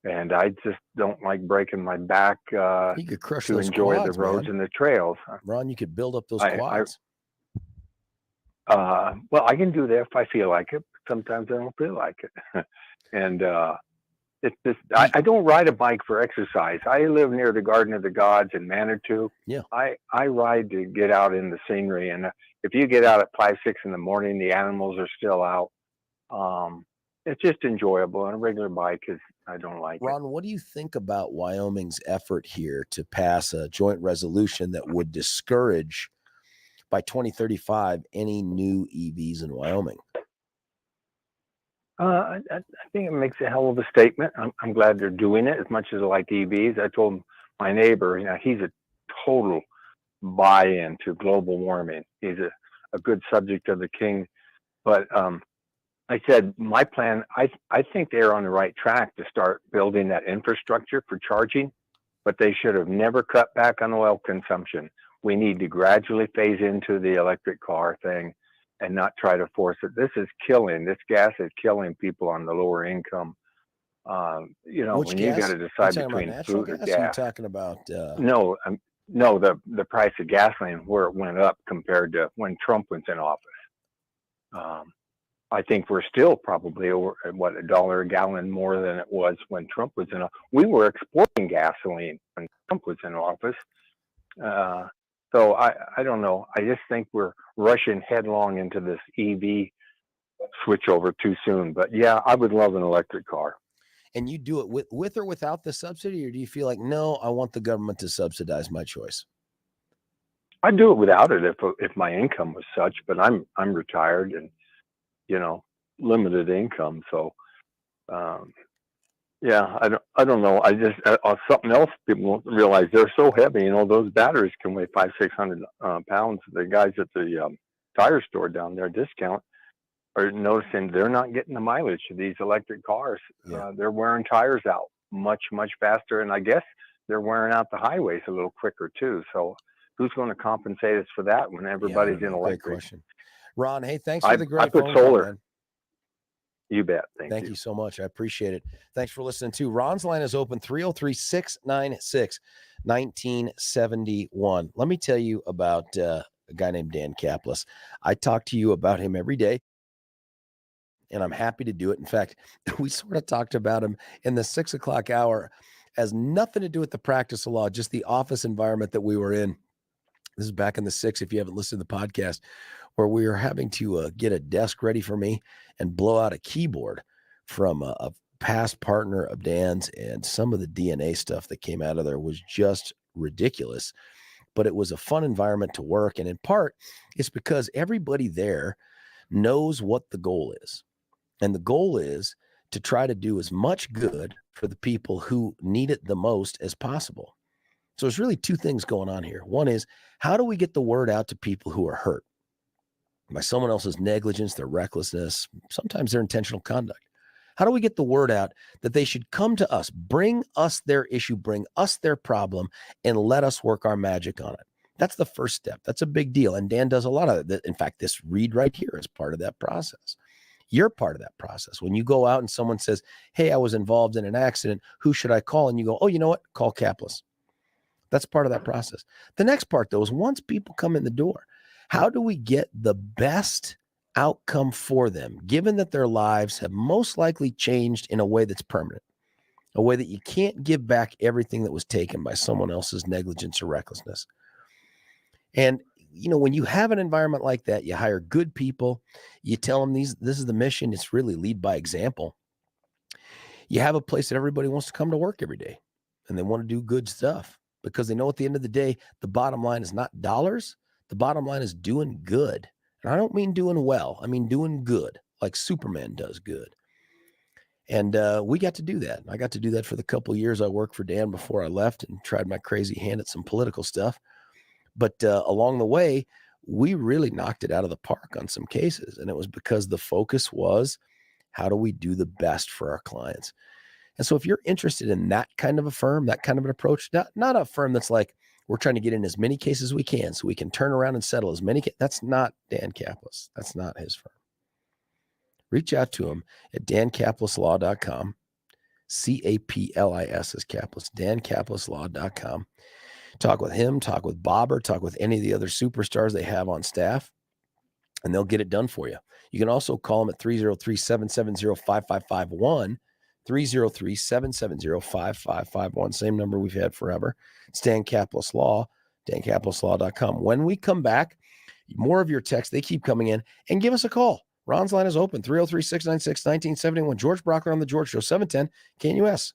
And I just don't like breaking my back you could crush to those enjoy quads, the roads man. and the trails. Ron, you could build up those quads. Well, I can do that if I feel like it. Sometimes I don't feel like it. And it's just, I don't ride a bike for exercise. I live near the Garden of the Gods in Manitou. Yeah. I ride to get out in the scenery. And if you get out at 5, 6 in the morning, the animals are still out. It's just enjoyable. And a regular bike I don't like it. Ron, what do you think about Wyoming's effort here to pass a joint resolution that would discourage by 2035 any new EVs in Wyoming? I think it makes a hell of a statement. I'm glad they're doing it as much as I like EVs. I told my neighbor, he's a total buy-in to global warming. He's a good subject of the king. But I said, my plan, I think they're on the right track to start building that infrastructure for charging, but they should have never cut back on oil consumption. We need to gradually phase into the electric car thing and not try to force it. This gas is killing people on the lower income. Which when gas? you got to decide talking between about natural food or gas? Or are you gas. talking about No, the price of gasoline, where it went up compared to when Trump was in office. I think we're still probably over $1 a gallon more than it was when Trump was in office. We were exporting gasoline when Trump was in office. So I don't know. I just think we're rushing headlong into this EV switchover too soon. But yeah, I would love an electric car. And you do it with or without the subsidy, or do you feel like, no, I want the government to subsidize my choice? I'd do it without it if my income was such, but I'm retired and limited income. So yeah, I don't know. I just something else people won't realize, they're so heavy. Those batteries can weigh 500-600 pounds. The guys at the tire store down there, Discount, are noticing they're not getting the mileage of these electric cars. Yeah. They're wearing tires out much faster, and I guess they're wearing out the highways a little quicker too. So who's going to compensate us for that when everybody's in electric? Great question. Ron, hey, thanks for the great I put phone solar. call, man. You bet. Thank you so much. I appreciate it. Thanks for listening too. Ron's line is open, 303-696-1971. Let me tell you about a guy named Dan Caplis. I talk to you about him every day, and I'm happy to do it. In fact, we sort of talked about him in the 6 o'clock hour, as nothing to do with the practice of law, just the office environment that we were in. This is back in the 6, if you haven't listened to the podcast, where we were having to get a desk ready for me and blow out a keyboard from a past partner of Dan's, and some of the DNA stuff that came out of there was just ridiculous. But it was a fun environment to work. And in part, it's because everybody there knows what the goal is. And the goal is to try to do as much good for the people who need it the most as possible. So there's really two things going on here. One is, how do we get the word out to people who are hurt by someone else's negligence, their recklessness, sometimes their intentional conduct? How do we get the word out that they should come to us, bring us their issue, bring us their problem, and let us work our magic on it? That's the first step. That's a big deal. And Dan does a lot of that. In fact, this read right here is part of that process. You're part of that process. When you go out and someone says, hey, I was involved in an accident, who should I call? And you go, oh, you know what? Call Caplis. That's part of that process. The next part, though, is once people come in the door, how do we get the best outcome for them, given that their lives have most likely changed in a way that's permanent, a way that you can't give back everything that was taken by someone else's negligence or recklessness? And, when you have an environment like that, you hire good people, you tell them this is the mission. It's really lead by example. You have a place that everybody wants to come to work every day, and they want to do good stuff, because they know at the end of the day, the bottom line is not dollars. The bottom line is doing good. And I don't mean doing well. I mean doing good, like Superman does good. And we got to do that. I got to do that for the couple of years I worked for Dan before I left and tried my crazy hand at some political stuff. But along the way, we really knocked it out of the park on some cases. And it was because the focus was, how do we do the best for our clients? And so if you're interested in that kind of a firm, that kind of an approach, not a firm that's like, we're trying to get in as many cases as we can so we can turn around and settle as many. That's not Dan Caplis. That's not his firm. Reach out to him at dancaplis.com. Caplis is Caplis, dancaplis.com. Talk with him, talk with Bobber, talk with any of the other superstars they have on staff, and they'll get it done for you. You can also call them at 303-770-5551, 303-770-5551, same number we've had forever. It's Dan Caplis Law, dancaplis.com. When we come back, more of your texts, they keep coming in, and give us a call. Ron's line is open, 303-696-1971. George Brauchler on The George Show, 710 KNUS.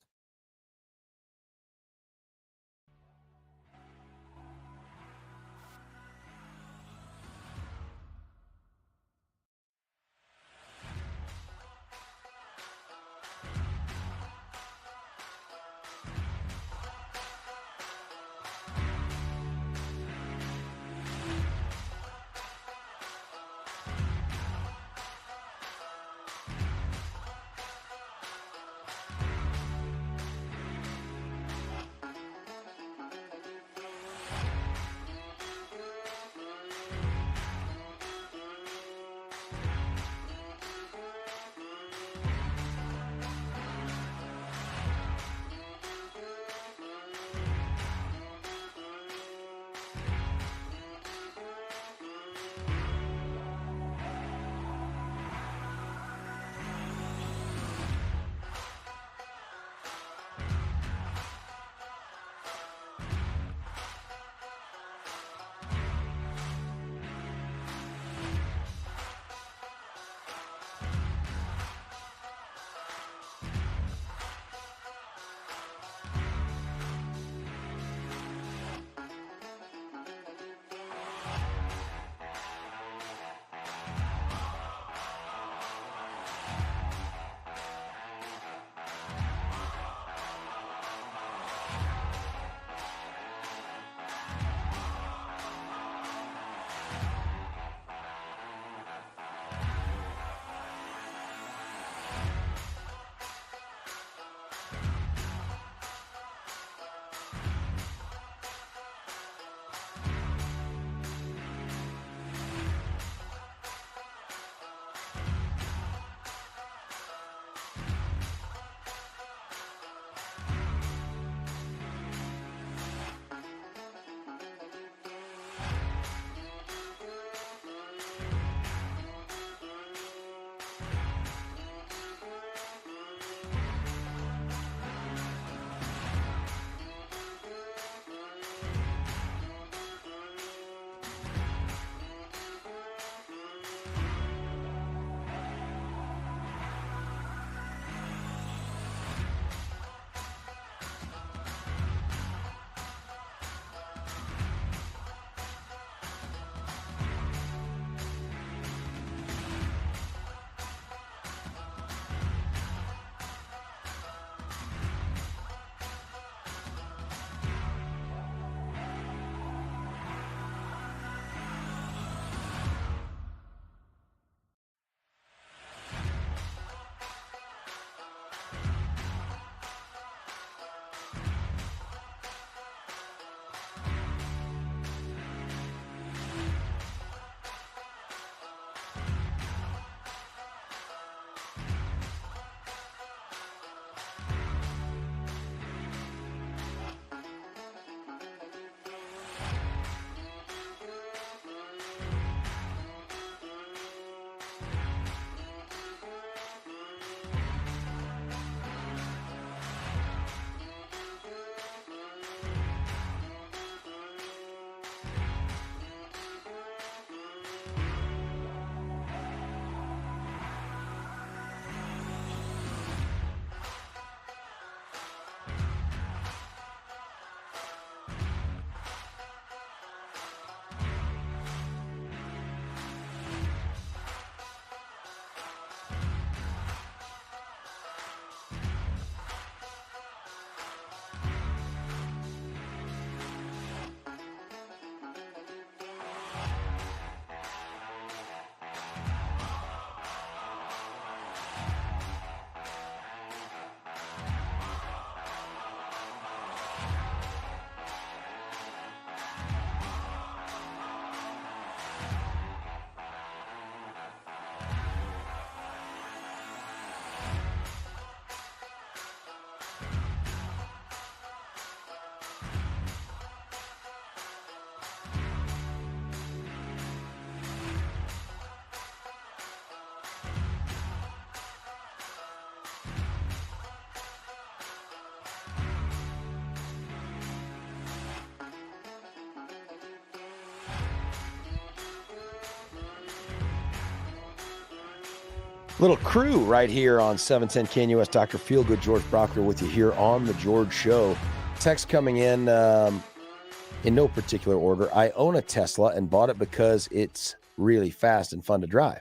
Little crew right here on 710 KNUS. Dr. Feelgood, George Brauchler with you here on The George Show. Text coming in no particular order. I own a Tesla and bought it because it's really fast and fun to drive.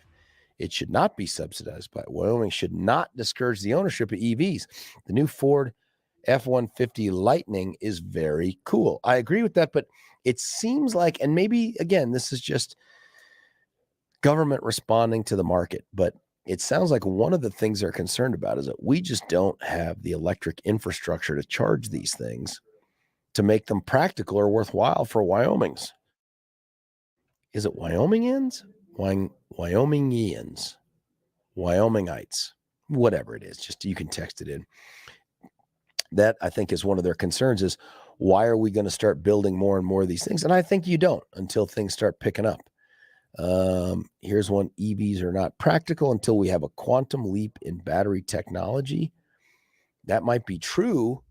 It should not be subsidized by Wyoming should not discourage the ownership of EVs. The new Ford F-150 Lightning is very cool. I agree with that, but it seems like, and maybe, again, this is just government responding to the market, but it sounds like one of the things they're concerned about is that we just don't have the electric infrastructure to charge these things to make them practical or worthwhile for Wyomings. Is it Wyomingians? Wyomingians, Wyomingites, whatever it is, just you can text it in. That, I think, is one of their concerns is, why are we going to start building more and more of these things? And I think you don't until things start picking up. Here's one. EVs are not practical until we have a quantum leap in battery technology. That might be true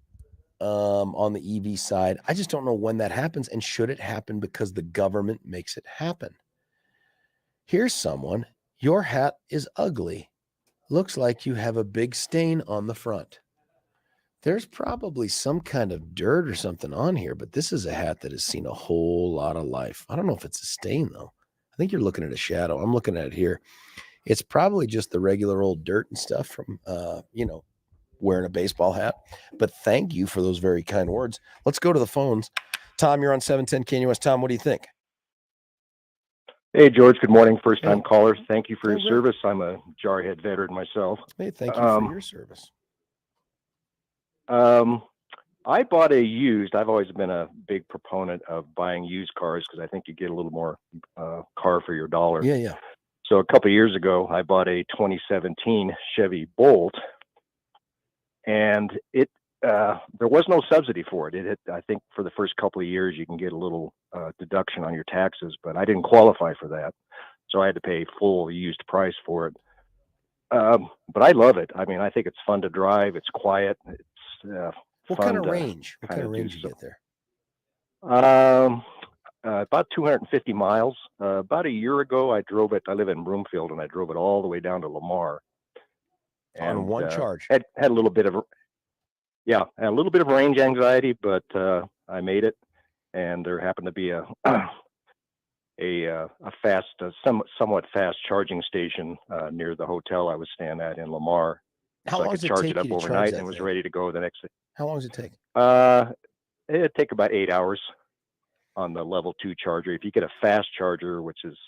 on the EV side. I just don't know when that happens, and should it happen because the government makes it happen. Here's someone. Your hat is ugly. Looks like you have a big stain on the front. There's probably some kind of dirt or something on here, but this is a hat that has seen a whole lot of life. I don't know if it's a stain, though. I think you're looking at a shadow. I'm looking at it here. It's probably just the regular old dirt and stuff from, wearing a baseball hat. But thank you for those very kind words. Let's go to the phones. Tom, you're on 710 KNUS. Tom, what do you think? Hey, George. Good morning. First-time Hey. caller. Thank you for your Hey, Rick. service. I'm a jarhead veteran myself. Hey, thank you for your service. I bought a used. I've always been a big proponent of buying used cars because I think you get a little more car for your dollar. Yeah. So a couple of years ago, I bought a 2017 Chevy Bolt, and it there was no subsidy for it. I think for the first couple of years you can get a little deduction on your taxes, but I didn't qualify for that, so I had to pay full used price for it. But I love it. I mean, I think it's fun to drive. It's quiet. It's What kind of range? What kind of range you get there? About 250 miles. About a year ago, I drove it. I live in Broomfield, and I drove it all the way down to Lamar. On one charge. Had a little bit of range anxiety, but I made it. And there happened to be a fast, somewhat fast charging station near the hotel I was staying at in Lamar. How So long I does could it charge take it up you to overnight charge and that was thing? ready to go the next day. How long does it take? It'd take about 8 hours on the level 2 charger. If you get a fast charger, which is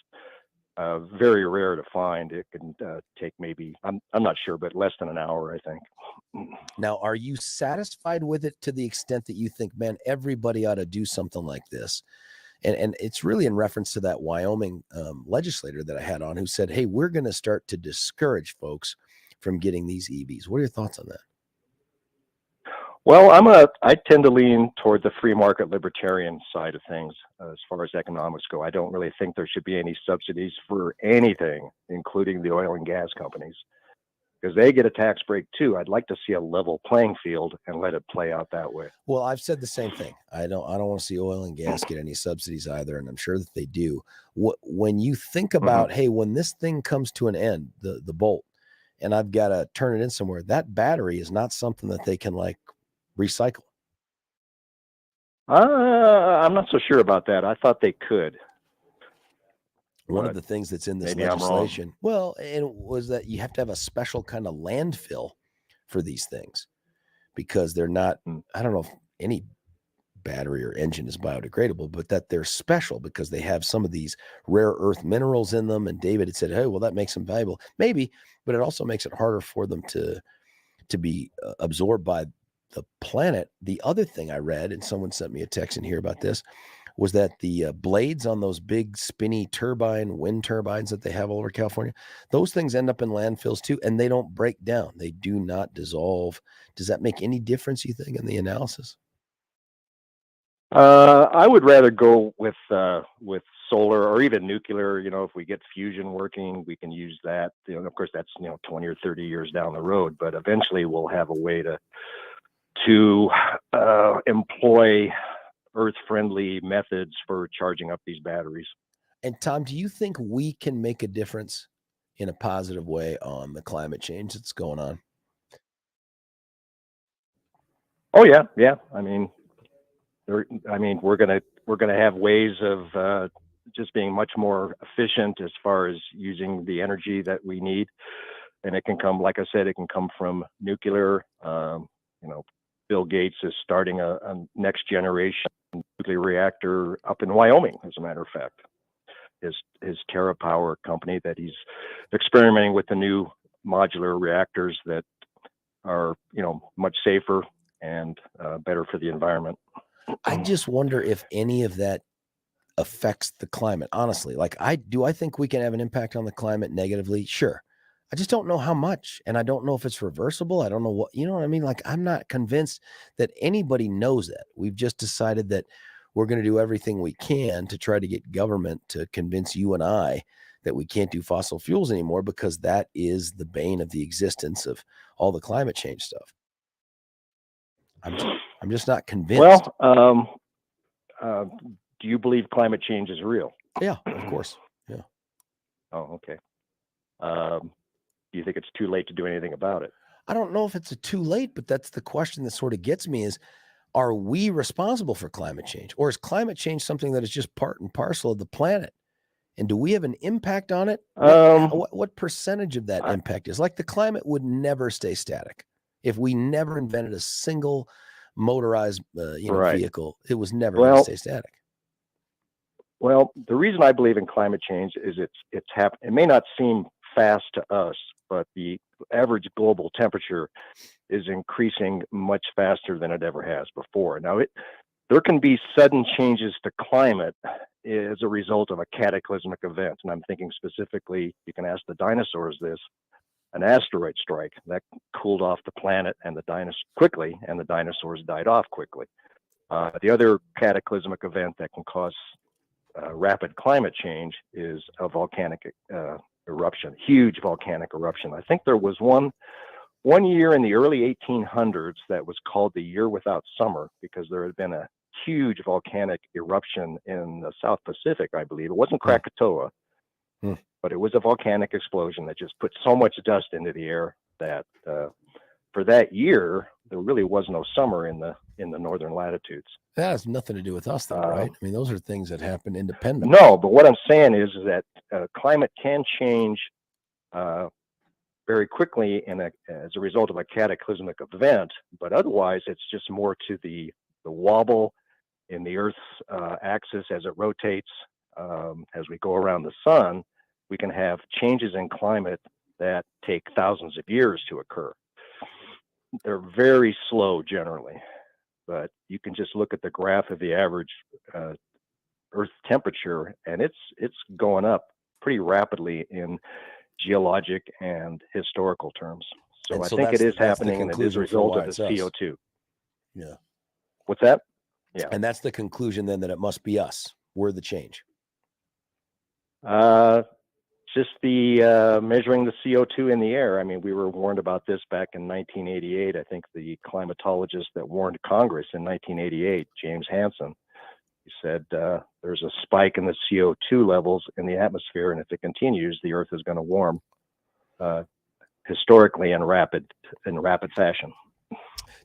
very rare to find, it can take maybe, I'm not sure, but less than an hour, I think. Now, are you satisfied with it to the extent that you think, man, everybody ought to do something like this? And it's really in reference to that Wyoming legislator that I had on who said, hey, we're going to start to discourage folks from getting these EVs. What are your thoughts on that? Well, I tend to lean toward the free market libertarian side of things as far as economics go. I don't really think there should be any subsidies for anything, including the oil and gas companies, because they get a tax break too. I'd like to see a level playing field and let it play out that way. Well, I've said the same thing. I don't want to see oil and gas get any subsidies either, and I'm sure that they do. When you think about, hey, when this thing comes to an end, the Bolt, and I've got to turn it in somewhere, that battery is not something that they can like recycle. I'm not so sure about that. I thought they could. One of the things that's in this maybe I'm wrong. legislation, well, and it was that you have to have a special kind of landfill for these things because they're not, I don't know if any battery or engine is biodegradable, but that they're special because they have some of these rare earth minerals in them. And David had said, hey, well, that makes them valuable. Maybe, but it also makes it harder for them to be absorbed by the planet. The other thing I read, and someone sent me a text in here about this, was that the blades on those big spinny wind turbines that they have all over California, those things end up in landfills too, and they don't break down. They do not dissolve. Does that make any difference, you think, in the analysis? I would rather go with solar or even nuclear. If we get fusion working, we can use that. Of course, that's 20 or 30 years down the road, but eventually we'll have a way to employ earth-friendly methods for charging up these batteries. And Tom, do you think we can make a difference in a positive way on the climate change that's going on? Oh yeah, yeah. I mean, we're gonna have ways of just being much more efficient as far as using the energy that we need, and it can come, like I said, it can come from nuclear. Bill Gates is starting a next generation nuclear reactor up in Wyoming, as a matter of fact. His TerraPower company that he's experimenting with the new modular reactors that are much safer and better for the environment. I just wonder if any of that affects the climate. Honestly, like I think we can have an impact on the climate negatively. Sure. I just don't know how much, and I don't know if it's reversible. I don't know what, you know what I mean? Like, I'm not convinced that anybody knows that. We've just decided that we're going to do everything we can to try to get government to convince you and I that we can't do fossil fuels anymore, because that is the bane of the existence of all the climate change stuff. I'm just not convinced. Well, do you believe climate change is real? Yeah, of course. Yeah. Oh, okay. Do you think it's too late to do anything about it? I don't know if it's too late, but that's the question that sort of gets me is, are we responsible for climate change? Or is climate change something that is just part and parcel of the planet? And do we have an impact on it? What percentage of that impact is? Like, the climate would never stay static. If we never invented a single motorized Right. vehicle, it was never going to stay static. Well, the reason I believe in climate change is it's happened. It may not seem fast to us, but the average global temperature is increasing much faster than it ever has before. Now, there can be sudden changes to climate as a result of a cataclysmic event. And I'm thinking specifically, you can ask the dinosaurs this, an asteroid strike that cooled off the planet and the dinosaurs died off quickly. The other cataclysmic event that can cause rapid climate change is a volcanic eruption, huge volcanic eruption. I think there was one year in the early 1800s that was called the year without summer, because there had been a huge volcanic eruption in the South Pacific, I believe. It wasn't Krakatoa, but it was a volcanic explosion that just put so much dust into the air that for that year, there really was no summer in the northern latitudes. That has nothing to do with us, though, right? I mean, those are things that happen independently. No, but what I'm saying is that climate can change very quickly as a result of a cataclysmic event, but otherwise it's just more to the wobble in the Earth's axis as it rotates. As we go around the sun, we can have changes in climate that take thousands of years to occur. They're very slow generally, but you can just look at the graph of the average Earth temperature, and it's going up pretty rapidly in geologic and historical terms. So I think it is happening, and it is a result of the CO2. Yeah. What's that? Yeah. And that's the conclusion then, that it must be us. We're the change. Just the measuring the CO2 in the air. I mean, we were warned about this back in 1988. I think the climatologist that warned Congress in 1988, James Hansen, he said there's a spike in the CO2 levels in the atmosphere, and if it continues, the Earth is going to warm historically in rapid fashion.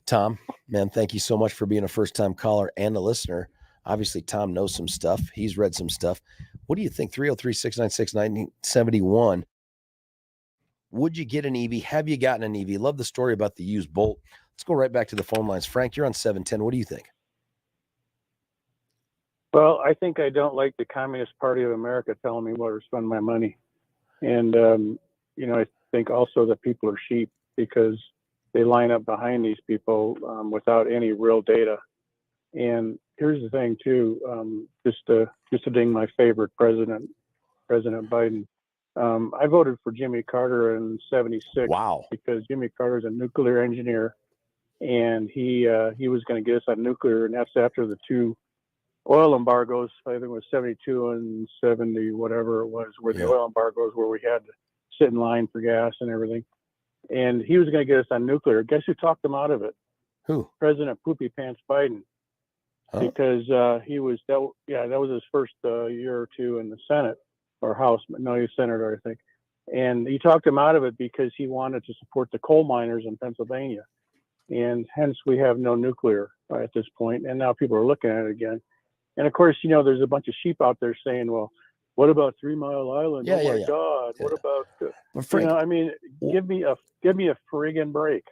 Tom, man, thank you so much for being a first-time caller and a listener. Obviously, Tom knows some stuff. He's read some stuff. What do you think? 303-696-1971. Would you get an EV? Have you gotten an EV? Love the story about the used Bolt. Let's go right back to the phone lines. Frank, you're on 710. What do you think? Well, I think I don't like the Communist Party of America telling me where to spend my money. And, I think also that people are sheep, because they line up behind these people without any real data. And here's the thing too, just to ding my favorite president, President Biden. I voted for Jimmy Carter in '76. Wow. Because Jimmy Carter's a nuclear engineer, and he was going to get us on nuclear, and that's after the two oil embargoes. I think it was 72 and 70, whatever it was, where the oil embargoes, where we had to sit in line for gas and everything. And he was going to get us on nuclear. Guess who talked him out of it? Who? President Poopy Pants Biden. Huh? Because that was his first year or two in the Senate or House, but no, he was senator, I think. And he talked him out of it because he wanted to support the coal miners in Pennsylvania. And hence we have no nuclear at this point. And now people are looking at it again. And of course, there's a bunch of sheep out there saying, well, what about 3 Mile Island? Yeah, oh my God. Yeah. What about, But Frank, give me a friggin' break.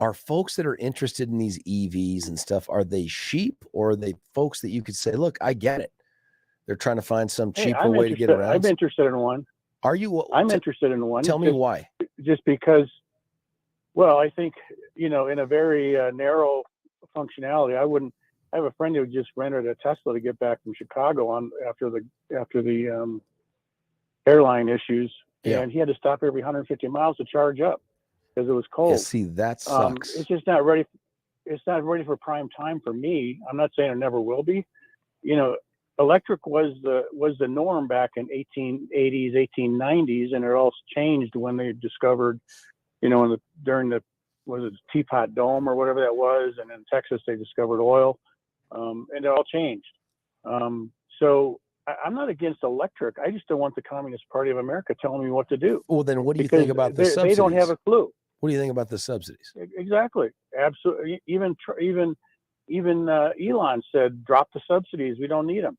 Are folks that are interested in these EVs and stuff, are they sheep, or are they folks that you could say, look, I get it. They're trying to find some cheaper way to get around. I'm interested in one. Are you? I'm interested in one. Tell me why. Just because, well, I think, in a very narrow functionality, I have a friend who just rented a Tesla to get back from Chicago after the airline issues. Yeah. And he had to stop every 150 miles to charge up because it was cold. Yeah, see, that sucks. It's just not ready. It's not ready for prime time for me. I'm not saying it never will be. Electric was the norm back in 1880s, 1890s, and it all changed when they discovered, during the Teapot Dome or whatever that was, and in Texas they discovered oil, and it all changed. So I'm not against electric. I just don't want the Communist Party of America telling me what to do. Well, then what do you think about the subsidies? They don't have a clue. What do you think about the subsidies? Exactly. Absolutely. Even Elon said, drop the subsidies. We don't need them.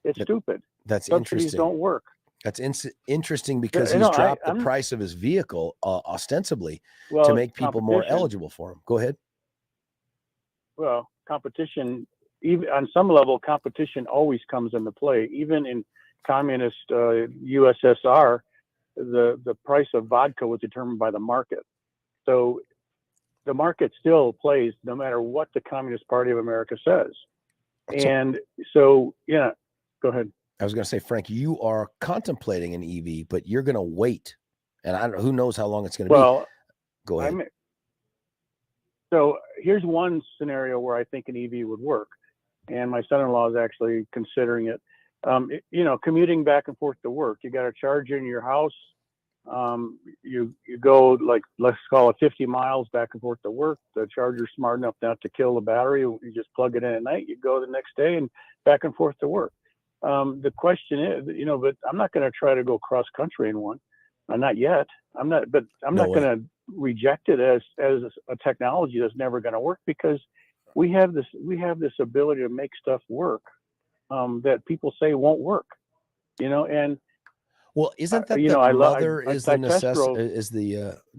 It's stupid. That's Subsidies interesting. don't work. That's interesting because he's dropped the price of his vehicle ostensibly to make people more eligible for him. Go ahead. Well, competition, even on some level, competition always comes into play. Even in communist USSR, the price of vodka was determined by the market. So the market still plays no matter what the Communist Party of America says. And so, yeah, go ahead. I was going to say, Frank, you are contemplating an EV, but you're going to wait. And I don't know, who knows how long it's going to be. Go ahead. So here's one scenario where I think an EV would work. And my son-in-law is actually considering it. Commuting back and forth to work, you got a charger in your house. You go let's call it 50 miles back and forth to work. The charger's smart enough not to kill the battery. You just plug it in at night. You go the next day and back and forth to work. The question is, but I'm not going to try to go cross country in one. Not yet. I'm not going to reject it as a technology that's never going to work, because we have this ability to make stuff work that people say won't work. And well, isn't that the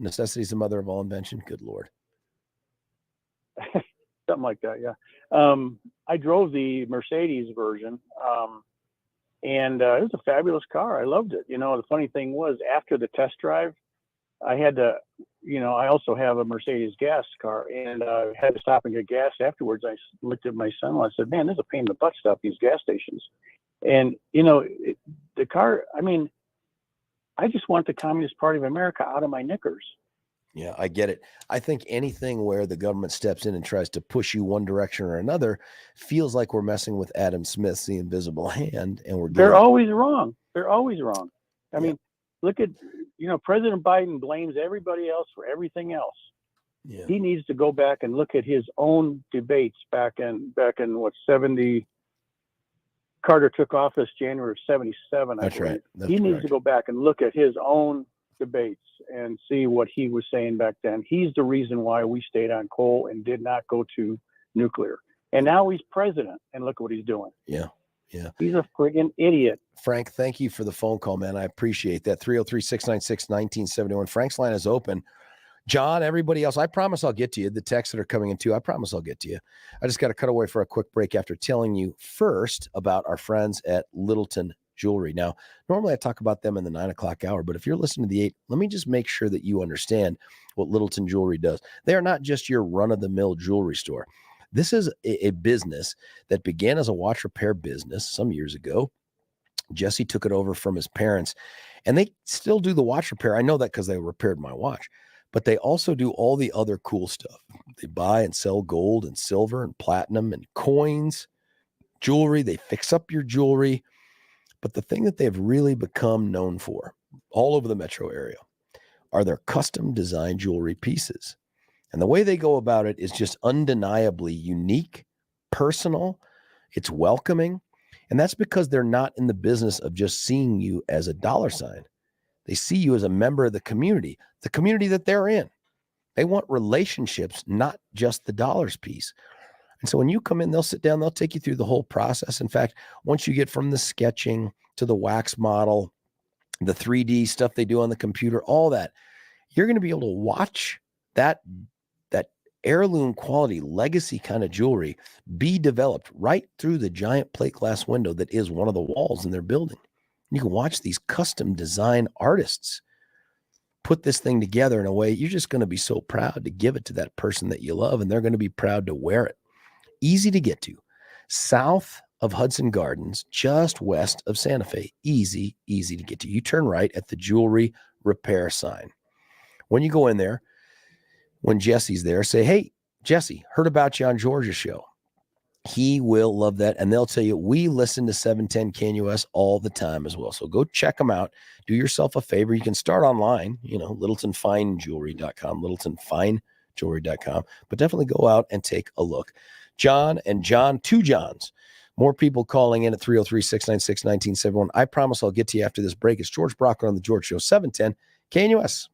necessity is the mother of all invention? Good Lord. Something like that, yeah. I drove the Mercedes version, and it was a fabulous car. I loved it. The funny thing was, after the test drive, I had to, I also have a Mercedes gas car, and I had to stop and get gas afterwards. I looked at my son-in-law and said, man, this is a pain in the butt to stop these gas stations. And, the car, I just want the Communist Party of America out of my knickers. Yeah, I get it. I think anything where the government steps in and tries to push you one direction or another feels like we're messing with Adam Smith's The Invisible Hand, and they're always wrong. They're always wrong. I mean, look at, President Biden blames everybody else for everything else. Yeah. He needs to go back and look at his own debates back in what, 70. Carter took office January of 77. That's right. He needs to go back and look at his own debates and see what he was saying back then. He's the reason why we stayed on coal and did not go to nuclear. And now he's president, and look what he's doing. Yeah. Yeah. He's a friggin' idiot. Frank, thank you for the phone call, man. I appreciate that. 303-696-1971. Frank's line is open. John, everybody else, I promise I'll get to you. The texts that are coming in too, I promise I'll get to you. I just got to cut away for a quick break after telling you first about our friends at Littleton Jewlery. Now, normally I talk about them in the 9 o'clock hour, but if you're listening to the 8, let me just make sure that you understand what Littleton Jewlery does. They are not just your run-of-the-mill jewelry store. This is a business that began as a watch repair business some years ago. Jesse took it over from his parents, and they still do the watch repair. I know that because they repaired my watch, but they also do all the other cool stuff. They buy and sell gold and silver and platinum and coins, jewelry. They fix up your jewelry. But the thing that they've really become known for all over the metro area are their custom designed jewelry pieces. And the way they go about it is just undeniably unique, personal. It's welcoming. And that's because they're not in the business of just seeing you as a dollar sign. They see you as a member of the community that they're in. They want relationships, not just the dollars piece. And so when you come in, they'll sit down, they'll take you through the whole process. In fact, once you get from the sketching to the wax model, the 3D stuff they do on the computer, all that, you're going to be able to watch that heirloom quality legacy kind of jewelry be developed right through the giant plate glass window that is one of the walls in their building. You can watch these custom design artists put this thing together in a way you're just going to be so proud to give it to that person that you love, and they're going to be proud to wear it. Easy to get to. South of Hudson Gardens, just west of Santa Fe. Easy to get to. You turn right at the jewelry repair sign. When you go in there, when Jesse's there, say, hey, Jesse, heard about you on Georgia's show. He will love that. And they'll tell you, we listen to 710 KNUS all the time as well. So go check them out. Do yourself a favor. You can start online, littletonfinejewelry.com, littletonfinejewelry.com, but definitely go out and take a look. John and John, two Johns, more people calling in at 303-696-1971. I promise I'll get to you after this break. It's George Brauchler on the George Show, 710 KNUS.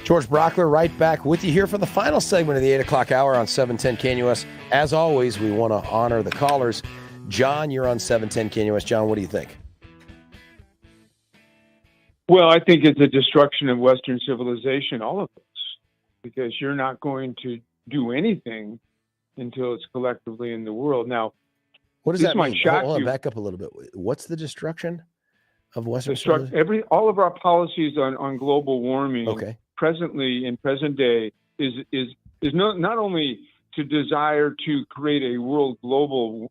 George Brauchler right back with you here for the final segment of the 8 o'clock hour on 710 KNUS. As always, we want to honor the callers. John, you're on 710 KNUS. John, what do you think? Well, I think it's a destruction of Western civilization, all of this, because you're not going to do anything until it's collectively in the world. Now, what does this that might mean? shock Hold on, you. back up a little bit. What's the destruction of Western civilization? All of our policies on global warming Okay. presently in present day is not only to desire to create a world global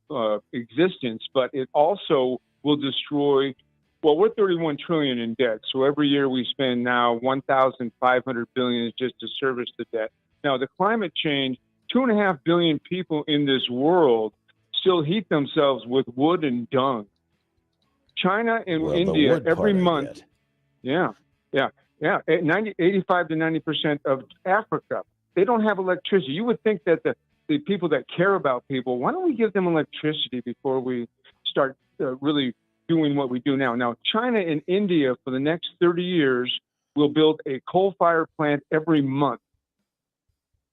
existence, but it also will destroy. Well, we're 31 trillion in debt, so every year we spend now 1,500 billion just to service the debt. Now, the climate change, 2.5 billion people in this world still heat themselves with wood and dung. China and India every month. Yeah. 85 to 90% of Africa, they don't have electricity. You would think that the people that care about people, why don't we give them electricity before we start really doing what we do now? Now, China and India for the next 30 years will build a coal-fired plant every month.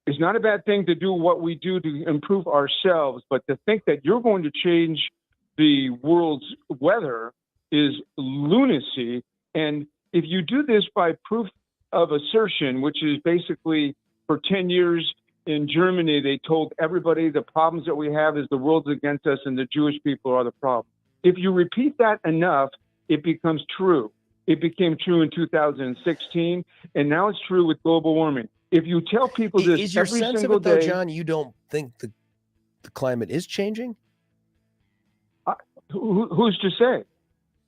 It's not a bad thing to do what we do to improve ourselves, but to think that you're going to change the world's weather is lunacy. And if you do this by proof of assertion, which is basically for 10 years in Germany, they told everybody the problems that we have is the world's against us and the Jewish people are the problem. If you repeat that enough, it becomes true. It became true in 2016, and now it's true with global warming. If you tell people this is your every sense single of it, though, day, John, you don't think the climate is changing? Who's to say?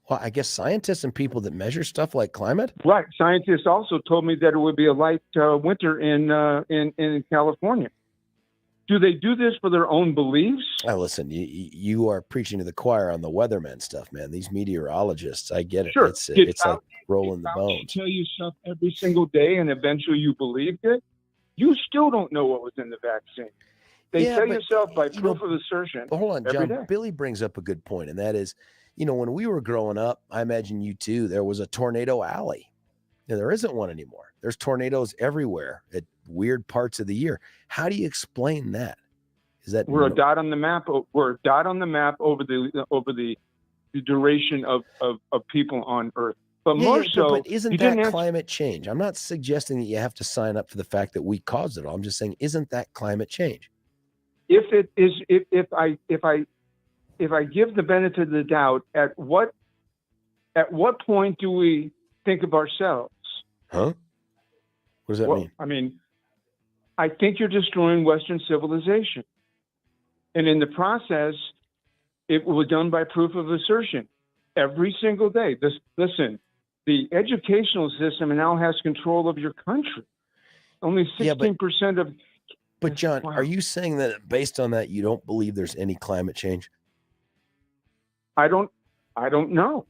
Well, I guess scientists and people that measure stuff like climate. Right. Scientists also told me that it would be a light winter in California. Do they do this for their own beliefs? Listen, you are preaching to the choir on the weatherman stuff, man. These meteorologists, I get it. Sure. It's like rolling the bones. Tell you stuff every single day, and eventually you believed it. You still don't know what was in the vaccine. They tell yourself by proof of assertion. But hold on, every John. day. Billy brings up a good point, and that is, when we were growing up, I imagine you too, there was a tornado alley. Now, there isn't one anymore. There's tornadoes everywhere at weird parts of the year. How do you explain that? Is that we're a dot on the map? We're a dot on the map over the duration of people on Earth. But but isn't that climate change? I'm not suggesting that you have to sign up for the fact that we caused it all. I'm just saying, isn't that climate change? If it is, if I give the benefit of the doubt, at what point do we think of ourselves? Huh? What does that mean? I mean, I think you're destroying Western civilization. And in the process, it was done by proof of assertion every single day. Listen, the educational system now has control of your country. Only 16% of... But John, are you saying that based on that, you don't believe there's any climate change? I don't know.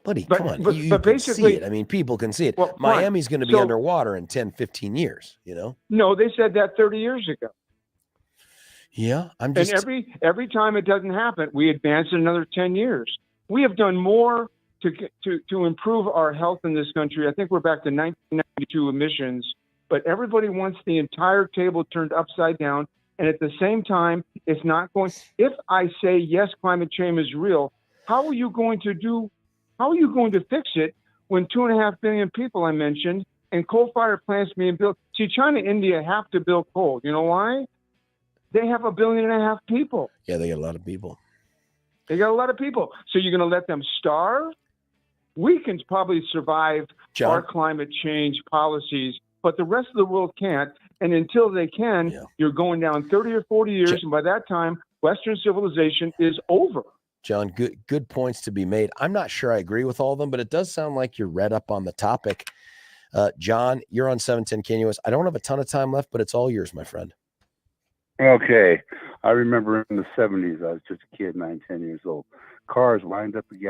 Buddy, come on. You but can basically, see it. I mean, people can see it. Well, Miami's going to be underwater in 10, 15 years, No, they said that 30 years ago. Yeah, I'm just... And every time it doesn't happen, we advance it another 10 years. We have done more to improve our health in this country. I think we're back to 1992 emissions, but everybody wants the entire table turned upside down. And at the same time, it's not going... If I say, yes, climate change is real, how are you going to fix it when 2.5 billion people I mentioned and coal-fired plants being built? See, China and India have to build coal. You know why? They have 1.5 billion people. Yeah, they got a lot of people. They got a lot of people. So you're going to let them starve? We can probably survive our climate change policies, but the rest of the world can't. And until they can, you're going down 30 or 40 years, and by that time, Western civilization is over. John, good points to be made. I'm not sure I agree with all of them, but it does sound like you're read up on the topic. John, you're on 710 KNUS. I don't have a ton of time left, but it's all yours, my friend. Okay. I remember in the 70s, I was just a kid, 9, 10 years old. Cars lined up at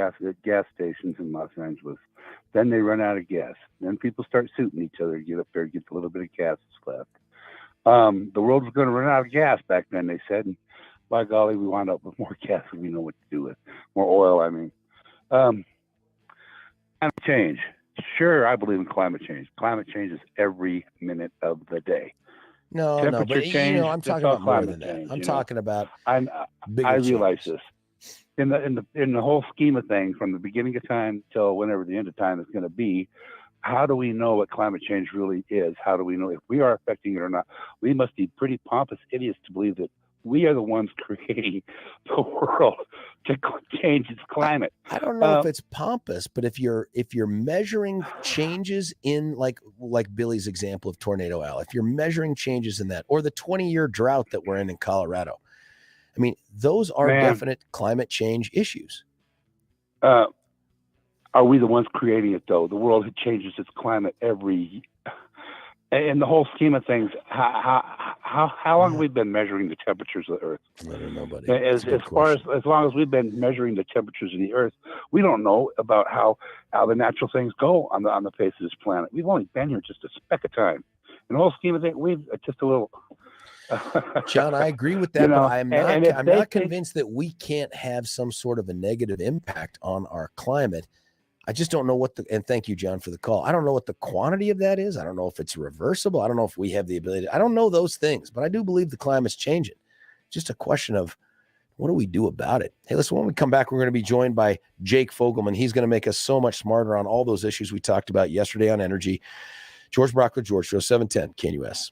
gas stations in Los Angeles. Then they run out of gas. Then people start shooting each other to get up there, get a little bit of gas that's left. The world was going to run out of gas back then, they said. And by golly, we wound up with more gas than we know what to do with. More oil, I mean. Climate change. Sure, I believe in climate change. Climate change is every minute of the day. No, Temperature but change, I'm it's talking all about more climate than that. change, I'm you know. talking about I bigger realize changes. this. In the whole scheme of things, from the beginning of time till whenever the end of time is going to be, how do we know what climate change really is? How do we know if we are affecting it or not? We must be pretty pompous idiots to believe that we are the ones creating the world to change its climate. I don't know if it's pompous, but if you're measuring changes in like Billy's example of Tornado Al, if you're measuring changes in that, or the 20-year drought that we're in Colorado, I mean, those are definite climate change issues. Are we the ones creating it, though? The world changes its climate every. In the whole scheme of things, how long have we been measuring the temperatures of the Earth? I don't know, buddy. As long as we've been measuring the temperatures of the Earth, we don't know about how the natural things go on the face of this planet. We've only been here just a speck of time. In the whole scheme of things, we've just a little. John, I agree with that, but I'm not convinced that we can't have some sort of a negative impact on our climate. I just don't know and thank you, John, for the call. I don't know what the quantity of that is. I don't know if it's reversible. I don't know if we have the ability. I don't know those things, but I do believe the climate's changing. Just a question of what do we do about it? Hey, listen, when we come back, we're going to be joined by Jake Fogelman. He's going to make us so much smarter on all those issues we talked about yesterday on energy. George Brauchler, George Show, 710 KNUS.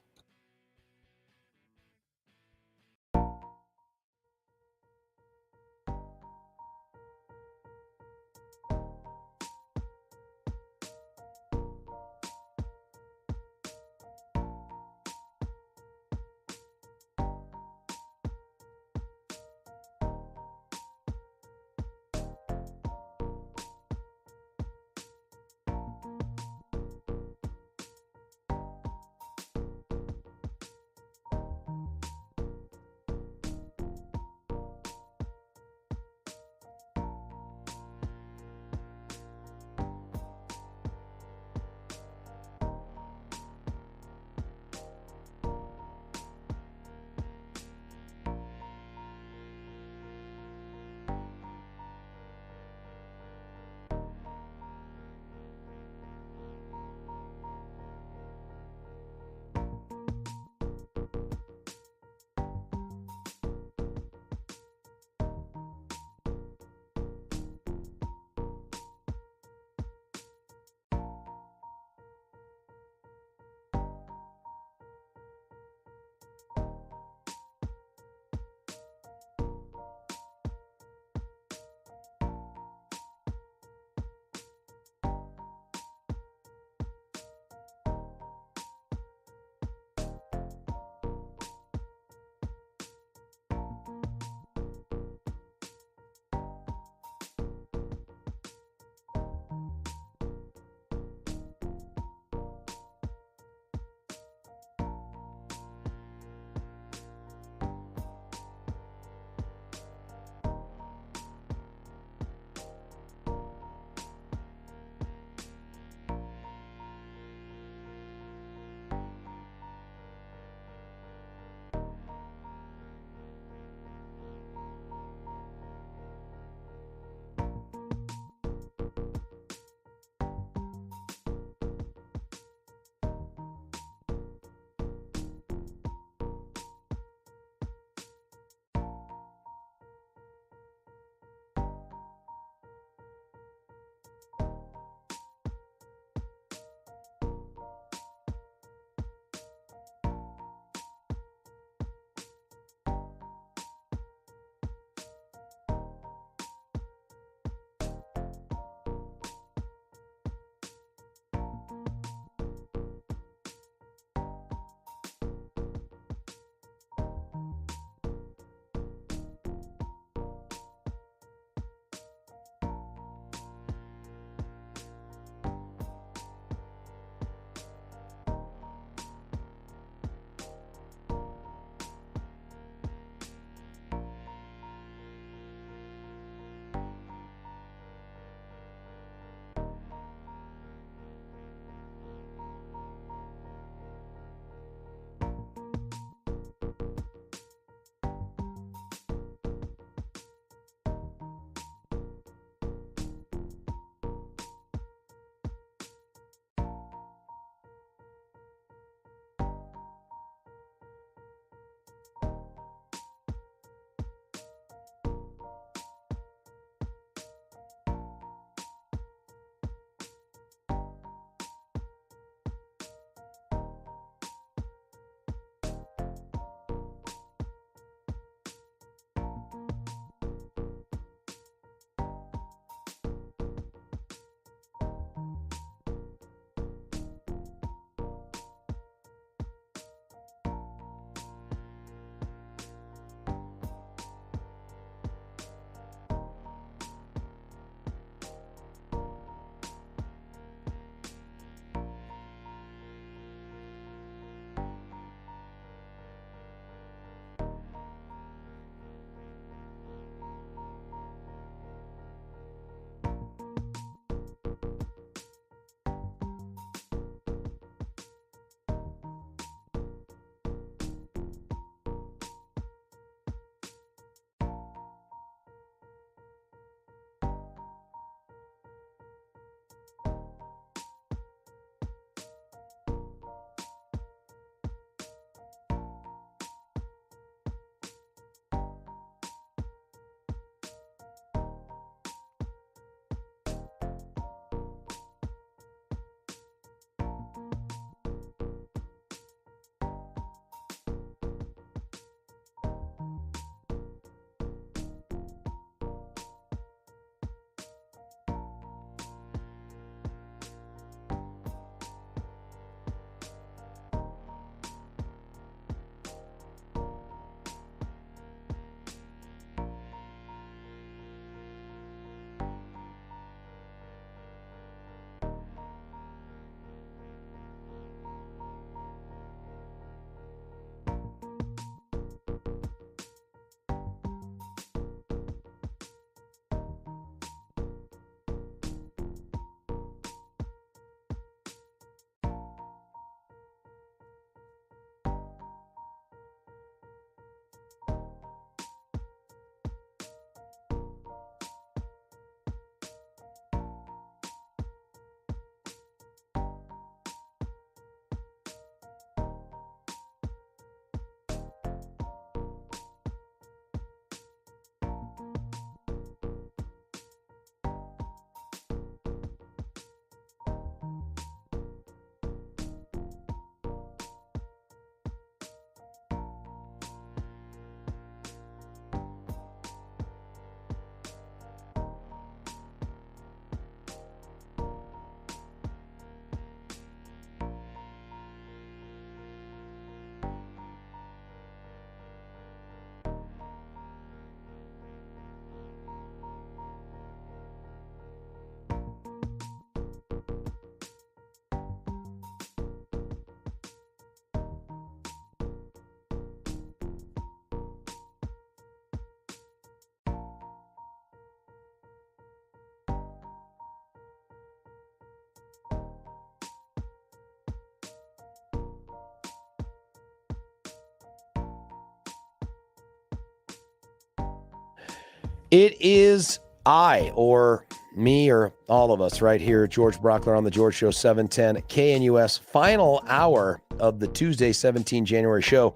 It is I, or me, or all of us right here, George Brauchler on the George Show, 710 KNUS, final hour of the Tuesday, 17 January show.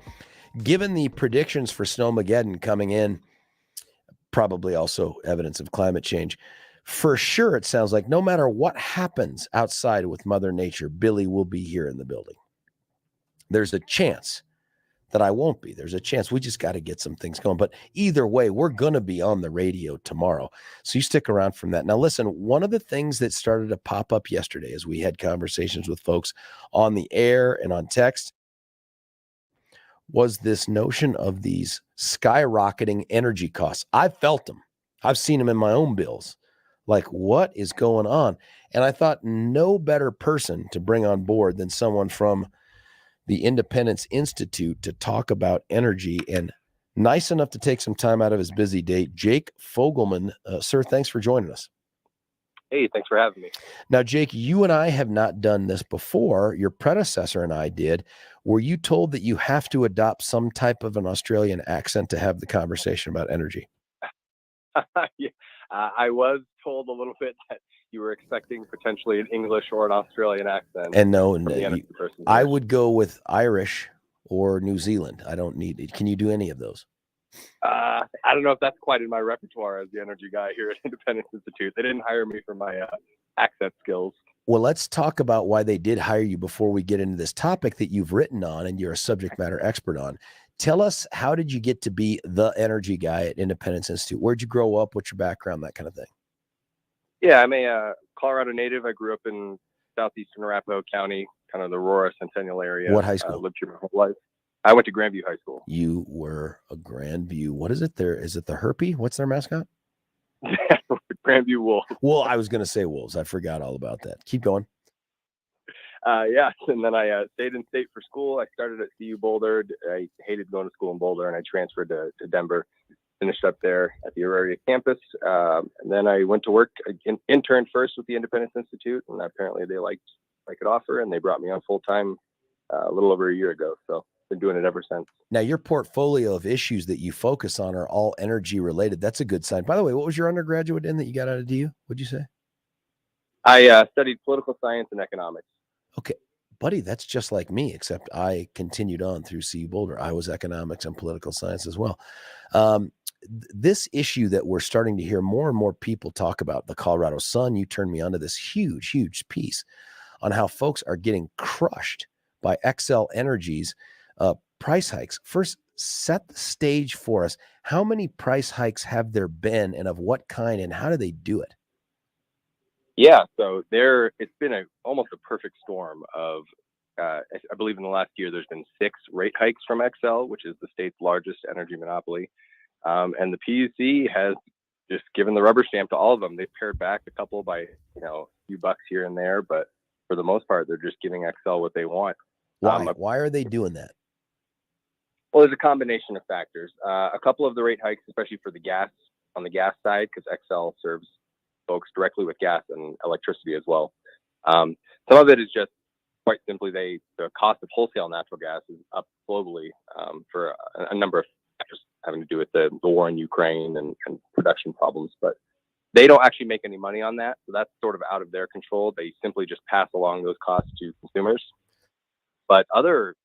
Given the predictions for Snowmageddon coming in, probably also evidence of climate change, for sure it sounds like no matter what happens outside with Mother Nature, Billy will be here in the building. There's a chance that I won't be. There's a chance. We just got to get some things going. But either way, we're going to be on the radio tomorrow. So you stick around from that. Now, listen, one of the things that started to pop up yesterday as we had conversations with folks on the air and on text was this notion of these skyrocketing energy costs. I've felt them. I've seen them in my own bills. Like, what is going on? And I thought no better person to bring on board than someone from the Independence Institute to talk about energy, and nice enough to take some time out of his busy day, Jake Fogelman. Sir, thanks for joining us. Hey, thanks for having me. Now, Jake, you and I have not done this before. Your predecessor and I did. Were you told that you have to adopt some type of an Australian accent to have the conversation about energy? Yeah, I was told a little bit that you were expecting potentially an English or an Australian accent. And no, I here. would go with Irish or New Zealand. I don't need it. Can you do any of those? I don't know if that's quite in my repertoire as the energy guy here at Independence Institute. They didn't hire me for my accent skills. Well, let's talk about why they did hire you before we get into this topic that you've written on and you're a subject matter expert on. Tell us, how did you get to be the energy guy at Independence Institute? Where'd you grow up? What's your background? That kind of thing. Yeah, I'm a Colorado native. I grew up in southeastern Arapahoe County, kind of the Aurora Centennial area. What high school? Lived here my whole life. I went to Grandview High School. You were a Grandview. What is it there? Is it the Herpy? What's their mascot? Grandview Wolves. Well, I was going to say Wolves. I forgot all about that. Keep going. Yeah, and then I stayed in state for school. I started at CU Boulder. I hated going to school in Boulder, and I transferred to Denver. Finished up there at the Auraria campus, and then I went to work. Interned first with the Independence Institute, and apparently they liked what I could offer, and they brought me on full time a little over a year ago. So been doing it ever since. Now, your portfolio of issues that you focus on are all energy related. That's a good sign. By the way, what was your undergraduate in that you got out of DU? What'd you say? I studied political science and economics. Okay, buddy, that's just like me, except I continued on through CU Boulder. I was economics and political science as well. This issue that we're starting to hear more and more people talk about, the Colorado Sun, you turned me onto this huge, huge piece on how folks are getting crushed by Xcel Energy's price hikes. First, set the stage for us. How many price hikes have there been, and of what kind, and how do they do it? Yeah, so it's been almost a perfect storm of, I believe in the last year, there's been 6 rate hikes from Xcel, which is the state's largest energy monopoly. And the PUC has just given the rubber stamp to all of them. They've pared back a couple by, a few bucks here and there, but for the most part, they're just giving Xcel what they want. Why are they doing that? Well, there's a combination of factors. A couple of the rate hikes, especially for on the gas side, because Xcel serves folks directly with gas and electricity as well. Some of it is just quite simply the cost of wholesale natural gas is up globally for a number of factors having to do with the war in Ukraine and production problems. But they don't actually make any money on that, so that's sort of out of their control. They simply just pass along those costs to consumers. But other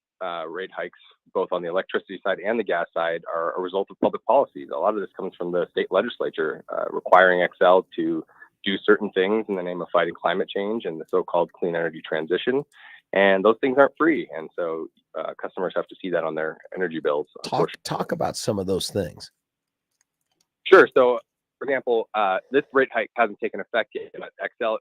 rate hikes, both on the electricity side and the gas side, are a result of public policies. A lot of this comes from the state legislature requiring Xcel to do certain things in the name of fighting climate change and the so-called clean energy transition. And those things aren't free. And so customers have to see that on their energy bills. Talk about some of those things. Sure. So, for example, this rate hike hasn't taken effect yet. But Xcel,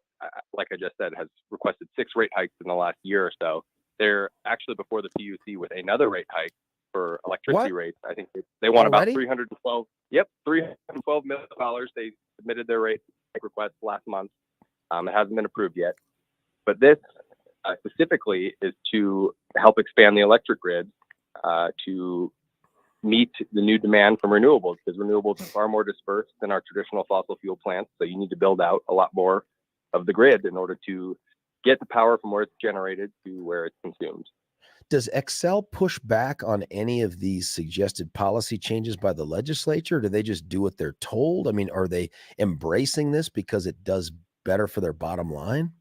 like I just said, has requested 6 rate hikes in the last year or so. They're actually before the PUC with another rate hike for electricity rates. I think they want about $312 million. They submitted their rate hike request last month. It hasn't been approved yet. But this specifically is to help expand the electric grid to meet the new demand from renewables, because renewables are far more dispersed than our traditional fossil fuel plants. So you need to build out a lot more of the grid in order to get the power from where it's generated to where it's consumed. does Xcel push back on any of these suggested policy changes by the legislature? Or do they just do what they're told? I mean, are they embracing this because it does better for their bottom line?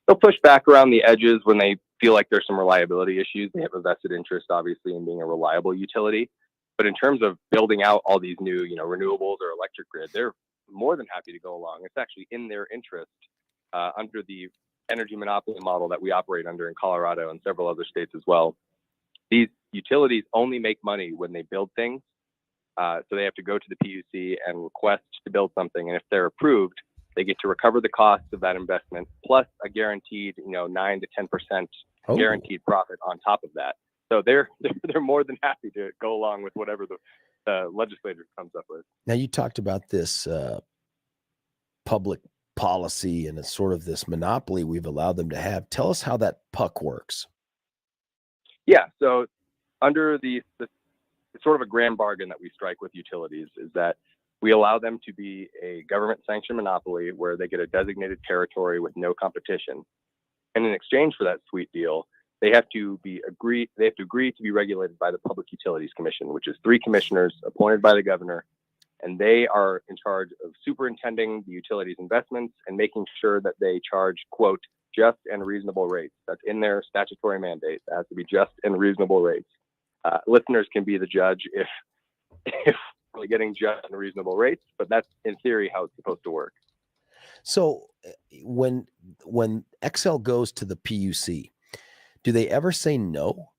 They'll push back around the edges when they feel like there's some reliability issues. They have a vested interest, obviously, in being a reliable utility. But in terms of building out all these new, renewables or electric grid, they're more than happy to go along. It's actually in their interest under the energy monopoly model that we operate under in Colorado and several other states as well. These utilities only make money when they build things. So they have to go to the PUC and request to build something. And if they're approved, they get to recover the costs of that investment plus a guaranteed, 9 to 10% guaranteed profit on top of that. So they're more than happy to go along with whatever the legislature comes up with. Now, you talked about this public policy and it's sort of this monopoly we've allowed them to have. Tell us how that puck works. Yeah, so under the sort of a grand bargain that we strike with utilities is that we allow them to be a government-sanctioned monopoly where they get a designated territory with no competition. And in exchange for that sweet deal, they have to agree to be regulated by the Public Utilities Commission, which is 3 commissioners appointed by the governor, and they are in charge of superintending the utilities investments and making sure that they charge, quote, just and reasonable rates. That's in their statutory mandate. That has to be just and reasonable rates. Listeners can be the judge if we're getting just and reasonable rates, but that's in theory how it's supposed to work. So when Xcel goes to the PUC, do they ever say no?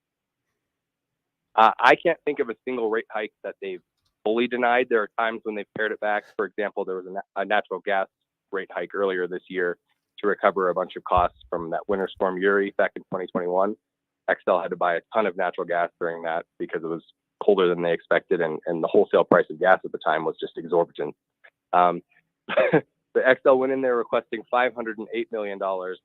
I can't think of a single rate hike that they've fully denied. There are times when they've pared it back. For example, there was a natural gas rate hike earlier this year to recover a bunch of costs from that winter storm Uri back in 2021. Xcel had to buy a ton of natural gas during that because it was colder than they expected, and the wholesale price of gas at the time was just exorbitant. The Xcel went in there requesting $508 million,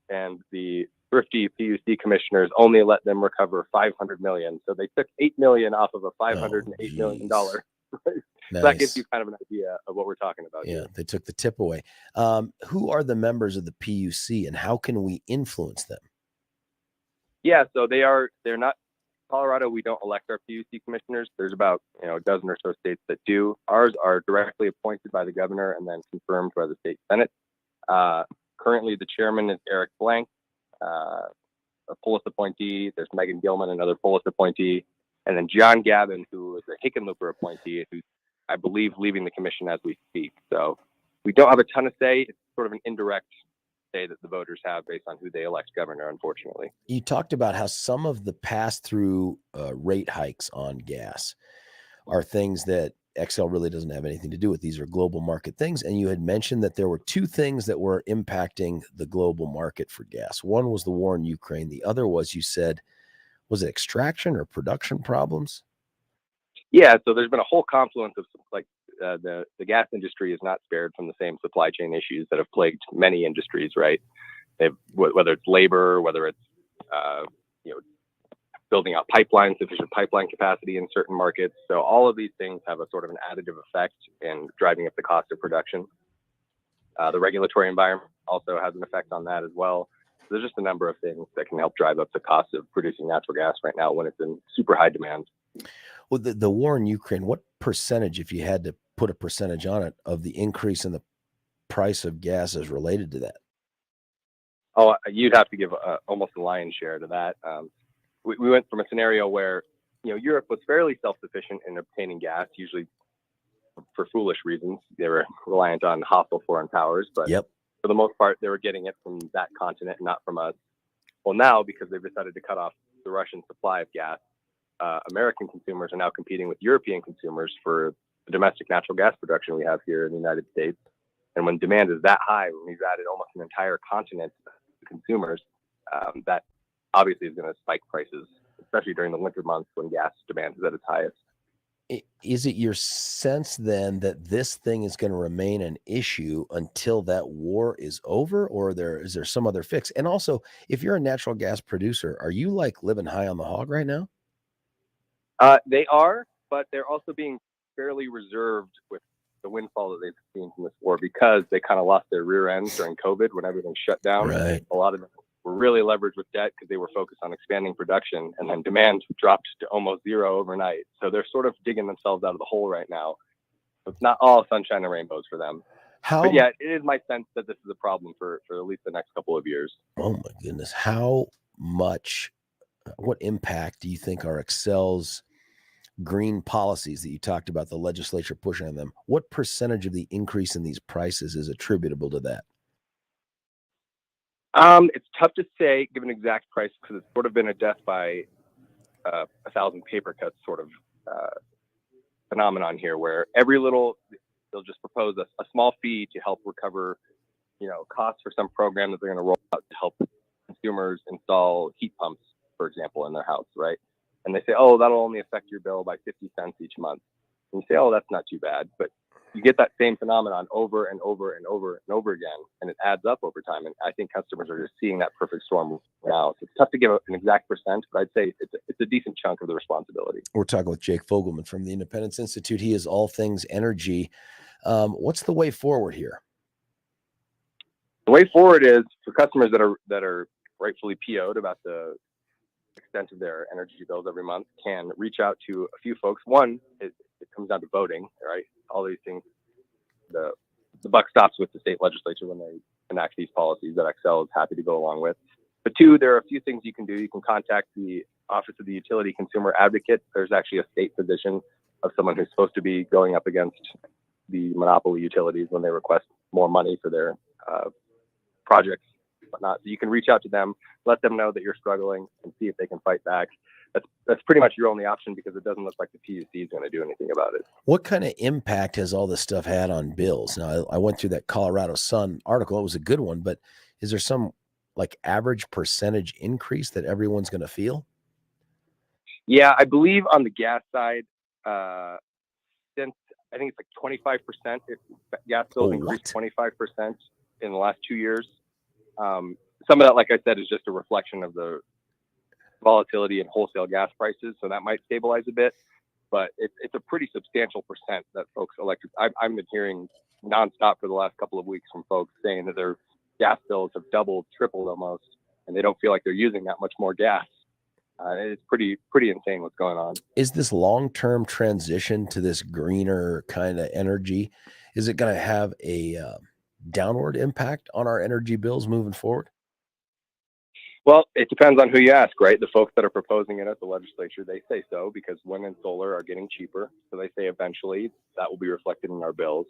and the thrifty PUC commissioners only let them recover $500 million. So they took $8 million off of a $508 million. Nice. So that gives you kind of an idea of what we're talking about. Yeah, here. they took the tip away. Who are the members of the PUC and how can we influence them? Yeah, so they're not Colorado. We don't elect our PUC commissioners. There's about a dozen or so states that do. Ours are directly appointed by the governor and then confirmed by the state senate. Currently, the chairman is Eric Blank, a Polis appointee. There's Megan Gilman, another Polis appointee, and then John Gavin, who is a Hickenlooper appointee, who's, I believe, leaving the commission as we speak. So we don't have a ton of say. It's sort of an indirect say that the voters have based on who they elect governor, unfortunately. You talked about how some of the pass-through rate hikes on gas are things that Xcel really doesn't have anything to do with. These are global market things. And you had mentioned that there were 2 things that were impacting the global market for gas. One was the war in Ukraine. The other was, you said, was it extraction or production problems? Yeah, so there's been a whole confluence of the gas industry is not spared from the same supply chain issues that have plagued many industries, right? Whether it's labor, whether it's building out pipelines, sufficient pipeline capacity in certain markets. So all of these things have a sort of an additive effect in driving up the cost of production. The regulatory environment also has an effect on that as well. So there's just a number of things that can help drive up the cost of producing natural gas right now when it's in super high demand. Well, the war in Ukraine, what percentage, if you had to put a percentage on it, of the increase in the price of gas is related to that? Oh, you'd have to give almost a lion's share to that. We went from a scenario where, Europe was fairly self-sufficient in obtaining gas, usually for foolish reasons. They were reliant on hostile foreign powers, but for the most part, they were getting it from that continent, not from us. Well, now, because they've decided to cut off the Russian supply of gas, American consumers are now competing with European consumers for the domestic natural gas production we have here in the United States. And when demand is that high, when we've added almost an entire continent to consumers, that obviously is going to spike prices, especially during the winter months when gas demand is at its highest. Is it your sense then that this thing is going to remain an issue until that war is over, or is there some other fix? And also, if you're a natural gas producer, are you like living high on the hog right now? They are, but they're also being fairly reserved with the windfall that they've seen from this war because they kind of lost their rear ends during COVID when everything shut down. Right. A lot of them were really leveraged with debt because they were focused on expanding production, and then demand dropped to almost zero overnight. So they're sort of digging themselves out of the hole right now. So it's not all sunshine and rainbows for them. But yeah, it is my sense that this is a problem for at least the next couple of years. Oh my goodness. What impact do you think are Xcel's green policies that you talked about, the legislature pushing on them? What percentage of the increase in these prices is attributable to that? It's tough to say, give an exact price, because it's sort of been a death by 1,000 paper cuts sort of phenomenon here, where they'll just propose a small fee to help recover, costs for some program that they're going to roll out to help consumers install heat pumps, for example, in their house, right? And they say, oh, that'll only affect your bill by 50 cents each month. And you say, oh, that's not too bad. But you get that same phenomenon over and over and over and over again, and it adds up over time. And I think customers are just seeing that perfect storm now. So it's tough to give an exact percent, but I'd say it's a decent chunk of the responsibility. We're talking with Jake Fogelman from the Independence Institute. He is all things energy. What's the way forward here? The way forward is for customers that are rightfully PO'd about the extent of their energy bills every month can reach out to a few folks. One, it comes down to voting, right? All these things, the buck stops with the state legislature when they enact these policies that Xcel is happy to go along with. But two, there are a few things you can do. You can contact the Office of the Utility Consumer Advocate. There's actually a state position of someone who's supposed to be going up against the monopoly utilities when they request more money for their projects, whatnot. So you can reach out to them, let them know that you're struggling, and see if they can fight back. That's pretty much your only option, because it doesn't look like the PUC is going to do anything about it. What kind of impact has all this stuff had on bills? Now, I went through that Colorado Sun article. It was a good one, but is there some average percentage increase that everyone's going to feel? Yeah, I believe on the gas side, since I think it's 25%, gas bills increased 25% in the last 2 years. Some of that, like I said, is just a reflection of the volatility in wholesale gas prices, so that might stabilize a bit. But it's a pretty substantial percent that folks I've been hearing nonstop for the last couple of weeks from folks saying that their gas bills have doubled, tripled almost, and they don't feel like they're using that much more gas. It's pretty insane what's going on. Is this long-term transition to this greener kind of energy, is it going to have a downward impact on our energy bills moving forward? Well, it depends on who you ask, right? The folks that are proposing it at the legislature, they say so because wind and solar are getting cheaper. So they say eventually that will be reflected in our bills.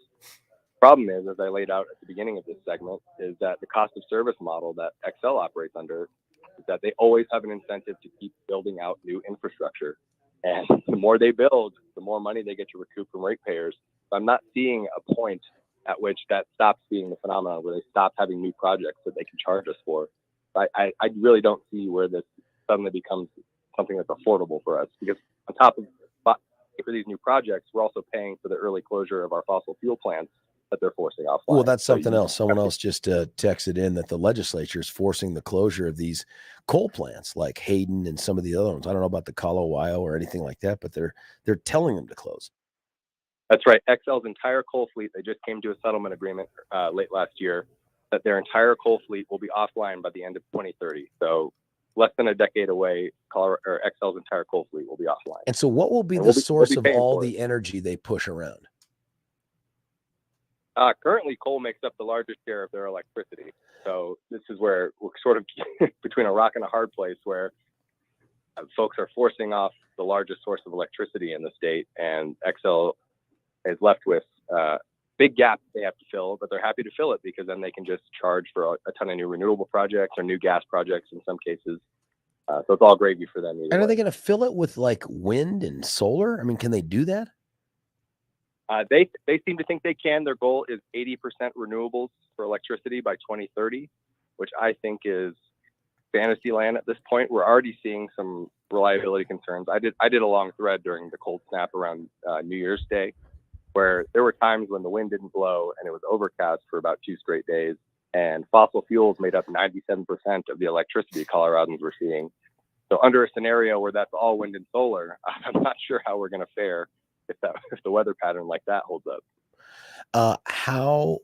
Problem is, as I laid out at the beginning of this segment, is that the cost of service model that Xcel operates under is that they always have an incentive to keep building out new infrastructure. And the more they build, the more money they get to recoup from ratepayers. So I'm not seeing a point at which that stops being the phenomenon where they stop having new projects that they can charge us for. I really don't see where this suddenly becomes something that's affordable for us, because on top of for these new projects, we're also paying for the early closure of our fossil fuel plants that they're forcing offline. Well, that's something else. Someone else just texted in that the legislature is forcing the closure of these coal plants like Hayden and some of the other ones. I don't know about the Colorado or anything like that, but they're telling them to close. That's right. Xcel's entire coal fleet, they just came to a settlement agreement late last year that their entire coal fleet will be offline by the end of 2030. So less than a decade away, Xcel's entire coal fleet will be offline. And so what will be the source of all the energy they push around? Currently, coal makes up the largest share of their electricity. So this is where we're sort of between a rock and a hard place, where folks are forcing off the largest source of electricity in the state, and Xcel is left with big gaps they have to fill, but they're happy to fill it because then they can just charge for a ton of new renewable projects or new gas projects in some cases. So it's all gravy for them. And are they going to fill it with wind and solar? I mean, can they do that? They seem to think they can. Their goal is 80% renewables for electricity by 2030, which I think is fantasy land at this point. We're already seeing some reliability concerns. I did a long thread during the cold snap around New Year's Day, where there were times when the wind didn't blow and it was overcast for about 2 straight days, and fossil fuels made up 97% of the electricity Coloradans were seeing. So under a scenario where that's all wind and solar, I'm not sure how we're going to fare if the weather pattern like that holds up. How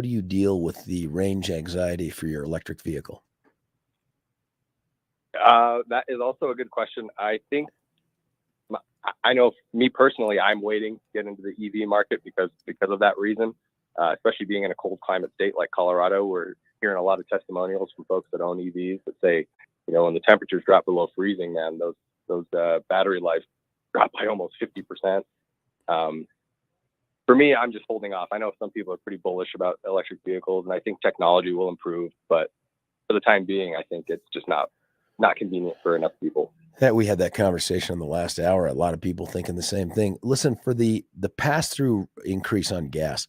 do you deal with the range anxiety for your electric vehicle? That is also a good question. I know me personally, I'm waiting to get into the EV market because of that reason, especially being in a cold climate state like Colorado. We're hearing a lot of testimonials from folks that own EVs that say, when the temperatures drop below freezing, man, those battery life drop by almost 50%. For me, I'm just holding off. I know some people are pretty bullish about electric vehicles, and I think technology will improve, but for the time being, I think it's just not convenient for enough people. That we had that conversation in the last hour. A lot of people thinking the same thing. Listen, for the pass-through increase on gas,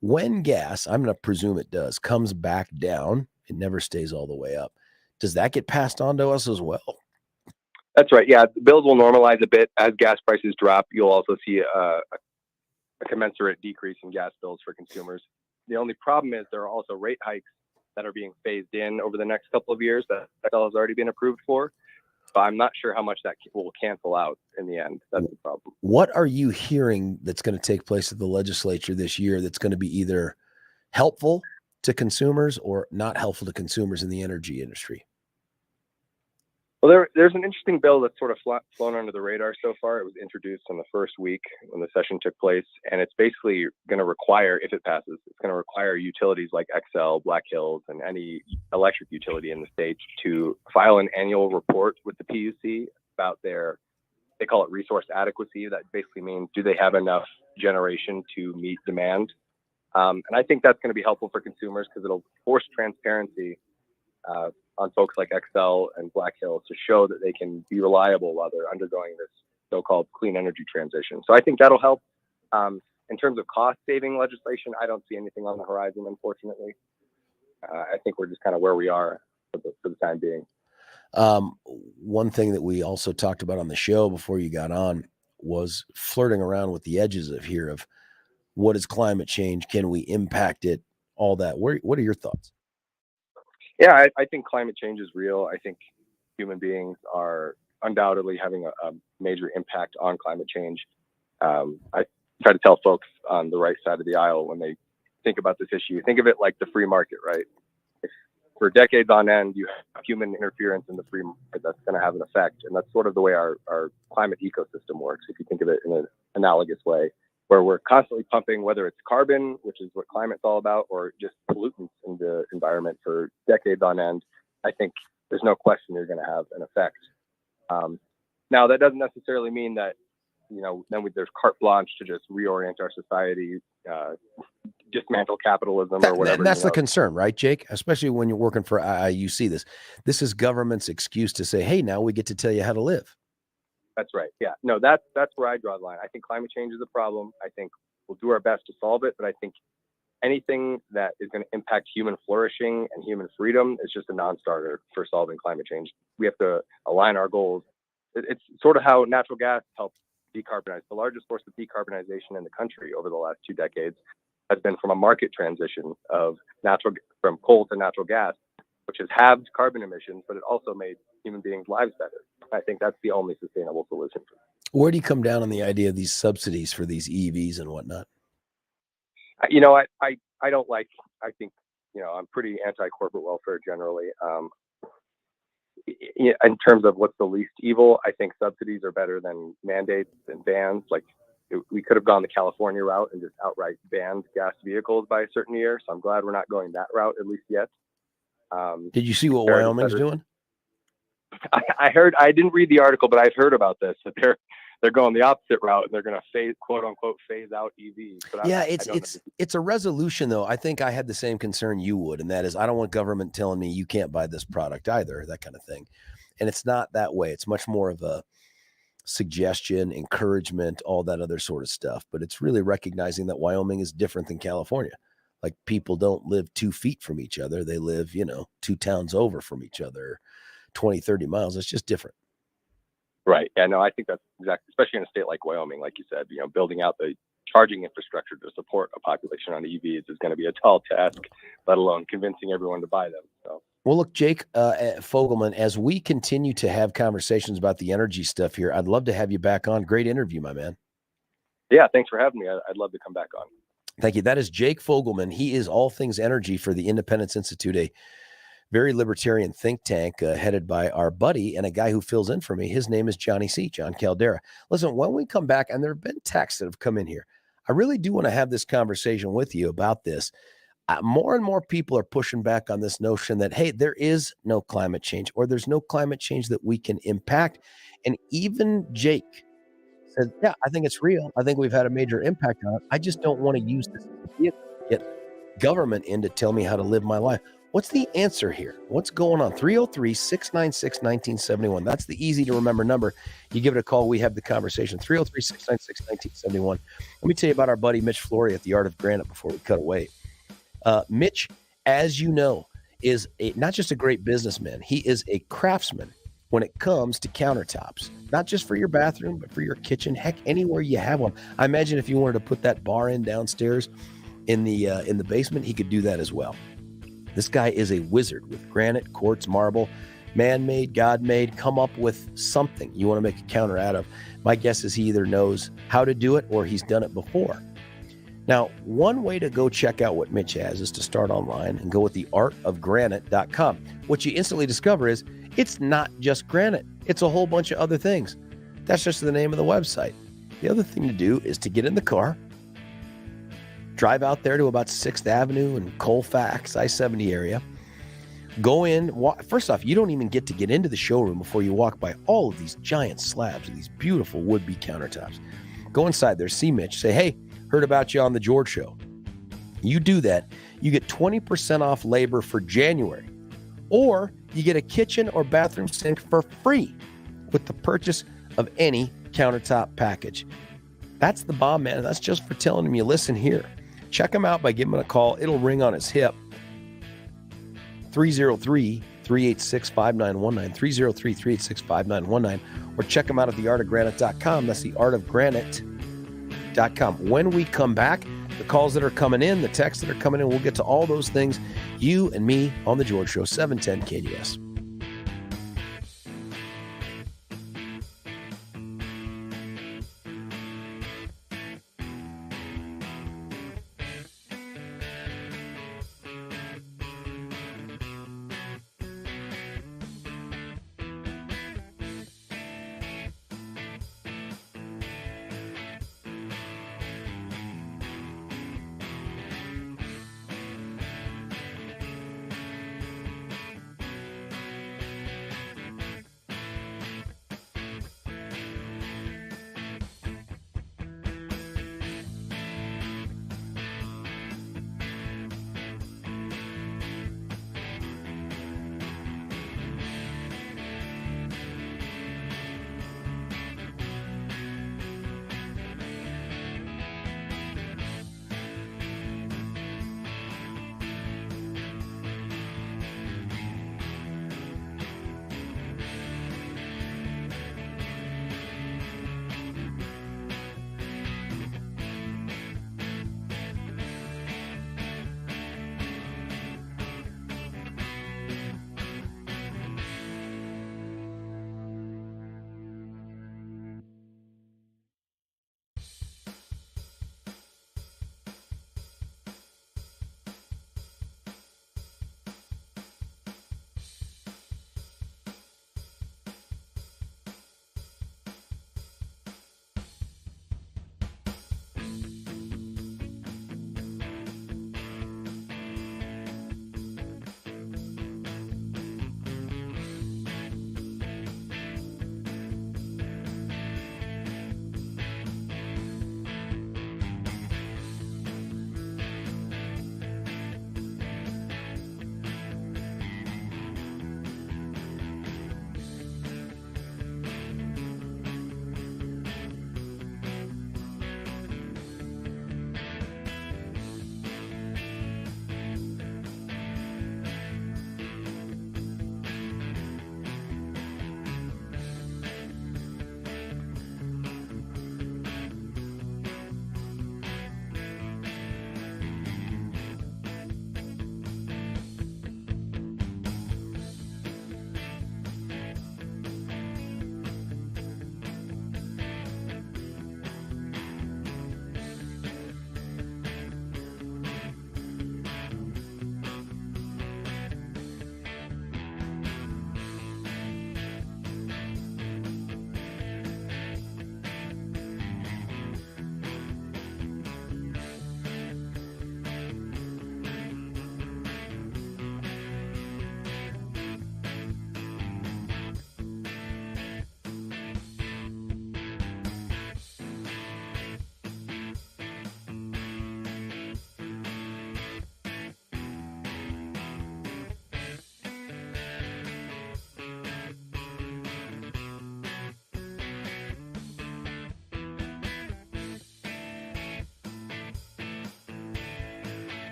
when gas, I'm going to presume it does, comes back down, it never stays all the way up. Does that get passed on to us as well? That's right. Yeah, the bills will normalize a bit as gas prices drop. You'll also see a commensurate decrease in gas bills for consumers. The only problem is there are also rate hikes that are being phased in over the next couple of years that Xcel has already been approved for. But I'm not sure how much that will cancel out in the end. That's the problem. What are you hearing that's going to take place at the legislature this year that's going to be either helpful to consumers or not helpful to consumers in the energy industry? Well, there's an interesting bill that's sort of flown under the radar so far. It was introduced in the first week when the session took place, and it's basically going to require, if it passes, it's going to require utilities like Xcel, Black Hills, and any electric utility in the state to file an annual report with the PUC about they call it resource adequacy. That basically means, do they have enough generation to meet demand? And I think that's going to be helpful for consumers because it'll force transparency on folks like Xcel and Black Hills to show that they can be reliable while they're undergoing this so-called clean energy transition. So I think that'll help. In terms of cost-saving legislation, I don't see anything on the horizon, unfortunately. I think we're just kind of where we are for the time being. One thing that we also talked about on the show before you got on was flirting around with the edges of what is climate change? Can we impact it? All that. What are your thoughts? Yeah, I think climate change is real. I think human beings are undoubtedly having a major impact on climate change. I try to tell folks on the right side of the aisle when they think about this issue, think of it like the free market, right? If for decades on end, you have human interference in the free market, that's going to have an effect. And that's sort of the way our climate ecosystem works, if you think of it in an analogous way, where we're constantly pumping, whether it's carbon, which is what climate's all about, or just pollutants in the environment for decades on end. I think there's no question you're going to have an effect. Now, that doesn't necessarily mean that, there's carte blanche to just reorient our society, dismantle capitalism or whatever. That's the concern, right, Jake? Especially when you're working for IIUC. This is government's excuse to say, hey, now we get to tell you how to live. That's right. Yeah. No, that's where I draw the line. I think climate change is a problem. I think we'll do our best to solve it, but I think anything that is going to impact human flourishing and human freedom is just a non-starter for solving climate change. We have to align our goals. It's sort of how natural gas helps decarbonize. The largest source of decarbonization in the country over the last 2 decades has been from a market transition from coal to natural gas, which has halved carbon emissions, but it also made human beings' lives better. I think that's the only sustainable solution. Where do you come down on the idea of these subsidies for these EVs and whatnot? I don't like, I think, I'm pretty anti-corporate welfare generally. In terms of what's the least evil, I think subsidies are better than mandates and bans. Like we could have gone the California route and just outright banned gas vehicles by a certain year. So I'm glad we're not going that route, at least yet. Did you see what Wyoming's doing? I heard. I didn't read the article, but I've heard about this. That they're going the opposite route, and they're going to quote unquote phase out EVs. But yeah, it's a resolution though. I think I had the same concern you would, and that is I don't want government telling me you can't buy this product either, that kind of thing. And it's not that way. It's much more of a suggestion, encouragement, all that other sort of stuff. But it's really recognizing that Wyoming is different than California. Like people don't live 2 feet from each other. They live, 2 towns over from each other, 20, 30 miles. It's just different. Right. Yeah, no, I think that's exactly, especially in a state like Wyoming, like you said, building out the charging infrastructure to support a population on EVs is going to be a tall task, let alone convincing everyone to buy them. So. Well, look, Jake Fogelman, as we continue to have conversations about the energy stuff here, I'd love to have you back on. Great interview, my man. Yeah, thanks for having me. I'd love to come back on. Thank you. That is Jake Fogelman. He is all things energy for the Independence Institute, a very libertarian think tank headed by our buddy and a guy who fills in for me. His name is Johnny C., John Caldera. Listen, when we come back, and there have been texts that have come in here, I really do want to have this conversation with you about this. More and more people are pushing back on this notion that, hey, there is no climate change, or there's no climate change that we can impact. And even Jake said, yeah, I think it's real. I think we've had a major impact on it. I just don't want to use this to get government in to tell me how to live my life. What's the answer here? What's going on? 303-696-1971. That's the easy to remember number. You give it a call. We have the conversation. 303-696-1971. Let me tell you about our buddy Mitch Flory at the Art of Granite before we cut away. Mitch, as you know, is not just a great businessman. He is a craftsman when it comes to countertops, not just for your bathroom, but for your kitchen. Heck, anywhere you have one. I imagine if you wanted to put that bar in downstairs in the basement, he could do that as well. This guy is a wizard with granite, quartz, marble, man-made, God-made. Come up with something you want to make a counter out of. My guess is he either knows how to do it or he's done it before. Now, one way to go check out what Mitch has is to start online and go with the artofgranite.com. What you instantly discover is it's not just granite. It's a whole bunch of other things. That's just the name of the website. The other thing to do is to get in the car, drive out there to about 6th Avenue and Colfax, I-70 area. Go in. First off, you don't even get to get into the showroom before you walk by all of these giant slabs of these beautiful would-be countertops. Go inside there, see Mitch, say, hey, heard about you on the George Show. You do that, you get 20% off labor for January, or you get a kitchen or bathroom sink for free with the purchase of any countertop package. That's the bomb, man. That's just for telling him you listen here. Check him out by giving him a call. It'll ring on his hip. 303-386-5919, 303-386-5919, or check him out at theartofgranite.com. That's theartofgranite.com. When we come back, the calls that are coming in, the texts that are coming in, we'll get to all those things. You and me on The George Show, 710 KDS.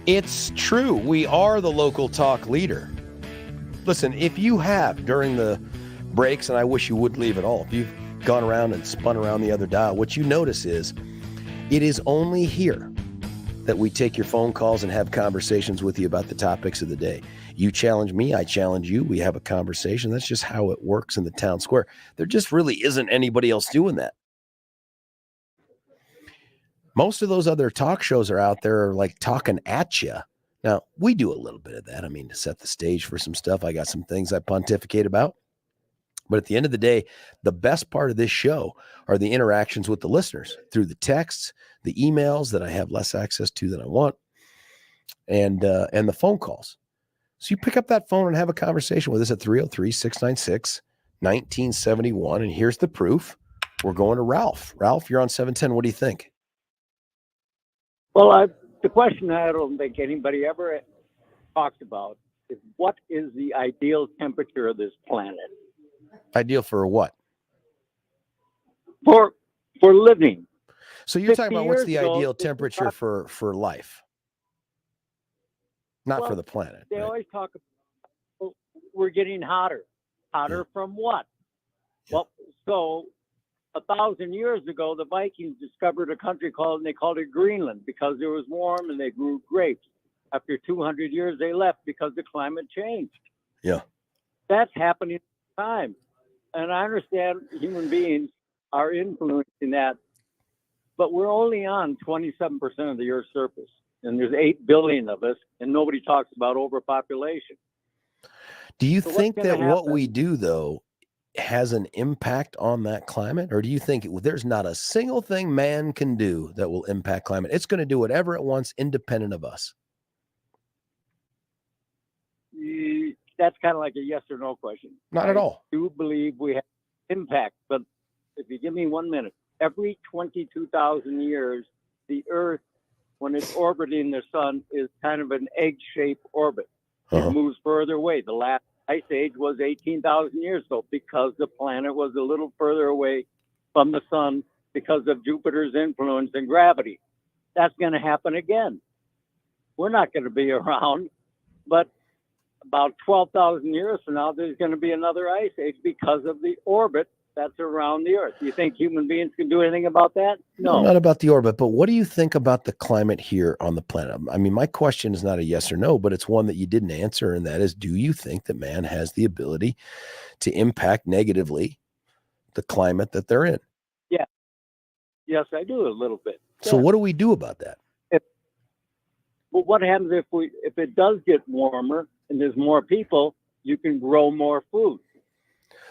It's true. We are the local talk leader. Listen, if you have during the breaks, and I wish you would leave at all, if you've gone around and spun around the other dial, what you notice is it is only here that we take your phone calls and have conversations with you about the topics of the day. You challenge me, I challenge you, we have a conversation. That's just how it works in the town square. There just really isn't anybody else doing that. Most of those other talk shows are out there are like talking at you. Now, we do a little bit of that. I mean, to set the stage for some stuff. I got some things I pontificate about. But at the end of the day, the best part of this show are the interactions with the listeners through the texts, the emails that I have less access to than I want, and the phone calls. So you pick up that phone and have a conversation with us at 303-696-1971. And here's the proof. We're going to Ralph. Ralph, you're on 710. What do you think? Well, the question I don't think anybody ever talks about is what is the ideal temperature of this planet? Ideal for what? For living. So you're talking about what's the ideal temperature for life? Not for the planet. They right? always talk about we're getting hotter. Hotter from what? Yeah. Well, so 1,000 years ago, the Vikings discovered a country they called it Greenland because it was warm and they grew grapes. After 200 years, they left because the climate changed. Yeah. That's happening all the time. And I understand human beings are influencing that, but we're only on 27% of the Earth's surface. And there's 8 billion of us, and nobody talks about overpopulation. Do you think that what we do, though, has an impact on that climate? Or do you think there's not a single thing man can do that will impact climate? It's going to do whatever it wants independent of us. That's kind of like a yes or no question. Not at all. I do believe we have impact, but if you give me 1 minute, every 22,000 years, the Earth, when it's orbiting the sun, is kind of an egg-shaped orbit. It moves further away. The last ice age was 18,000 years ago because the planet was a little further away from the sun because of Jupiter's influence and gravity. That's going to happen again. We're not going to be around, but about 12,000 years from now, there's going to be another ice age because of the orbit that's around the Earth. Do you think human beings can do anything about that? No. Not about the orbit, but what do you think about the climate here on the planet? I mean, my question is not a yes or no, but it's one that you didn't answer, and that is, do you think that man has the ability to impact negatively the climate that they're in? Yeah. Yes, I do a little bit. So what do we do about that? Well, what happens if it does get warmer and there's more people, you can grow more food?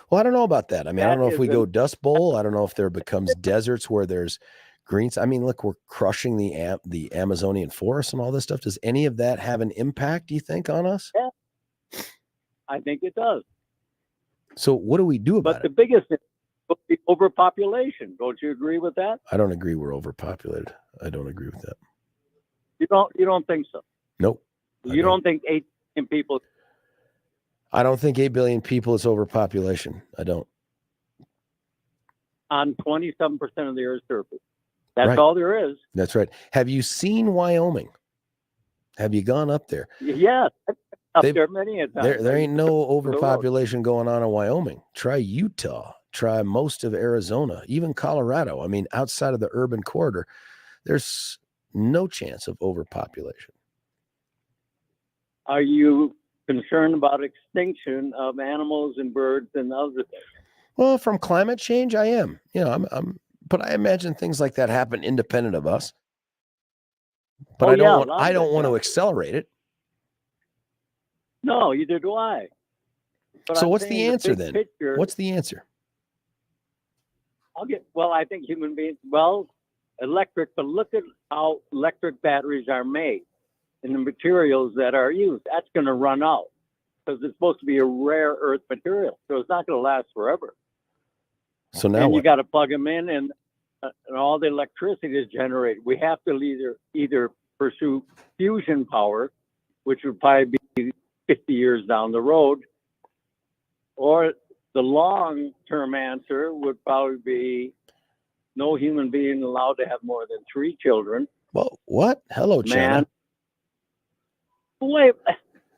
Well, I don't know about that. I mean, I don't know if we go Dust Bowl. I don't know if there becomes deserts where there's greens. I mean, look, we're crushing the Amazonian forest and all this stuff. Does any of that have an impact, do you think, on us? Yeah, I think it does. So what do we do about it? But the biggest thing is the overpopulation. Don't you agree with that? I don't agree we're overpopulated. I don't agree with that. You don't think so? Nope. You don't think 8 billion people? I don't think 8 billion people is overpopulation. I don't. On 27% of the Earth's surface. That's right. all there is. That's right. Have you seen Wyoming? Have you gone up there? Yeah, up there many a time. There ain't no overpopulation going on in Wyoming. Try Utah. Try most of Arizona, even Colorado. I mean, outside of the urban corridor, there's no chance of overpopulation. Are you concerned about extinction of animals and birds and other things? Well, from climate change, I am. You know, but I imagine things like that happen independent of us. But I don't want to accelerate it. No, either do I. But so what's the answer then? What's the answer? I think human beings, electric, but look at how electric batteries are made and the materials that are used. That's going to run out because it's supposed to be a rare earth material. So it's not going to last forever. So now you got to plug them in and all the electricity is generated. We have to either pursue fusion power, which would probably be 50 years down the road, or the long-term answer would probably be no human being allowed to have more than 3 children. Well, what? Hello, China. Wait,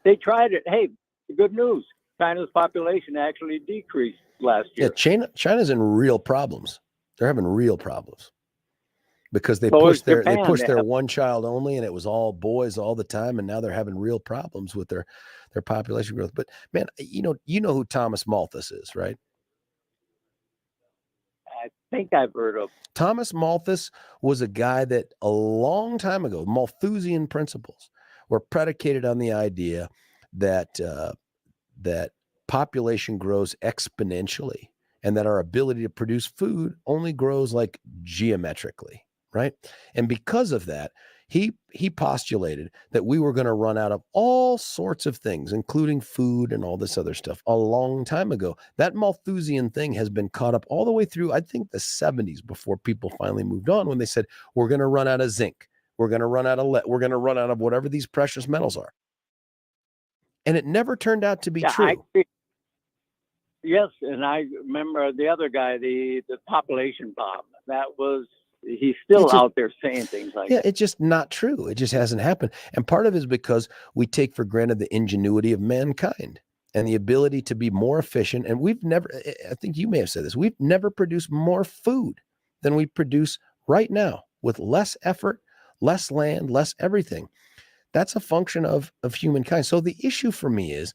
they tried it. Hey, good news. China's population actually decreased last year. Yeah, China's in real problems. They're having real problems because they So is pushed their Japan. one child only, and it was all boys all the time, and now they're having real problems with their population growth. But man, you know who Thomas Malthus is, right? I think I've heard of. Thomas Malthus was a guy that a long time ago, Malthusian principles were predicated on the idea that that population grows exponentially and that our ability to produce food only grows like geometrically, right? And because of that, he postulated that we were going to run out of all sorts of things, including food and all this other stuff, a long time ago. That Malthusian thing has been caught up all the way through, I think, the 70s before people finally moved on, when they said, we're going to run out of zinc. We're going to run out of lead. We're going to run out of whatever these precious metals are. And it never turned out to be true. Yes, and I remember the other guy, the population bomb. He's still out there saying things like that. It's just not true. It just hasn't happened. And part of it is because we take for granted the ingenuity of mankind and the ability to be more efficient. And we've never, I think you may have said this, we've never produced more food than we produce right now with less effort, less land, less everything. That's a function of humankind. So the issue for me is,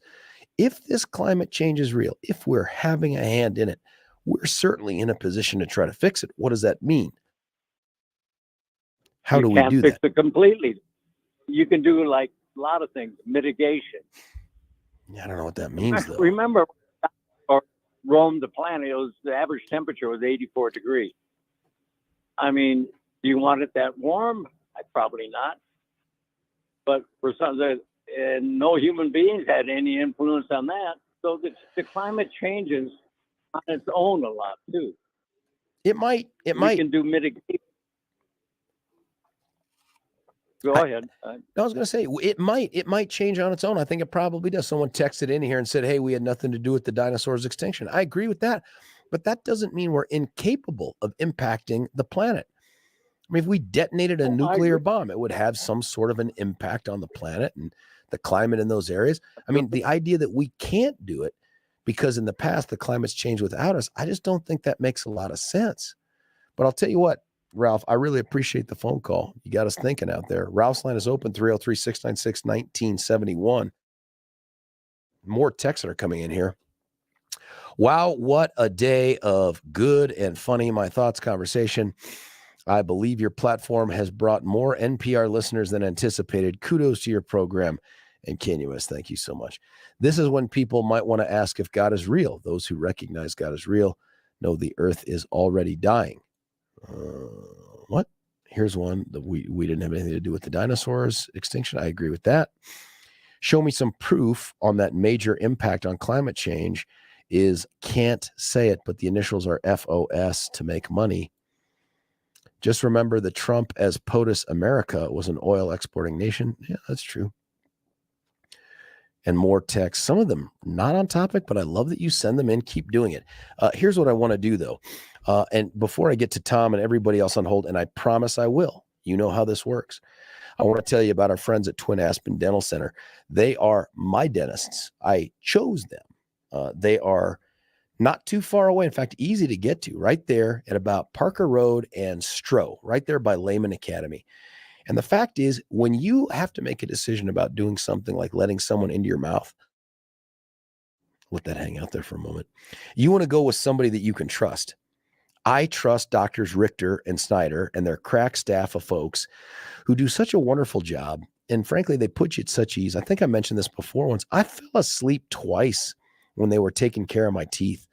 if this climate change is real, if we're having a hand in it, we're certainly in a position to try to fix it. What does that mean? How do we do that? You can't fix it completely. You can do like a lot of things, mitigation. Yeah, I don't know what that means, though. Remember, or roamed the planet, the average temperature was 84 degrees. I mean, do you want it that warm? Probably not. But for some, and no human beings had any influence on that. So the climate changes on its own a lot too. It might. We can do mitigation. Go ahead. I was going to say, it might change on its own. I think it probably does. Someone texted in here and said, hey, we had nothing to do with the dinosaurs' extinction. I agree with that. But that doesn't mean we're incapable of impacting the planet. I mean, if we detonated a nuclear bomb, it would have some sort of an impact on the planet and the climate in those areas. I mean, the idea that we can't do it because in the past the climate's changed without us, I just don't think that makes a lot of sense. But I'll tell you what, Ralph, I really appreciate the phone call. You got us thinking out there. Ralph's line is open, 303-696-1971. More texts are coming in here. Wow, what a day of good and funny My Thoughts conversation. I believe your platform has brought more NPR listeners than anticipated. Kudos to your program. And Canus, thank you so much. This is when people might want to ask if God is real. Those who recognize God is real know the earth is already dying. What? Here's one that we didn't have anything to do with the dinosaurs extinction. I agree with that. Show me some proof on that major impact on climate change is can't say it, but the initials are FOS to make money. Just remember that Trump, as POTUS America, was an oil exporting nation. Yeah, that's true. And more texts, some of them not on topic, but I love that you send them in. Keep doing it. Here's what I want to do, though. And before I get to Tom and everybody else on hold, and I promise I will, you know how this works. I want to tell you about our friends at Twin Aspen Dental Center. They are my dentists. I chose them. They are not too far away. In fact, easy to get to, right there at about Parker Road and Stroh, right there by Lehman Academy. And the fact is, when you have to make a decision about doing something like letting someone into your mouth, let that hang out there for a moment. You want to go with somebody that you can trust. I trust Doctors Richter and Snyder and their crack staff of folks who do such a wonderful job. And frankly, they put you at such ease. I think I mentioned this before once. I fell asleep twice when they were taking care of my teeth.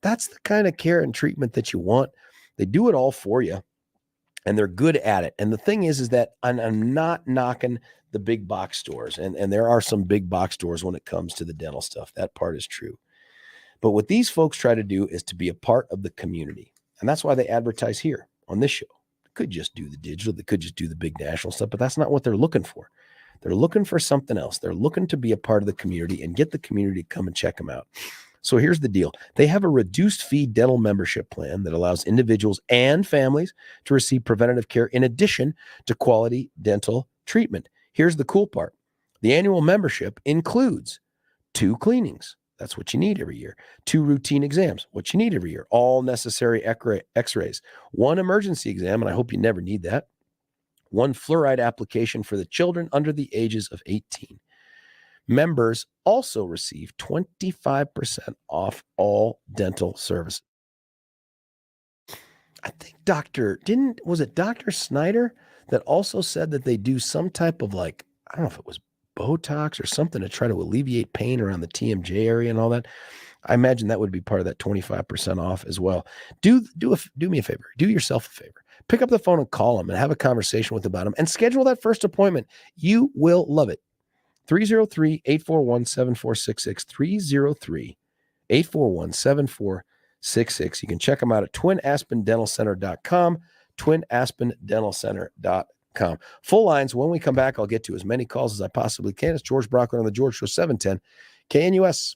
That's the kind of care and treatment that you want. They do it all for you, and they're good at it. And the thing is that I'm not knocking the big box stores, and there are some big box stores when it comes to the dental stuff. That part is true. But what these folks try to do is to be a part of the community. And that's why they advertise here on this show. They could just do the digital. They could just do the big national stuff, but that's not what they're looking for. They're looking for something else. They're looking to be a part of the community and get the community to come and check them out. So here's the deal. They have a reduced fee dental membership plan that allows individuals and families to receive preventative care in addition to quality dental treatment. Here's the cool part. The annual membership includes 2 cleanings. That's what you need every year. 2 routine exams, what you need every year. All necessary x-rays. 1 emergency exam, and I hope you never need that. 1 fluoride application for the children under the ages of 18. Members also receive 25% off all dental services. I think was it Dr. Snyder that also said that they do some type of I don't know if it was Botox or something to try to alleviate pain around the TMJ area and all that. I imagine that would be part of that 25% off as well. Do me a favor. Do yourself a favor. Pick up the phone and call them and have a conversation with them about them and schedule that first appointment. You will love it. 303-841-7466. 303-841-7466. You can check them out at twinaspendentalcenter.com. twinaspendentalcenter.com. Full lines. When we come back, I'll get to as many calls as I possibly can. It's George Brauchler on the George Show, 710 KNUS.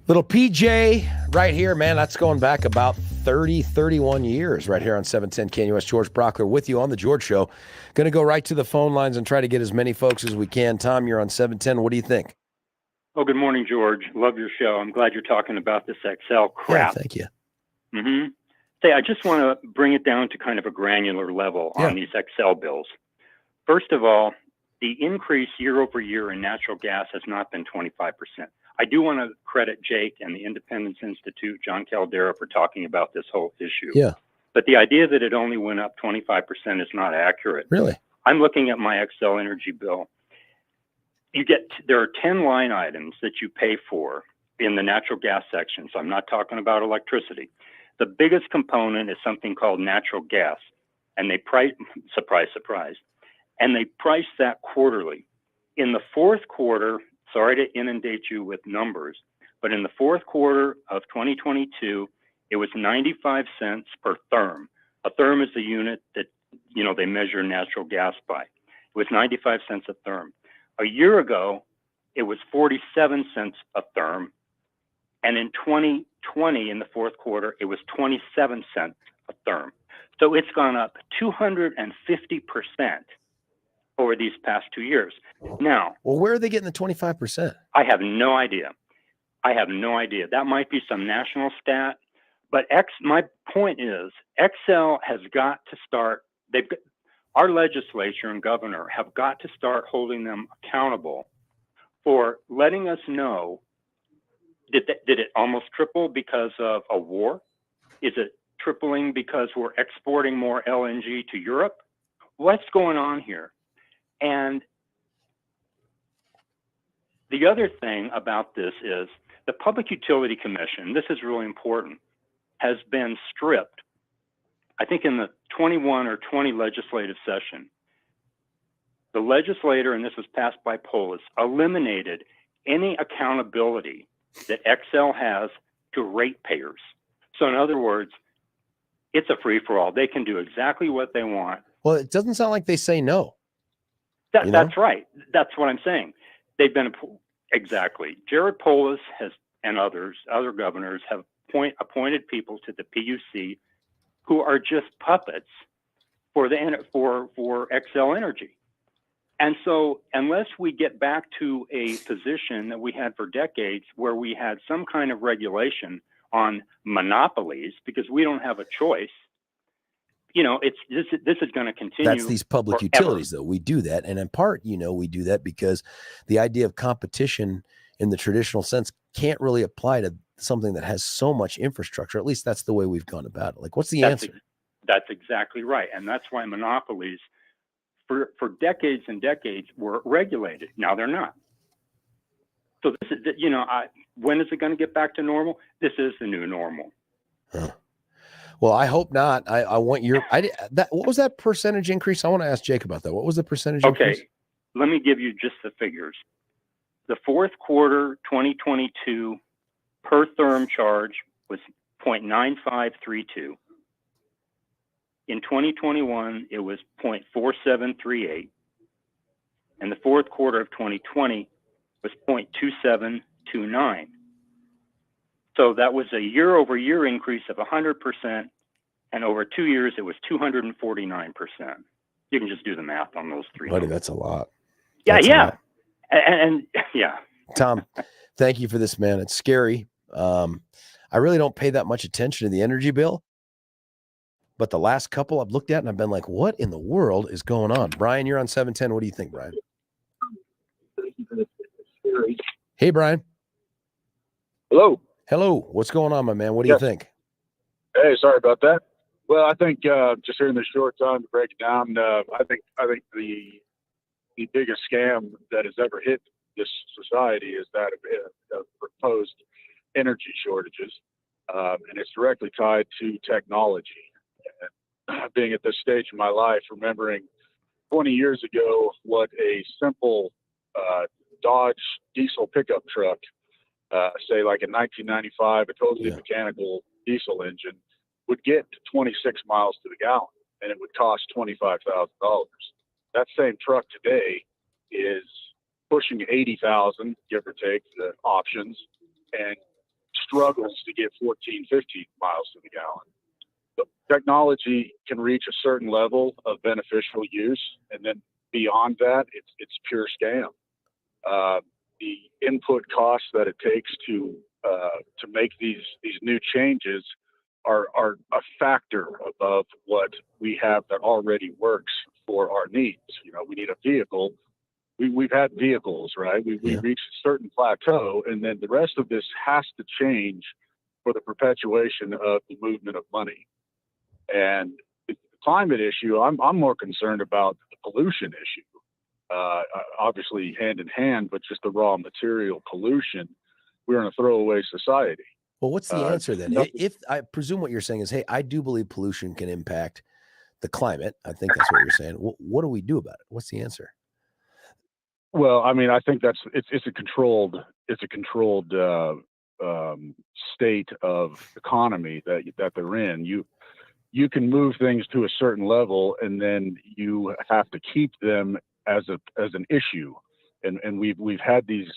Little PJ right here, man. That's going back about 31 years right here on 710 KNUS. George Brauchler with you on the George Show. Going to go right to the phone lines and try to get as many folks as we can. Tom, you're on 710. What do you think? Oh, good morning, George. Love your show. I'm glad you're talking about this Xcel crap. Yeah, thank you. Mm-hmm. Say, I just want to bring it down to kind of a granular level on these Xcel bills. First of all, the increase year over year in natural gas has not been 25%. I do want to credit Jake and the Independence Institute, John Caldera, for talking about this whole issue. Yeah. But the idea that it only went up 25% is not accurate. Really? I'm looking at my Xcel energy bill. There are 10 line items that you pay for in the natural gas section. So I'm not talking about electricity. The biggest component is something called natural gas. And they price, surprise, surprise, and they price that quarterly. In the fourth quarter, sorry to inundate you with numbers, but in the fourth quarter of 2022, it was 95 cents per therm. A therm is the unit that, they measure natural gas by. It was 95 cents a therm. A year ago, it was 47 cents a therm. And in 2020, in the fourth quarter, it was 27 cents a therm. So it's gone up 250% over these past 2 years. Now, well, where are they getting the 25%? I have no idea. That might be some national stat. But my point is, Xcel has got to start. Our legislature and governor have got to start holding them accountable for letting us know. Did it almost triple because of a war? Is it tripling because we're exporting more LNG to Europe? What's going on here? And the other thing about this is the Public Utility Commission, this is really important, has been stripped. I think in the 21 or 20 legislative session, the legislator, and this was passed by Polis, eliminated any accountability that Xcel has to ratepayers. So in other words, it's a free-for-all. They can do exactly what they want. Well, it doesn't sound like they say no. That's right. That's what I'm saying. They've been exactly. Jared Polis and other governors have appointed people to the PUC who are just puppets for Xcel Energy. And so unless we get back to a position that we had for decades where we had some kind of regulation on monopolies, because we don't have a choice, this is going to continue. That's these public forever. utilities, though. We do that. And in part, we do that because the idea of competition in the traditional sense can't really apply to something that has so much infrastructure. At least that's the way we've gone about it. Like, what's the answer? That's exactly right. And that's why monopolies for decades and decades were regulated. Now they're not. So this is, when is it going to get back to normal? This is the new normal. Huh. Well, I hope not. I want what was that percentage increase? I want to ask Jake about that. What was the percentage increase? Okay, let me give you just the figures. The fourth quarter 2022 per therm charge was 0.9532. In 2021, it was 0.4738. And the fourth quarter of 2020 was 0.2729. So that was a year-over-year increase of 100%, and over 2 years, it was 249%. You can just do the math on those three. Buddy, that's a lot. Yeah. And yeah. Tom, thank you for this, man. It's scary. I really don't pay that much attention to the energy bill, but the last couple I've looked at and I've been like, what in the world is going on? Brian, you're on 710. What do you think, Brian? Hey, Brian. Hello. What's going on, my man? What do you think? Hey, sorry about that. Well, I think just here in this short time to break it down, I think the biggest scam that has ever hit this society is that of proposed energy shortages, and it's directly tied to technology. And being at this stage in my life, remembering 20 years ago what a simple Dodge diesel pickup truck, say like in 1995, a totally mechanical diesel engine, would get to 26 miles to the gallon, and it would cost $25,000. That same truck today is pushing 80,000, give or take the options, and struggles to get 14, 15 miles to the gallon. The technology can reach a certain level of beneficial use, and then beyond that, it's pure scam. The input costs that it takes to make these new changes are a factor above what we have that already works for our needs. You know, we need a vehicle. We've had vehicles, right? We reached a certain plateau, and then the rest of this has to change for the perpetuation of the movement of money. And the climate issue, I'm more concerned about the pollution issue. Obviously hand in hand, but just the raw material pollution. We're in a throwaway society. Well, what's the answer then? If I presume what you're saying is, hey, I do believe pollution can impact the climate. I think that's what you're saying. What do we do about it? What's the answer? Well, I mean, I think it's a controlled state of economy that they're in. You can move things to a certain level, and then you have to keep them as an issue. And we've had these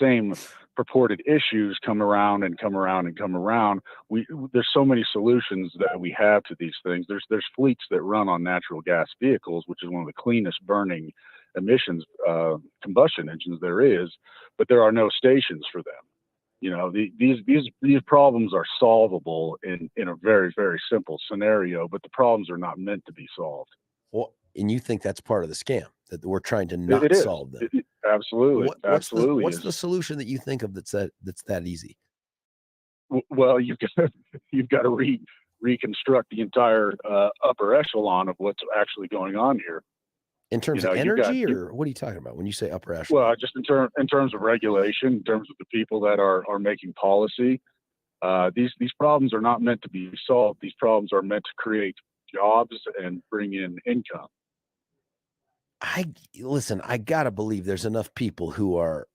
same purported issues come around. There's so many solutions that we have to these things. There's fleets that run on natural gas vehicles, which is one of the cleanest burning emissions combustion engines there is, but there are no stations for them. You know, these problems are solvable in a very, very simple scenario, but the problems are not meant to be solved. Well, and you think that's part of the scam, that we're trying to not solve them? Absolutely. Absolutely. What's the solution that you think of that's that easy? Well, you've got to reconstruct the entire upper echelon of what's actually going on here. In terms of energy, or what are you talking about when you say upper echelon? Well, just in terms of regulation, in terms of the people that are making policy. These problems are not meant to be solved. These problems are meant to create jobs and bring in income. I gotta believe there's enough people who are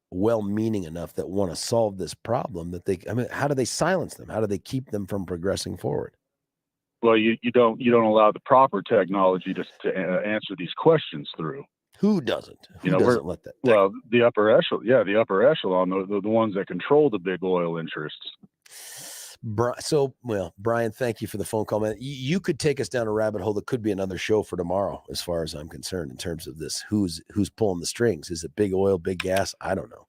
well-meaning enough that want to solve this problem that how do they silence them? How do they keep them from progressing forward? Well, you don't allow the proper technology to answer these questions through. Who doesn't? Who doesn't let that? Well, the upper echelon, the ones that control the big oil interests. Brian, thank you for the phone call, man. You could take us down a rabbit hole that could be another show for tomorrow, as far as I'm concerned, in terms of this. Who's pulling the strings? Is it big oil, big gas? I don't know.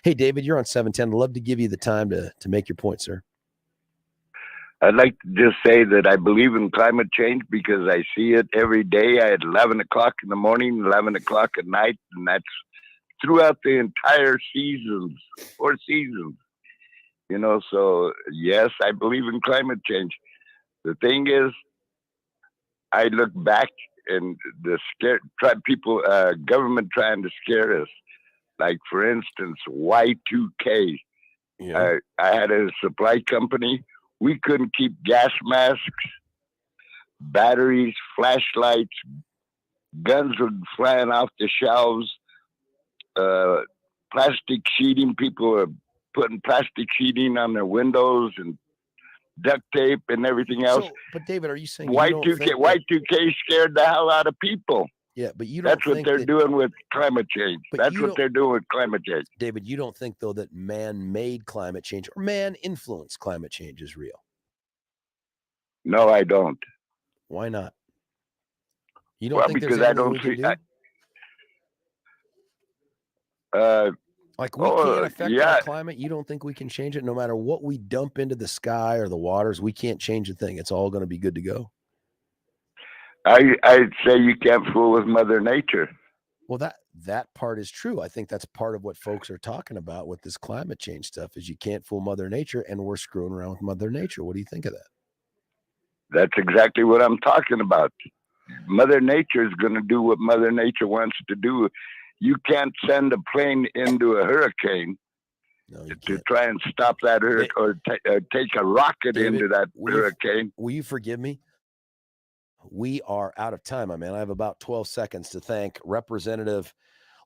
Hey, David, you're on 710. I'd love to give you the time to make your point, sir. I'd like to just say that I believe in climate change because I see it every day at 11 o'clock in the morning, 11 o'clock at night, and that's throughout the entire seasons, 4 seasons. You know, so yes, I believe in climate change. The thing is, I look back and government trying to scare us. Like, for instance, Y2K. Yeah. I had a supply company. We couldn't keep gas masks, batteries, flashlights, guns were flying off the shelves, plastic sheeting. People were putting plastic sheeting on their windows and duct tape and everything else. But David, are you saying Y2K scared the hell out of people? Yeah, but you don't That's what they're doing with climate change. That's what they're doing with climate change. David, you don't think, though, that man-made climate change or man-influenced climate change is real? No, I don't. Why not? You don't think because there's I don't anything we see. can do? Like, we can't affect our climate. You don't think we can change it? No matter what we dump into the sky or the waters, we can't change a thing. It's all going to be good to go. I'd say you can't fool with Mother Nature. Well, that part is true. I think that's part of what folks are talking about with this climate change stuff is you can't fool Mother Nature, and we're screwing around with Mother Nature. What do you think of that? That's exactly what I'm talking about. Mother Nature is going to do what Mother Nature wants to do. You can't send a plane into a hurricane to try and stop that hurricane or take a rocket David, into that hurricane. Will you forgive me? We are out of time, my man. I have about 12 seconds to thank Representative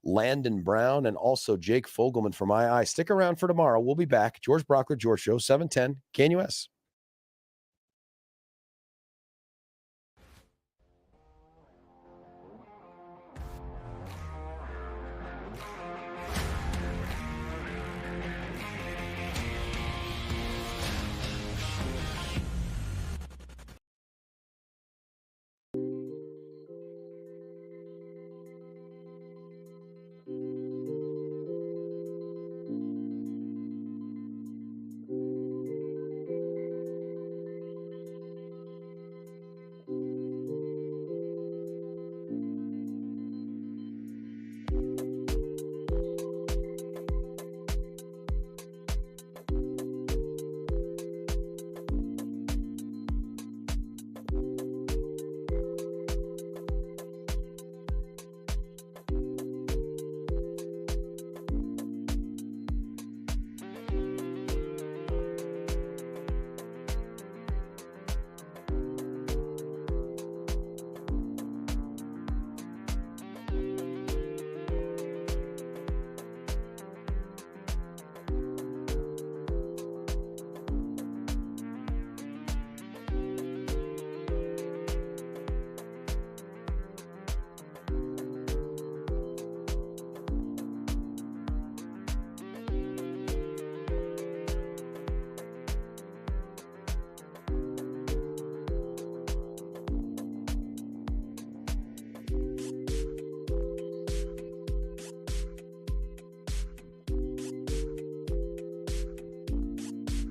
Landon Brown and also Jake Fogelman from II. Stick around for tomorrow. We'll be back. George Brauchler, George Show, 710 KNUS.